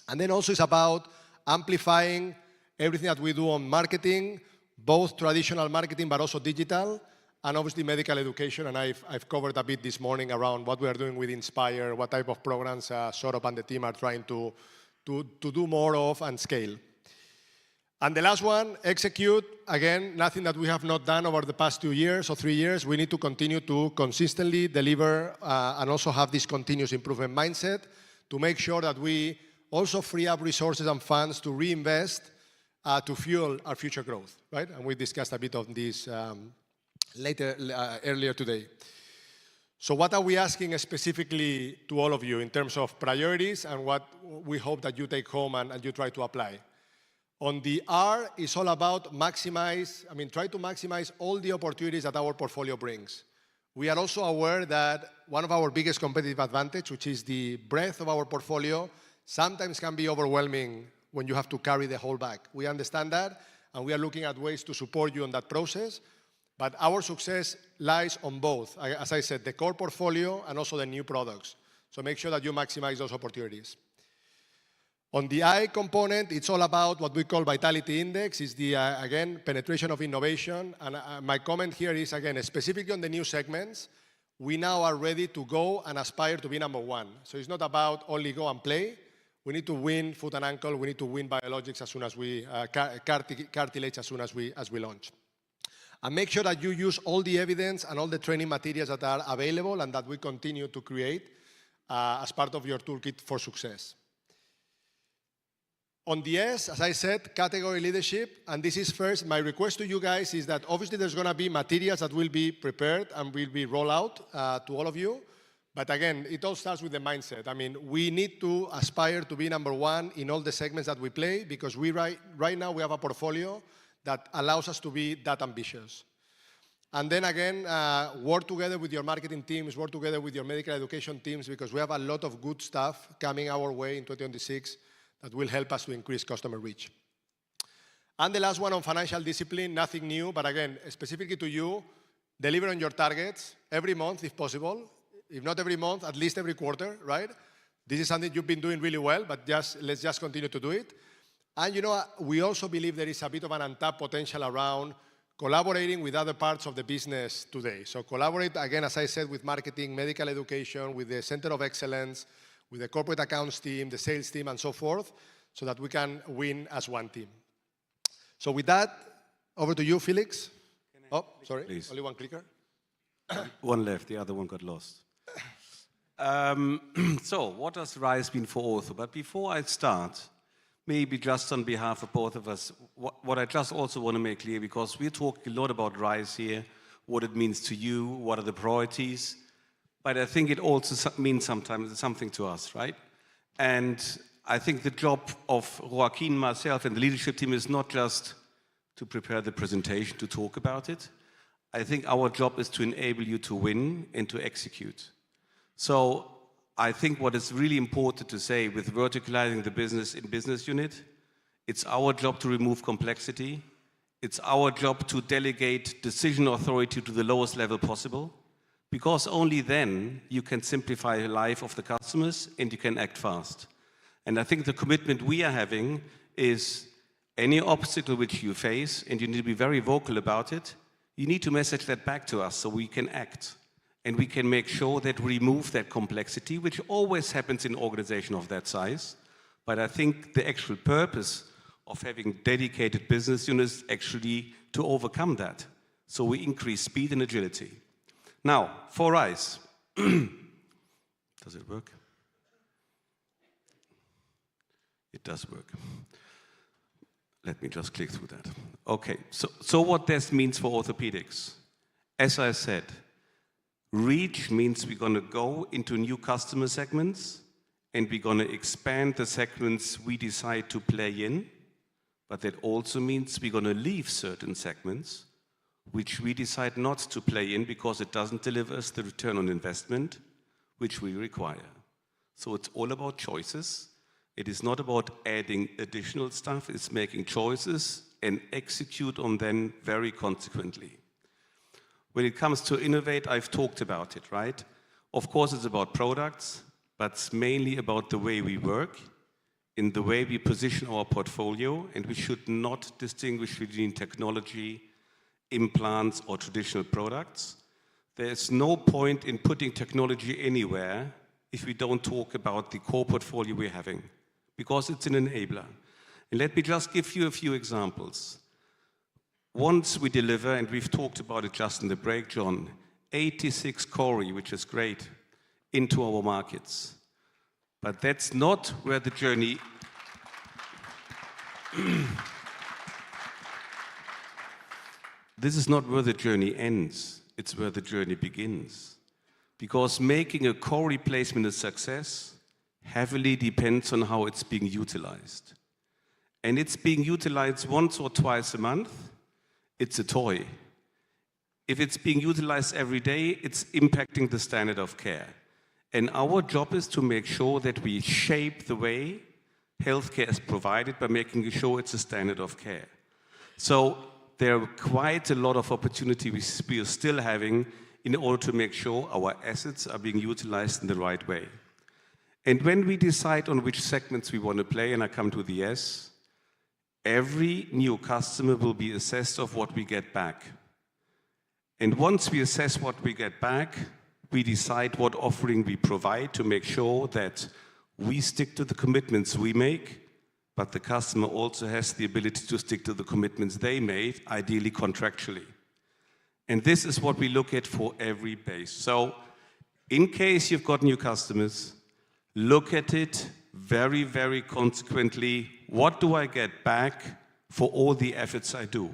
And then also it's about amplifying everything that we do on marketing, both traditional marketing, but also digital, and obviously medical education. And I've covered a bit this morning around what we are doing with Inspire, what type of programs Saurabh and the team are trying to do more of and scale. And the last one, execute. Again, nothing that we have not done over the past 2 years or 3 years. We need to continue to consistently deliver and also have this continuous improvement mindset to make sure that we also free up resources and funds to reinvest to fuel our future growth, right? And we discussed a bit of this earlier today. So what are we asking specifically to all of you in terms of priorities and what we hope that you take home and you try to apply? On the R, it's all about try to maximize all the opportunities that our portfolio brings. We are also aware that one of our biggest competitive advantage, which is the breadth of our portfolio, sometimes can be overwhelming when you have to carry the whole bag. We understand that, and we are looking at ways to support you on that process. But our success lies on both, as I said, the core portfolio and also the new products. So make sure that you maximize those opportunities. On the I component, it's all about what we call Vitality Index. It's the, again, penetration of innovation. And my comment here is, again, specifically on the new segments, we now are ready to go and aspire to be #1. So it's not about only go and play. We need to win foot and ankle. We need to win biologics as soon as we, cartilage as soon as we launch. And make sure that you use all the evidence and all the training materials that are available and that we continue to create as part of your toolkit for success. On the S, as I said, category leadership, and this is first, my request to you guys is that obviously there's going to be materials that will be prepared and will be rolled out to all of you. But again, it all starts with the mindset. I mean, we need to aspire to be number one in all the segments that we play because right now we have a portfolio that allows us to be that ambitious. And then again, work together with your marketing teams, work together with your medical education teams because we have a lot of good stuff coming our way in 2026 that will help us to increase customer reach. And the last one on financial discipline, nothing new, but again, specifically to you, deliver on your targets every month if possible. If not every month, at least every quarter, right? This is something you've been doing really well, but let's just continue to do it. And you know, we also believe there is a bit of an untapped potential around collaborating with other parts of the business today. So collaborate, again, as I said, with marketing, medical education, with the Center of Excellence, with the corporate accounts team, the sales team, and so forth, so that we can win as one team. So with that, over to you, Felix. Oh, sorry, please? Only one clicker. One left, the other one got lost. So, what does RISE mean for Ortho? But before I start, maybe just on behalf of both of us, what I just also want to make clear, because we're talking a lot about RISE here, what it means to you, what are the priorities, but I think it also means sometimes something to us, right? And I think the job of Joaquin, myself, and the leadership team is not just to prepare the presentation, to talk about it. I think our job is to enable you to win and to execute. So I think what is really important to say with verticalizing the business in business unit, it's our job to remove complexity. It's our job to delegate decision authority to the lowest level possible, because only then you can simplify the life of the customers and you can act fast. And I think the commitment we are having is any obstacle which you face, and you need to be very vocal about it, you need to message that back to us so we can act. And we can make sure that we remove that complexity, which always happens in organization of that size. But I think the actual purpose of having dedicated business units actually to overcome that. So we increase speed and agility. Now, for RISE. Does it work? It does work. Let me just click through that. Okay, so what this means for orthopedics. As I said, reach means we're going to go into new customer segments and we're going to expand the segments we decide to play in, but that also means we're going to leave certain segments which we decide not to play in because it doesn't deliver us the return on investment which we require. So it's all about choices. It is not about adding additional stuff, it's making choices and execute on them very consequently. When it comes to innovate, I've talked about it, right? Of course, it's about products, but it's mainly about the way we work, in the way we position our portfolio, and we should not distinguish between technology, implants, or traditional products. There's no point in putting technology anywhere if we don't talk about the core portfolio we're having, because it's an enabler. And let me just give you a few examples. Once we deliver, and we've talked about it just in the break, John, 86 CORI, which is great, into our markets. But that's not where the journey... This is not where the journey ends, it's where the journey begins. Because making a core replacement a success heavily depends on how it's being utilized. And it's being utilized once or twice a month, it's a toy. If it's being utilized every day, it's impacting the standard of care. And our job is to make sure that we shape the way healthcare is provided by making sure it's a standard of care. So there are quite a lot of opportunity we are still having in order to make sure our assets are being utilized in the right way. And when we decide on which segments we want to play, and I come to the S, every new customer will be assessed of what we get back. And once we assess what we get back, we decide what offering we provide to make sure that we stick to the commitments we make, but the customer also has the ability to stick to the commitments they made, ideally contractually. And this is what we look at for every base. So in case you've got new customers, look at it very, very consequently, what do I get back for all the efforts I do?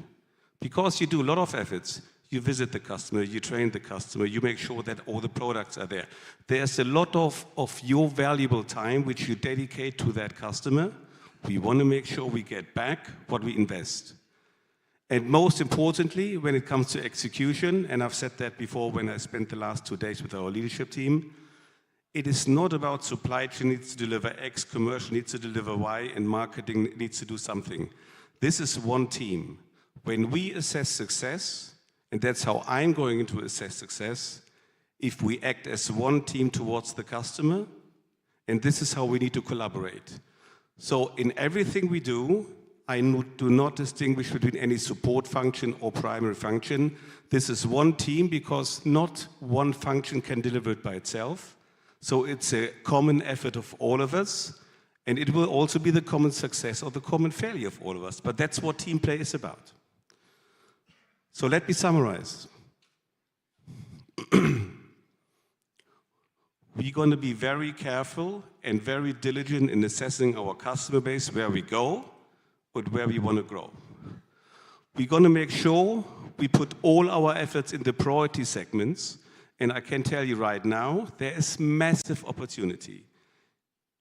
Because you do a lot of efforts. You visit the customer, you train the customer, you make sure that all the products are there. There's a lot of your valuable time which you dedicate to that customer. We want to make sure we get back what we invest. And most importantly, when it comes to execution, and I've said that before when I spent the last 2 days with our leadership team, it is not about supply chain needs to deliver X, commercial needs to deliver Y, and marketing needs to do something. This is one team. When we assess success, and that's how I'm going to assess success, if we act as one team towards the customer, and this is how we need to collaborate. So in everything we do, I do not distinguish between any support function or primary function. This is one team because not one function can deliver it by itself. So it's a common effort of all of us, and it will also be the common success or the common failure of all of us. But that's what team play is about. So let me summarize. We're going to be very careful and very diligent in assessing our customer base, where we go, but where we want to grow. We're going to make sure we put all our efforts in the priority segments, and I can tell you right now, there is massive opportunity.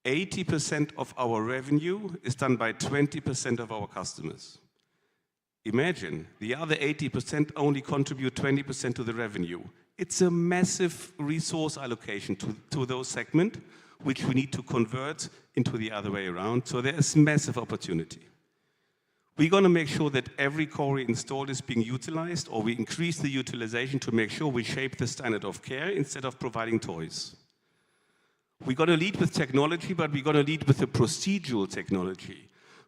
80% of our revenue is done by 20% of our customers. Imagine, the other 80% only contribute 20% to the revenue. It's a massive resource allocation to those segments, which we need to convert into the other way around. So there is massive opportunity. We're going to make sure that every core installed is being utilized, or we increase the utilization to make sure we shape the standard of care instead of providing toys. We're going to lead with technology, but we're going to lead with a procedural technology.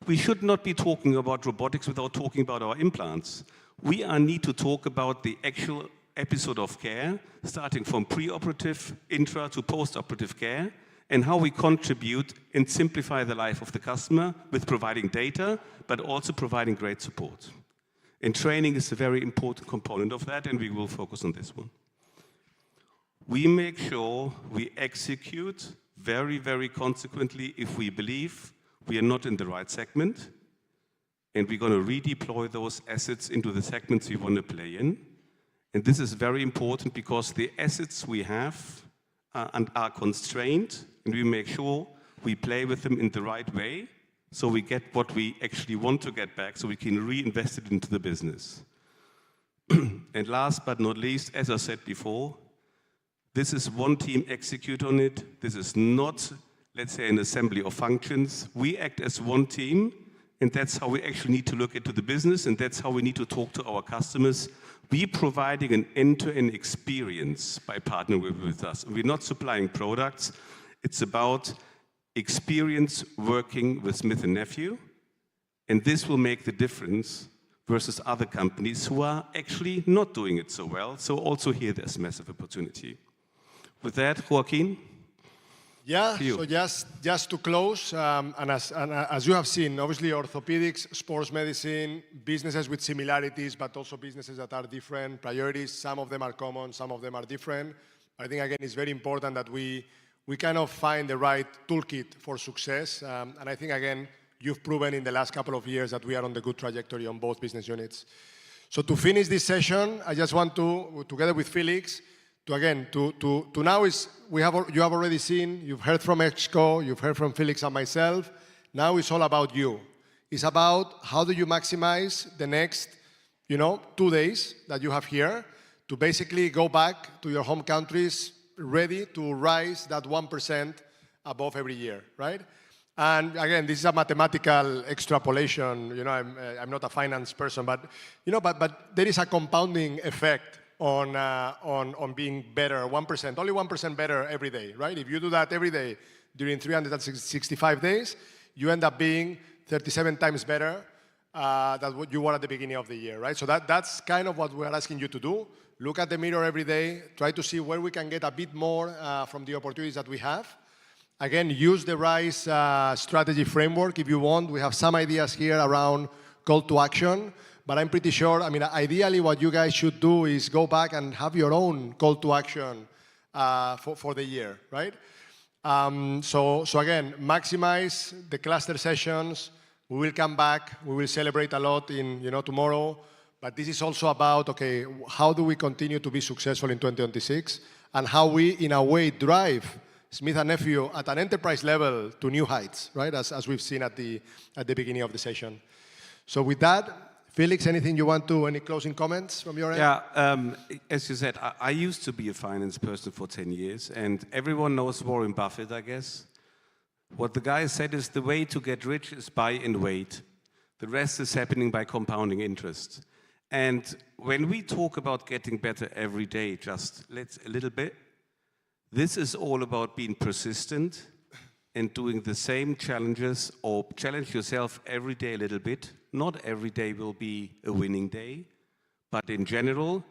We should not be talking about robotics without talking about our implants. We need to talk about the actual episode of care, starting from pre-operative, intra to post-operative care, and how we contribute and simplify the life of the customer with providing data, but also providing great support. And training is a very important component of that, and we will focus on this one. We make sure we execute very, very consequently if we believe we are not in the right segment, and we're going to redeploy those assets into the segments we want to play in. And this is very important because the assets we have are constrained, and we make sure we play with them in the right way so we get what we actually want to get back so we can reinvest it into the business. And last but not least, as I said before, this is one team execute on it. This is not, let's say, an assembly of functions. We act as one team, and that's how we actually need to look into the business, and that's how we need to talk to our customers. We're providing an end-to-end experience by partnering with us. We're not supplying products. It's about experience working with Smith & Nephew, and this will make the difference versus other companies who are actually not doing it so well. So also here there's massive opportunity. With that, Joaquin. Yeah, so just to close, and as you have seen, obviously orthopedics, sports medicine, businesses with similarities, but also businesses that are different, priorities, some of them are common, some of them are different. I think, again, it's very important that we kind of find the right toolkit for success. And I think, again, you've proven in the last couple of years that we are on the good trajectory on both business units. So to finish this session, I just want to, together with Felix, you have already seen, you've heard from Exco, you've heard from Felix and myself. Now it's all about you. It's about how do you maximize the next, 2 days that you have here to basically go back to your home countries ready to rise that 1% above every year, right? And again, this is a mathematical extrapolation. I'm not a finance person, but there is a compounding effect on being better, 1%, only 1% better every day, right? If you do that every day during 365 days, you end up being 37 times better than what you were at the beginning of the year, right? So that's kind of what we're asking you to do. Look at the mirror every day, try to see where we can get a bit more from the opportunities that we have. Again, use the RISE strategy framework if you want. We have some ideas here around call to action. But I'm pretty sure, ideally what you guys should do is go back and have your own call to action for the year, right? So again, maximize the cluster sessions. We will come back. We will celebrate a lot in tomorrow. But this is also about, okay, how do we continue to be successful in 2026, and how we, in a way, drive Smith & Nephew at an enterprise level to new heights, right? As we've seen at the beginning of the session. So with that, Felix, any closing comments from your end? Yeah, as you said, I used to be a finance person for 10 years, and everyone knows Warren Buffett, I guess. What the guy said is the way to get rich is buy and wait. The rest is happening by compounding interest. And when we talk about getting better every day, just a little bit, this is all about being persistent and doing the same challenges, or challenge yourself every day a little bit. Not every day will be a winning day, but in general,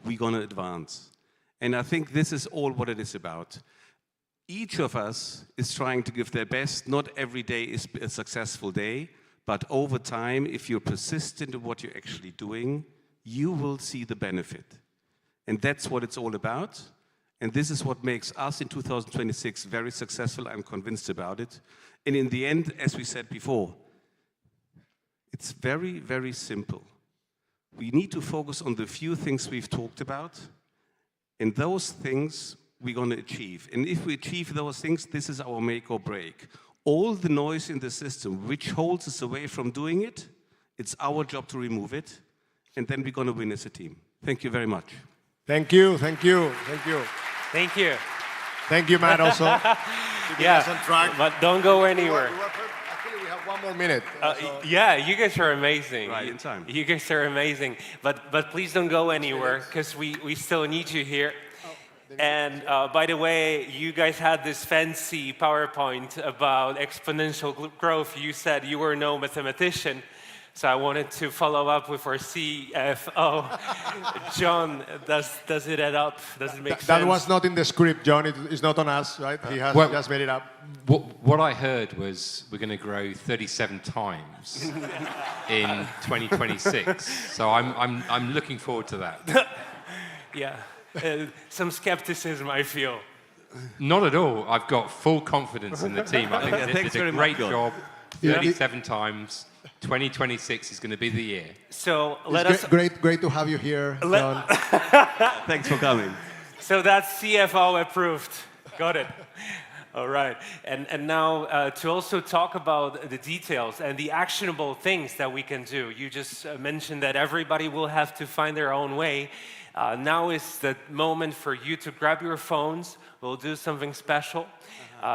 we're going to advance. And I think this is all what it is about. Each of us is trying to give their best. Not every day is a successful day, but over time, if you're persistent in what you're actually doing, you will see the benefit. And that's what it's all about. And this is what makes us in 2026 very successful. I'm convinced about it. And in the end, as we said before, it's very, very simple. We need to focus on the few things we've talked about, and those things we're going to achieve. And if we achieve those things, this is our make or break. All the noise in the system which holds us away from doing it, it's our job to remove it, and then we're going to win as a team. Thank you very much. Thank you, thank you, thank you. Thank you. Thank you, Matt, also. Yeah, but don't go anywhere. Actually, we have one more minute. Yeah, you guys are amazing. Right in time. You guys are amazing. But please don't go anywhere, because we still need you here. And by the way, you guys had this fancy PowerPoint about exponential growth. You said you were no mathematician. So I wanted to follow up with our CFO. John, does it add up? Does it make sense? That was not in the script, John. It's not on us, right? He has just made it up. What I heard was we're going to grow 37 times in 2026. So I'm looking forward to that. Yeah, some skepticism, I feel. Not at all. I've got full confidence in the team. I think they did a great job. 37 times. 2026 is going to be the year. So great to have you here, John. Thanks for coming. So that's CFO approved. Got it. All right. And now to also talk about the details and the actionable things that we can do. You just mentioned that everybody will have to find their own way. Now is the moment for you to grab your phones. We'll do something special,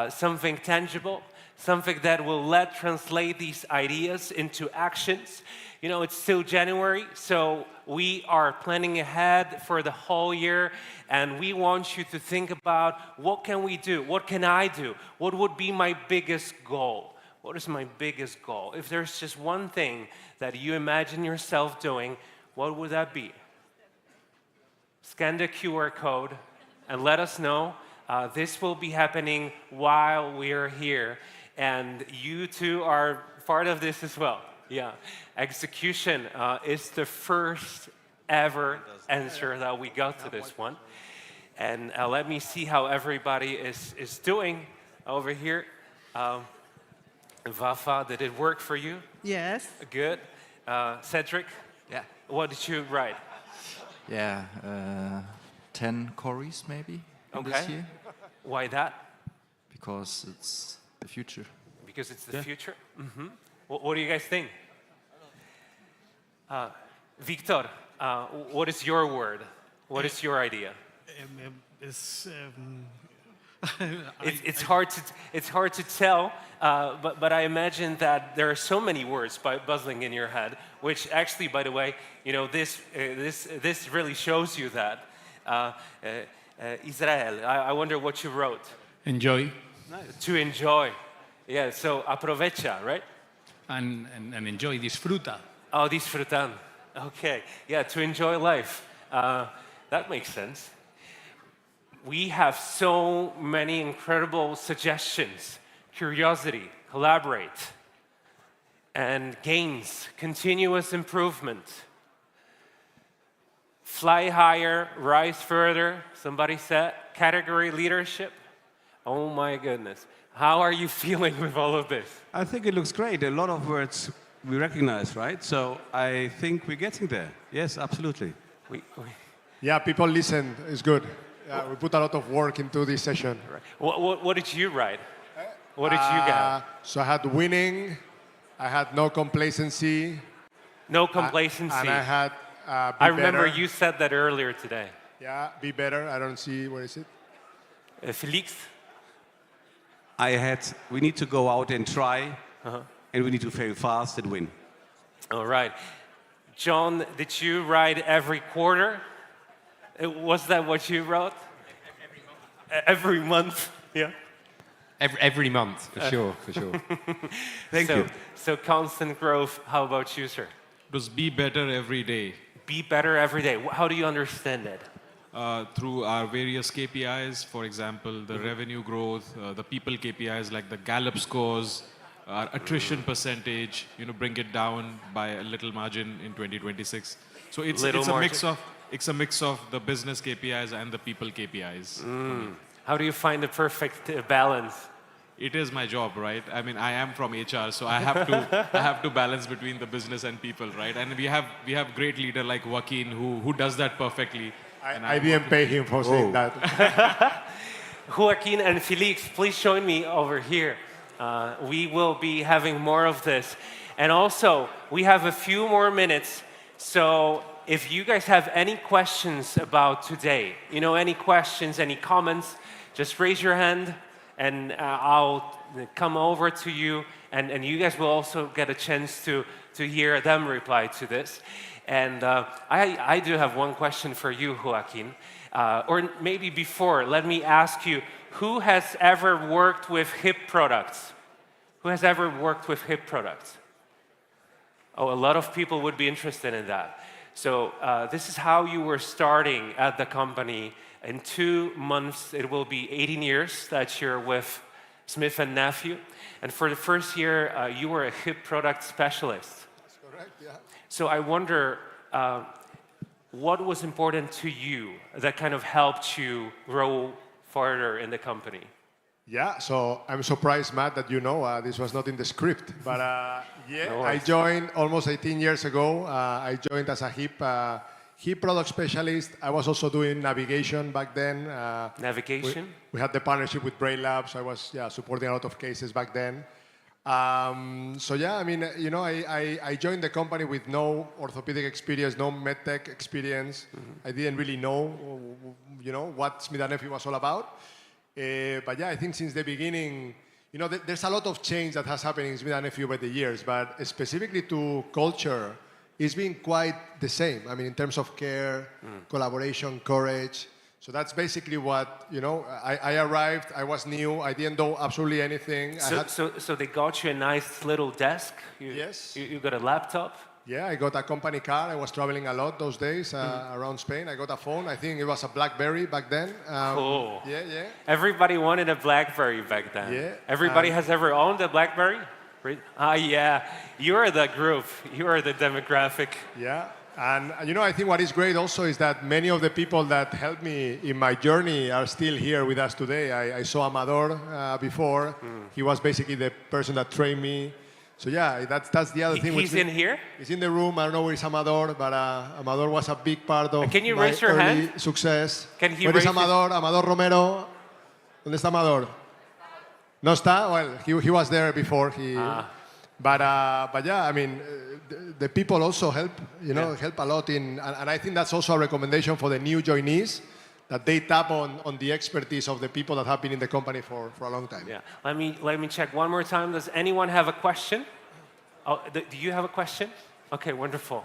something tangible, something that will translate these ideas into actions. You know, it's still January, so we are planning ahead for the whole year, and we want you to think about what can we do? What can I do? What would be my biggest goal? What is my biggest goal? If there's just one thing that you imagine yourself doing, what would that be? Scan the QR code and let us know. This will be happening while we're here. And you two are part of this as well. Yeah. Execution is the first ever answer that we got to this one. And let me see how everybody is doing over here. Vafa, did it work for you? Yes. Good. Cedric? Yeah. What did you write? Yeah, 10 Corys maybe this year. Why that? Because it's the future. Because it's the future? Mm-hmm. What do you guys think? Victor, what is your word? What is your idea? It's hard to tell, but I imagine that there are so many words buzzing in your head, which actually, by the way, you know, this really shows you that. Israel, I wonder what you wrote. Enjoy. To enjoy. Yeah, so aprovecha, right? And enjoy, disfruta. Oh, disfrutan. Okay, yeah, to enjoy life. That makes sense. We have so many incredible suggestions. Curiosity, collaborate, and gains, continuous improvement. Fly higher, rise further, somebody said. Category leadership, Oh my goodness. How are you feeling with all of this? I think it looks great. A lot of words we recognize, right? So I think we're getting there. Yes, absolutely. Yeah, people listen. It's good. Yeah, we put a lot of work into this session. What did you write? What did you get? So I had winning, I had no complacency. No complacency. And I had be I remember better. you said that earlier today. Yeah, be better. I don't see, where is it? Felix? We need to go out and try, and we need to fail fast and win. All right. John, did you write every quarter? Was that what you wrote? Every month, yeah. Every month, for sure, for sure. Thank you. So constant growth. How about you, sir? It was be better every day. Be better every day. How do you understand it? Through our various KPIs, for example, the revenue growth, the people KPIs like the Gallup scores, our attrition percentage, bring it down by a little margin in 2026. So it's a mix of the business KPIs and the people KPIs. How do you find the perfect balance? It is my job, right? I mean, I am from HR, so I have to balance between the business and people, right? And we have great leader like Joaquin who does that perfectly. I didn't pay him for saying that. Joaquin and Felix, please join me over here. We will be having more of this. And also, we have a few more minutes. So if you guys have any questions about today, any questions, any comments, just raise your hand and I'll come over to you. And you guys will also get a chance to hear them reply to this. And I do have one question for you, Joaquin. Or maybe before, let me ask you, who has ever worked with HIP products? Who has ever worked with HIP products? Oh, a lot of people would be interested in that. So this is how you were starting at the company. In 2 months, it will be 18 years that you're with Smith & Nephew. And for the first year, you were a HIP product specialist. That's correct, yeah. So I wonder, what was important to you that kind of helped you grow further in the company? Yeah, so I'm surprised, Matt, that this was not in the script. But yeah, No I worries. joined almost 18 years ago. I joined as a HIP product specialist. I was also doing navigation back then. Navigation? We had the partnership with Brain Labs. So I was supporting a lot of cases back then. So yeah, I mean, I joined the company with no orthopedic experience, no medtech experience. I didn't really know, what Smith & Nephew was all about. But yeah, I think since the beginning, there's a lot of change that has happened in Smith & Nephew over the years, but specifically to culture, it's been quite the same. I mean, in terms of care, collaboration, courage. So that's basically what, I arrived, I was new, I didn't know absolutely anything. So they got you a nice little desk? Yes. You got a laptop? Yeah, I got a company car. I was traveling a lot those days around Spain. I got a phone. I think it was a BlackBerry back then. Cool. Yeah. Everybody wanted a BlackBerry back then. Yeah. Everybody has ever owned a BlackBerry? Yeah. You are the group. You are the demographic. Yeah. And I think what is great also is that many of the people that helped me in my journey are still here with us today. I saw Amador before. He was basically the person that trained me. So yeah, that's the other thing. He's in here? He's in the room. I don't know where is Amador, but Amador was a big part of Can you my raise your early hand? success. Can he Where is raise his- Amador? Amador Romero. ¿Dónde está Amador? No está? Well, he was there before. But yeah, I mean, the people also help, help a lot in, and I think that's also a recommendation for the new joinees, that they tap on the expertise of the people that have been in the company for a long time. Yeah. Let me check one more time. Does anyone have a question? Oh, do you have a question? Okay, wonderful.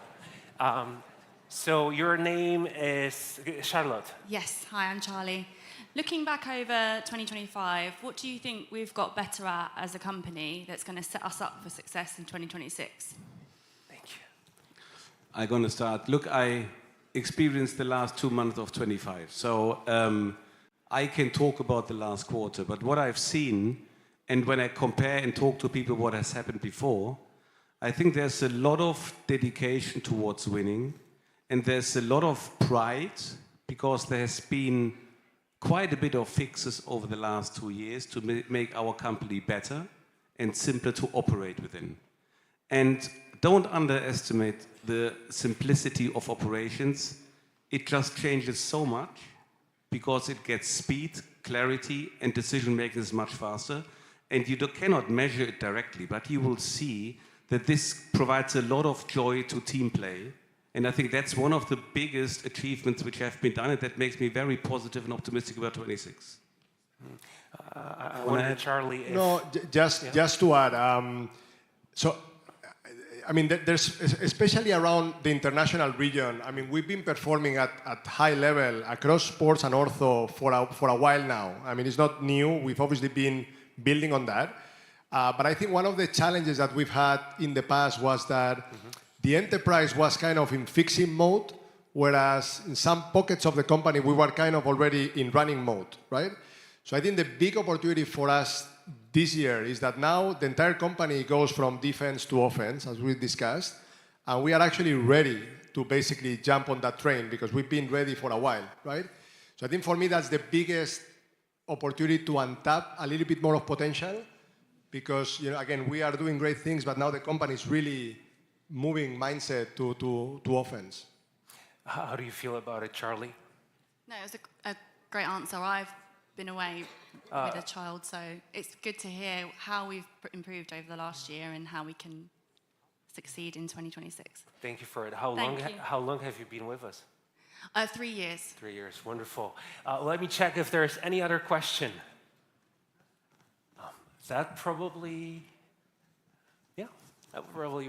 So your name is Charlotte. Yes, hi, I'm Charlie. Looking back over 2025, what do you think we've got better at as a company that's going to set us up for success in 2026? I'm going to start. Look, I experienced the last 2 months of 25. So I can talk about the last quarter, but what I've seen, and when I compare and talk to people what has happened before, I think there's a lot of dedication towards winning, and there's a lot of pride, because there has been quite a bit of fixes over the last 2 years to make our company better and simpler to operate within. And don't underestimate the simplicity of operations. It just changes so much because it gets speed, clarity, and decision making is much faster. And you cannot measure it directly, but you will see that this provides a lot of joy to team play. And I think that's one of the biggest achievements which have been done, and that makes me very positive and optimistic about 26. I wonder, Charlie, if... No, just to add, so, I mean, there's, especially around the international region, I mean, we've been performing at high level across sports and ortho for a while now. I mean, it's not new. We've obviously been building on that. But I think one of the challenges that we've had in the past was that the enterprise was kind of in fixing mode, whereas in some pockets of the company, we were kind of already in running mode, right? So I think the big opportunity for us this year is that now the entire company goes from defense to offense, as we discussed, and we are actually ready to basically jump on that train because we've been ready for a while, right? So I think for me, that's the biggest opportunity to untap a little bit more of potential because, you know, again, we are doing great things, but now the company is really moving mindset to offense. How do you feel about it, Charlie? No, it was a great answer. I've been away with a child, so it's good to hear how we've improved over the last year and how we can succeed in 2026. Thank you for it. Thank you. How long have you been with us? 3 years. 3 years, wonderful. Let me check if there's any other question. That probably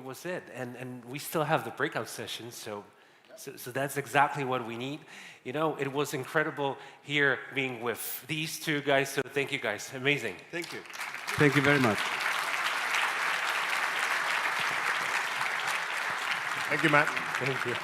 was it. And we still have the breakout sessions, so that's exactly what we need. You know, it was incredible here being with these two guys, so thank you guys. Amazing. Thank you. Thank you very much. Thank you, Matt. Thank you.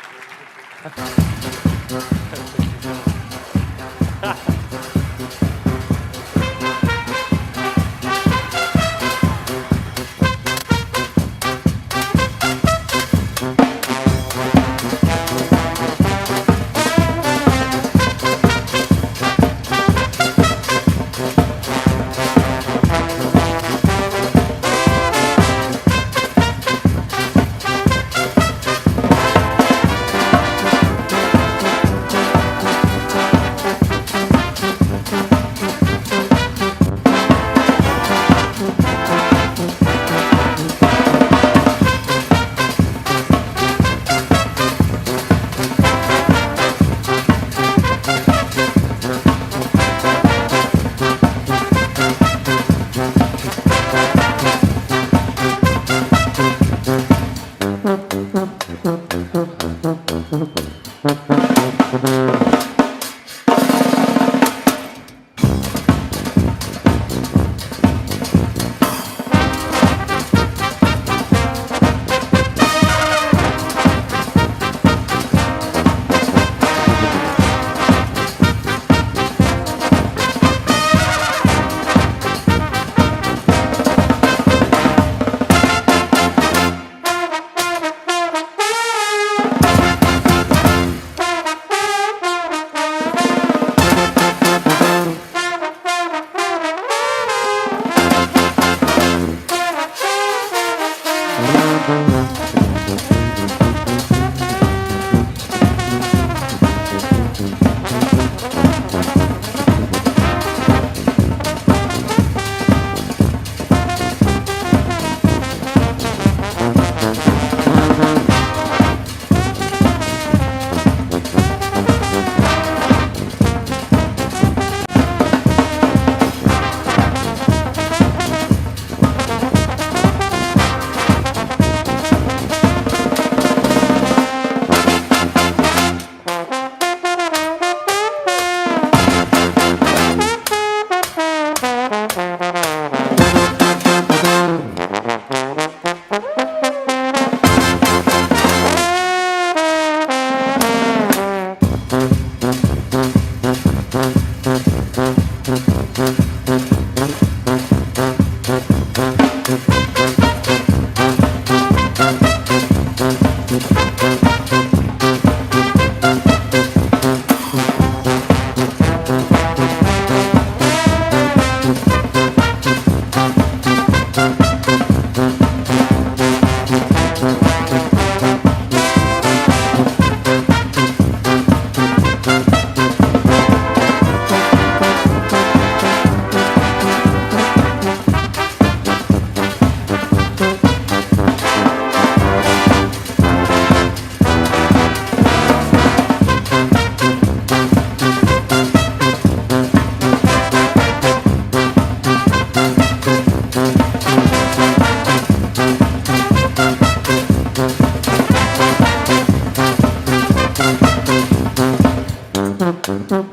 Hey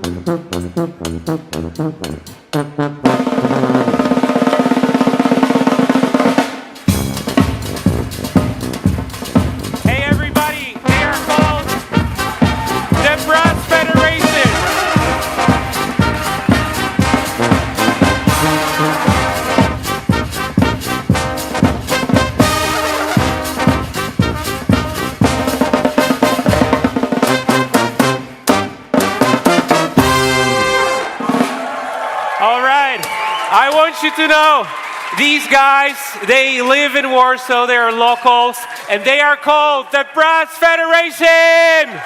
everybody, they are called the Brass Federation. All right, I want you to know, these guys, they live in Warsaw, they are locals, and they are called the Brass Federation!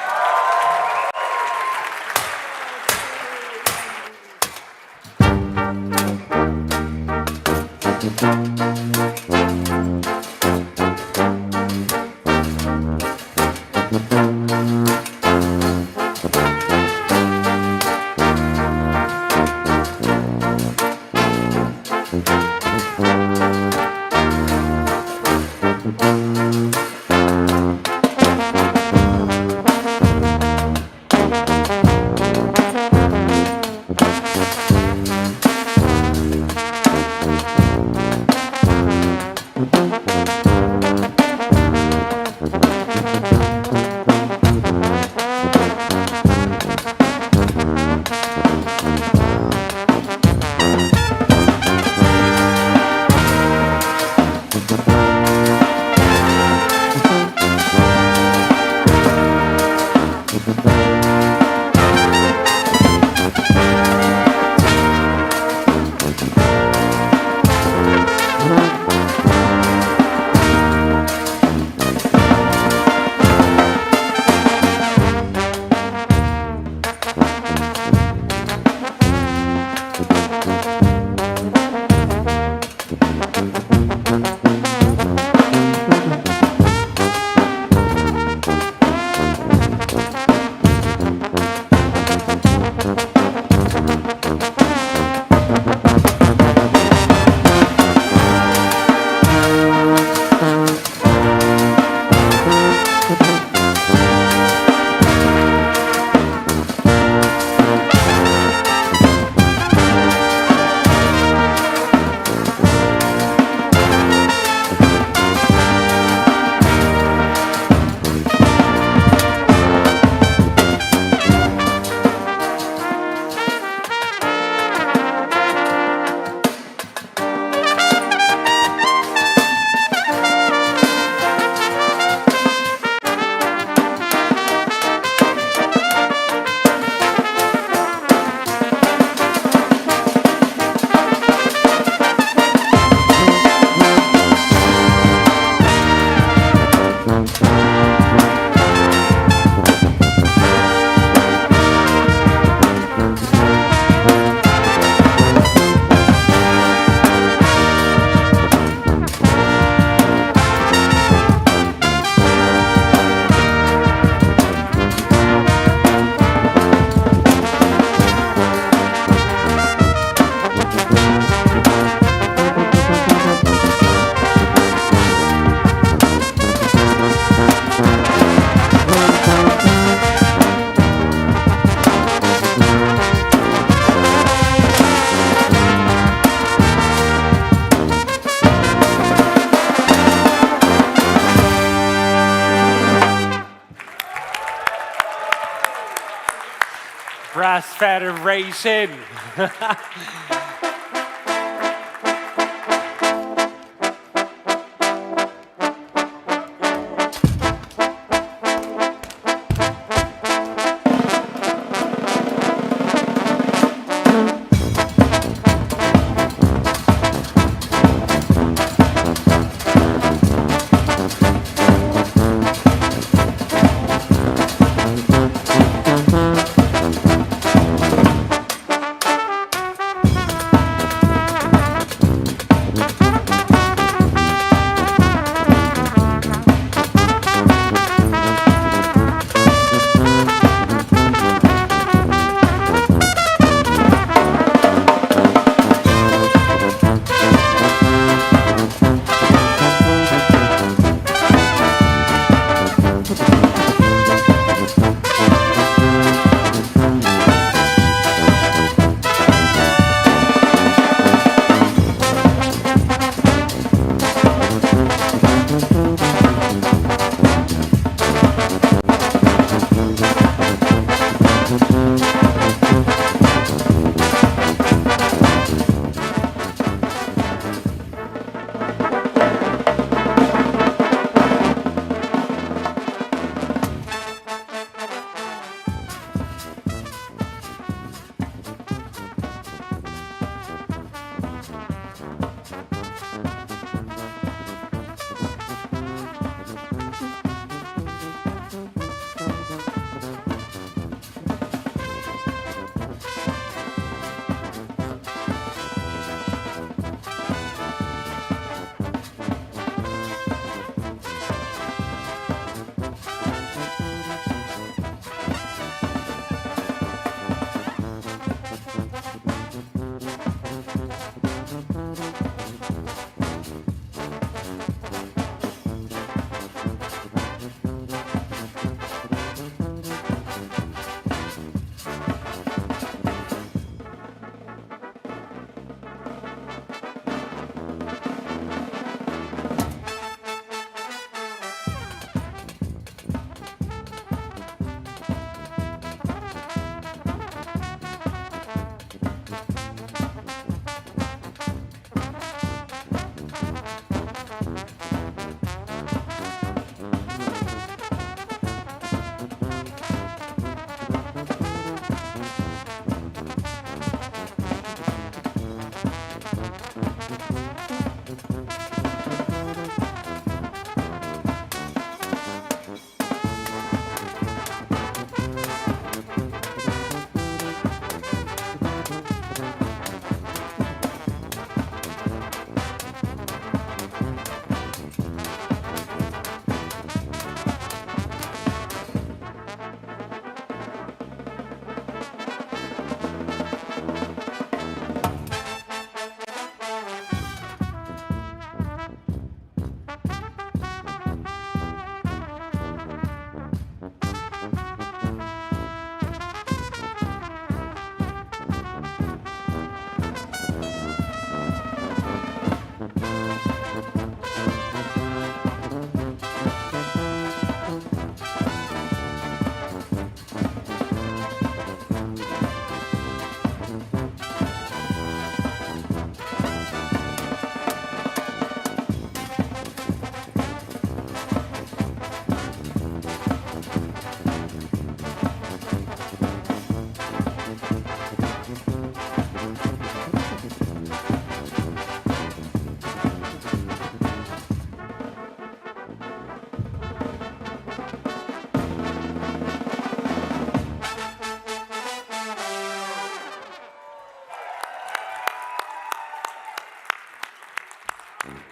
Brass Federation.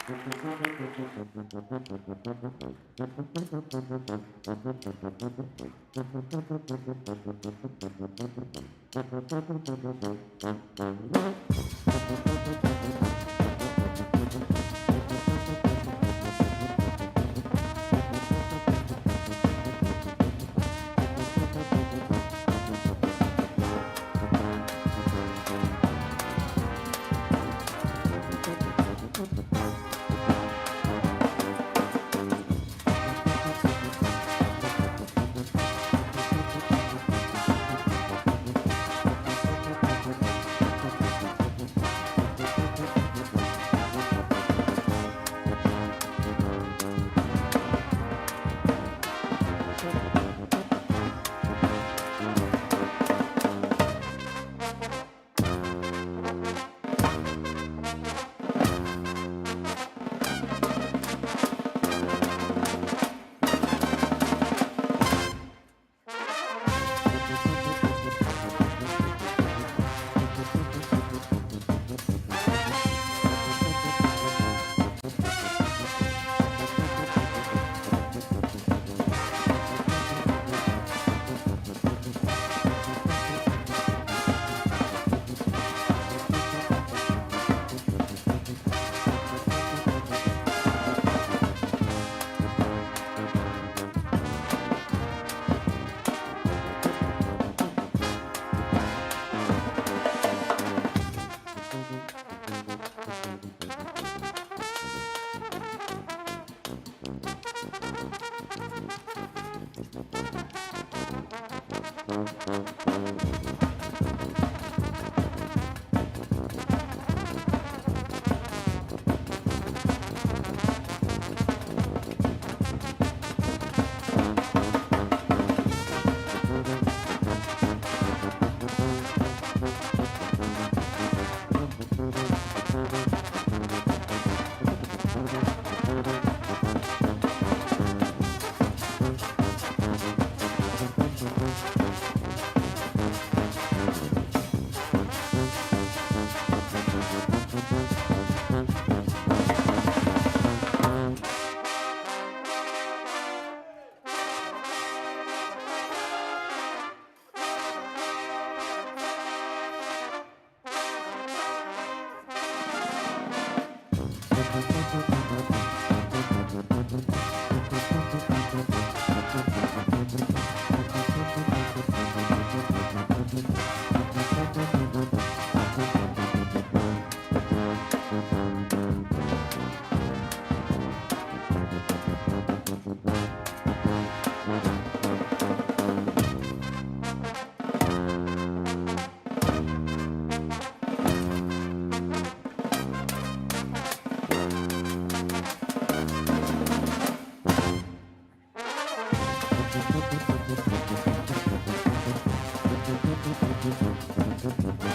Thank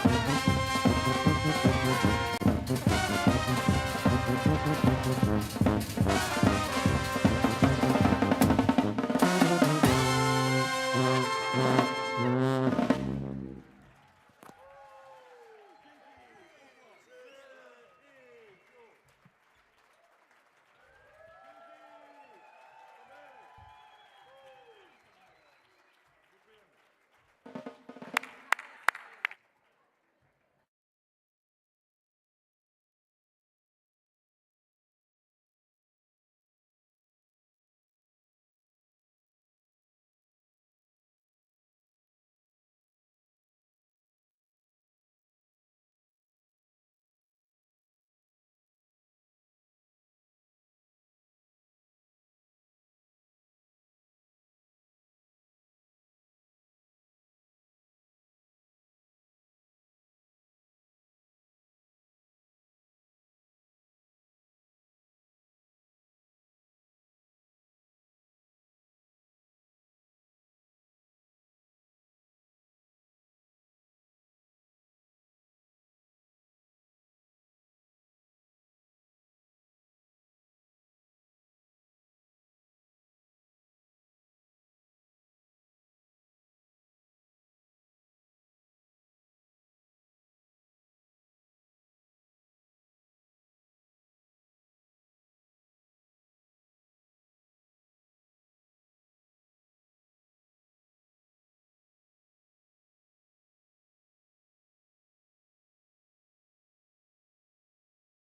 you.